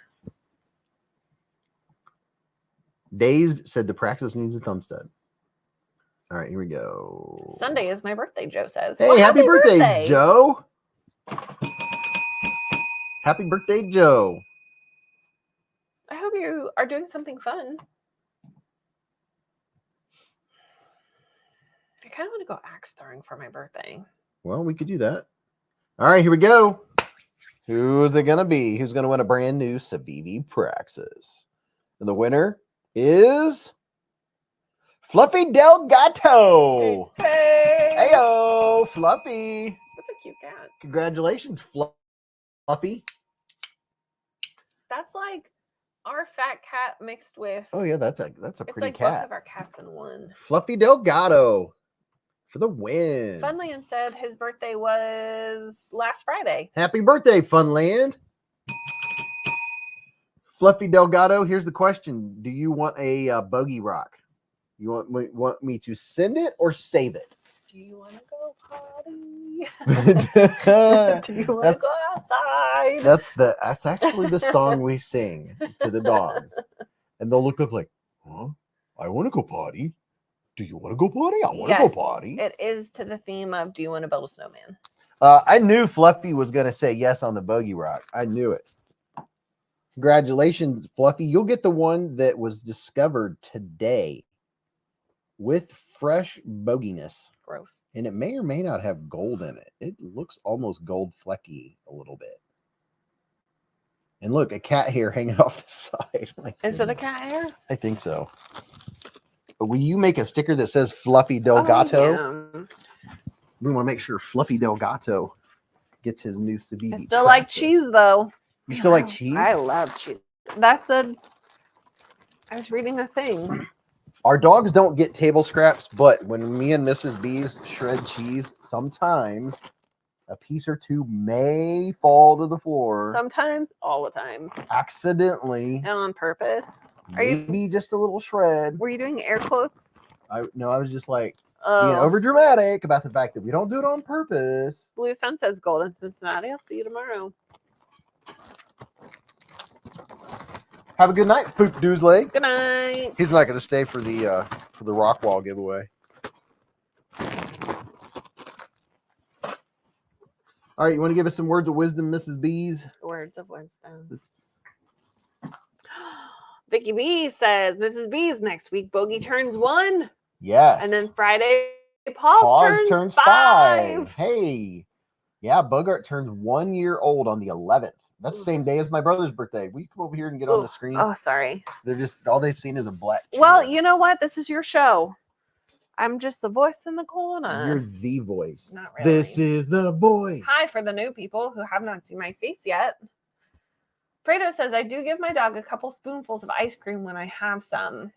Dazed said the practice needs a thumb stud. All right, here we go. Sunday is my birthday, Joe says. Hey, well, happy birthday, Joe. Happy birthday, Joe. I hope you are doing something fun. I kind of want to go axe throwing for my birthday. Well, we could do that. All right, here we go. Who's it going to be? Who's going to win a brand new Civivi Praxis? And the winner is Fluffy Delgato. Hey! Heyo, Fluffy. That's a cute cat. Congratulations, Fluffy. That's like our fat cat mixed with... Oh, yeah, that's a pretty like cat. Both of our cats in one. Fluffy Delgato for the win. Funland said his birthday was last Friday. Happy birthday, Funland. Fluffy Delgado, here's the question. Do you want a bogey rock? You want me to send it or save it? Do you want to go potty? Do you want to go outside? That's actually the song we sing to the dogs. And they'll look up like, huh? I want to go potty. Do you want to go potty? I want to go potty. It is to the theme of do you want to build a snowman? I knew Fluffy was going to say yes on the bogey rock. I knew it. Congratulations, Fluffy. You'll get the one that was discovered today with fresh boginess. Gross. And it may or may not have gold in it. It looks almost gold flecky a little bit. And look, a cat hair hanging off the side. Is it a cat hair? I think so. But will you make a sticker that says Fluffy Delgato? Oh, yeah. We want to make sure Fluffy Delgato gets his new Civivi. I still like cheese, though. You still like cheese? I love cheese. I was reading a thing. Our dogs don't get table scraps, but when me and Mrs. Beez shred cheese, sometimes a piece or two may fall to the floor. Sometimes, all the time. Accidentally. And on purpose. Maybe just a little shred. Were you doing air quotes? I was just like being over dramatic about the fact that we don't do it on purpose. Blue Sun says Golden Cincinnati. I'll see you tomorrow. Have a good night, Foop Doozley. Good night. He's not going to stay for the rock wall giveaway. All right, you want to give us some words of wisdom, Mrs. Beez? Words of wisdom. Vicky B says, Mrs. B's next week, Bogey turns 1. Yes. And then Friday, Paws turns 5. Hey. Yeah, Bogart turns 1 year old on the 11th. That's the same day as my brother's birthday. Will you come over here and get on the screen? Oh, sorry. They're just, all they've seen is a black chair. Well, you know what? This is your show. I'm just the voice in the corner. You're the voice. Not really. This is the voice. Hi for the new people who have not seen my face yet. Fredo says, I do give my dog a couple spoonfuls of ice cream when I have some.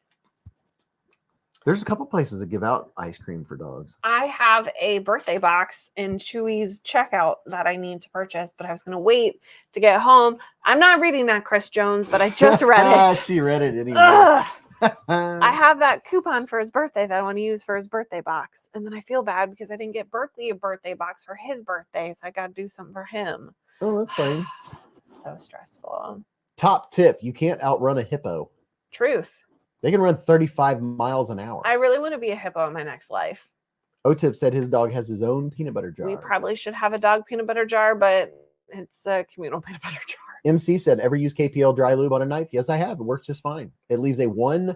There's a couple places that give out ice cream for dogs. I have a birthday box in Chewy's checkout that I need to purchase, but I was going to wait to get home. I'm not reading that, Chris Jones, but I just read it. She read it anyway. I have that coupon for his birthday that I want to use for his birthday box. And then I feel bad because I didn't get Berkeley a birthday box for his birthday. So I got to do something for him. Oh, that's fine. So stressful. Top tip. You can't outrun a hippo. Truth. They can run 35 miles an hour. I really want to be a hippo in my next life. O-Tip said his dog has his own peanut butter jar. We probably should have a dog peanut butter jar, but it's a communal peanut butter jar. MC said, ever use KPL dry lube on a knife? Yes, I have. It works just fine. It leaves a 1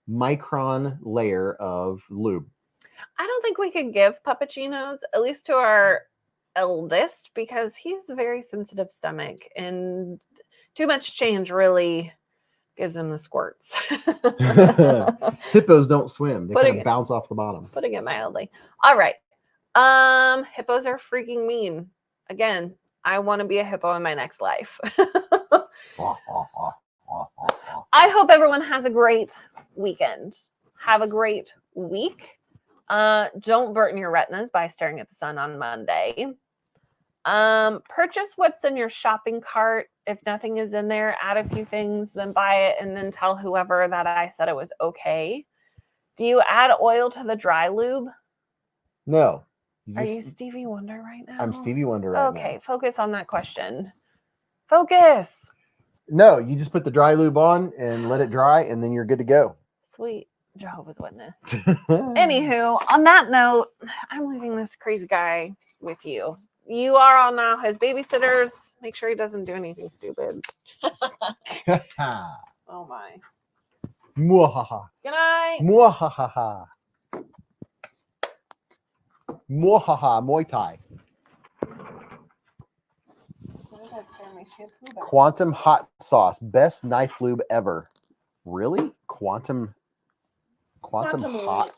micron layer of lube. I don't think we could give puppuccinos, at least to our eldest, because he's a very sensitive stomach and too much change really gives him the squirts. Hippos don't swim. They kind of bounce off the bottom. Putting it mildly. All right. Hippos are freaking mean. Again, I want to be a hippo in my next life. I hope everyone has a great weekend. Have a great week. Don't burn your retinas by staring at the sun on Monday. Purchase what's in your shopping cart. If nothing is in there, add a few things, then buy it, and then tell whoever that I said it was okay. Do you add oil to the dry lube? No. Are you Stevie Wonder right now? I'm Stevie Wonder right now. Okay, focus on that question. Focus. No, you just put the dry lube on and let it dry, and then you're good to go. Sweet Jehovah's Witness. Anywho, on that note, I'm leaving this crazy guy with you. You are all now his babysitters. Make sure he doesn't do anything stupid. Oh my. Mwahaha. Good night. Mwahaha. Mwahaha. Muay Thai. Quantum hot sauce. Best knife lube ever. Really? Quantum hot.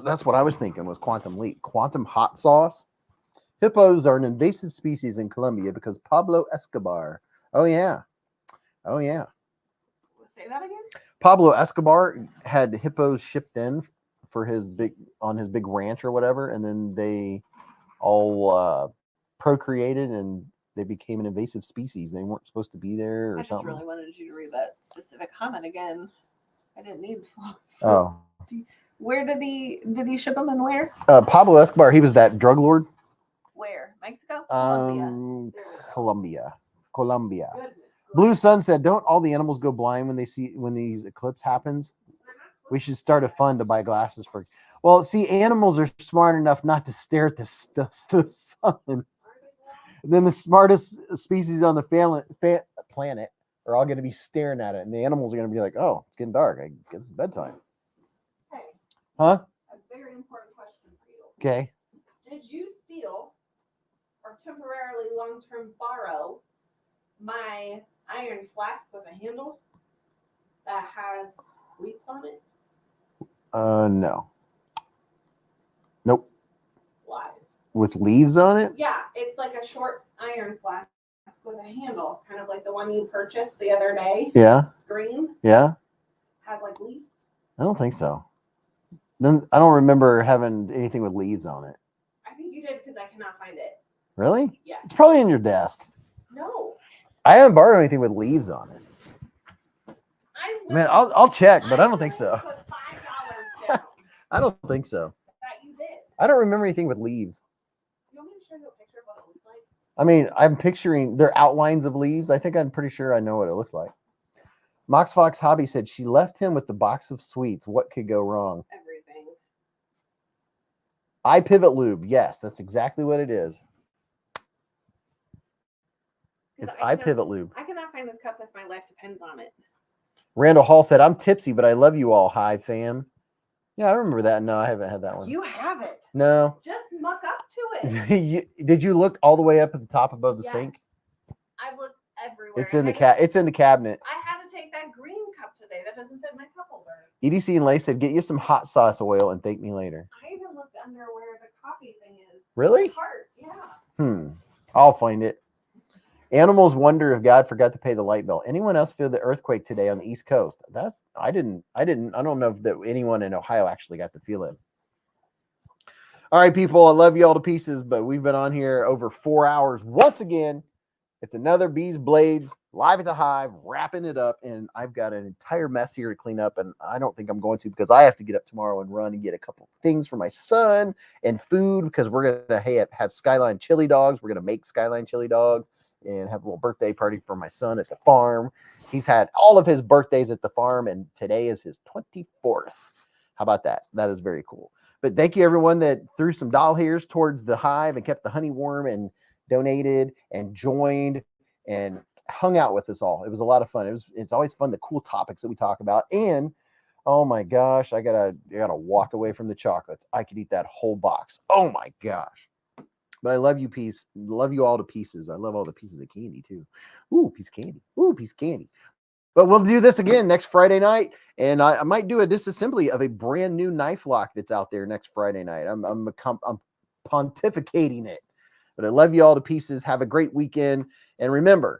That's what I was thinking was quantum leap. Quantum hot sauce. Hippos are an invasive species in Colombia because Pablo Escobar. Oh yeah. Oh yeah. Say that again? Pablo Escobar had hippos shipped in for his big ranch or whatever, and then they all procreated and they became an invasive species. They weren't supposed to be there or something. I just really wanted you to read that specific comment again. I didn't need. Oh. Where did he ship them and where? Pablo Escobar, he was that drug lord. Where? Mexico? Colombia. Goodness. Blue Sun said, don't all the animals go blind when these eclipse happens? We should start a fund to buy glasses for. Well, see, animals are smart enough not to stare at the sun. And then the smartest species on the planet are all going to be staring at it, and the animals are going to be like, "Oh, it's getting dark. I guess it's bedtime." Hey. Huh? A very important question for you. Okay. Did you steal or temporarily long-term borrow my iron flask with a handle that has leaks on it? No. Nope. Lies. With leaves on it? Yeah, it's like a short iron flask with a handle, kind of like the one you purchased the other day. Yeah. It's green. Yeah. Has like leaves. I don't think so. Then I don't remember having anything with leaves on it. I think you did because I cannot find it. Really? Yeah. It's probably in your desk. No. I haven't borrowed anything with leaves on it. Man, I'll check, but I don't think so. Put $5 down. I don't think so. That you did. I don't remember anything with leaves. You want me to show you a picture of what it looks like? I mean, I'm picturing their outlines of leaves. I'm pretty sure I know what it looks like. Mox Fox Hobby said she left him with the box of sweets. What could go wrong? Everything. I pivot lube. Yes, that's exactly what it is. It's I pivot lube. I cannot find this cup if my life depends on it. Randall Hall said, I'm tipsy, but I love you all. Hi, fam. Yeah, I remember that. No, I haven't had that one. You have it. No. Just muck up to it. Did you look all the way up at the top above the sink? I've looked everywhere. It's in the It's in the cabinet. I had to take that green cup today. That doesn't fit my cup holders. EDC and Lay said, get you some hot sauce oil and thank me later. I even looked under where the coffee thing is. Really? Cart. Yeah. I'll find it. Animals wonder if God forgot to pay the light bill. Anyone else feel the earthquake today on the East Coast? I don't know if that anyone in Ohio actually got to feel it. All right, people, I love you all to pieces, but we've been on here over 4 hours. Once again, it's another Beez Blades live at the Hive, wrapping it up, and I've got an entire mess here to clean up, and I don't think I'm going to because I have to get up tomorrow and run and get a couple things for my son and food because we're going to have Skyline chili dogs. We're going to make Skyline chili dogs and have a little birthday party for my son at the farm. He's had all of his birthdays at the farm, and today is his 24th. How about that? That is very cool. But thank you, everyone that threw some doll hairs towards the Hive and kept the honey warm and donated and joined and hung out with us all. It was a lot of fun. It's always fun, the cool topics that we talk about. And oh my gosh, I gotta walk away from the chocolates. I could eat that whole box. Oh my gosh. But I love you, piece. Love you all to pieces. I love all the pieces of candy too. Ooh, piece of candy. Ooh, piece of candy. But we'll do this again next Friday night, and I might do a disassembly of a brand new knife lock that's out there next Friday night. I'm pontificating it. But I love you all to pieces. Have a great weekend, and remember,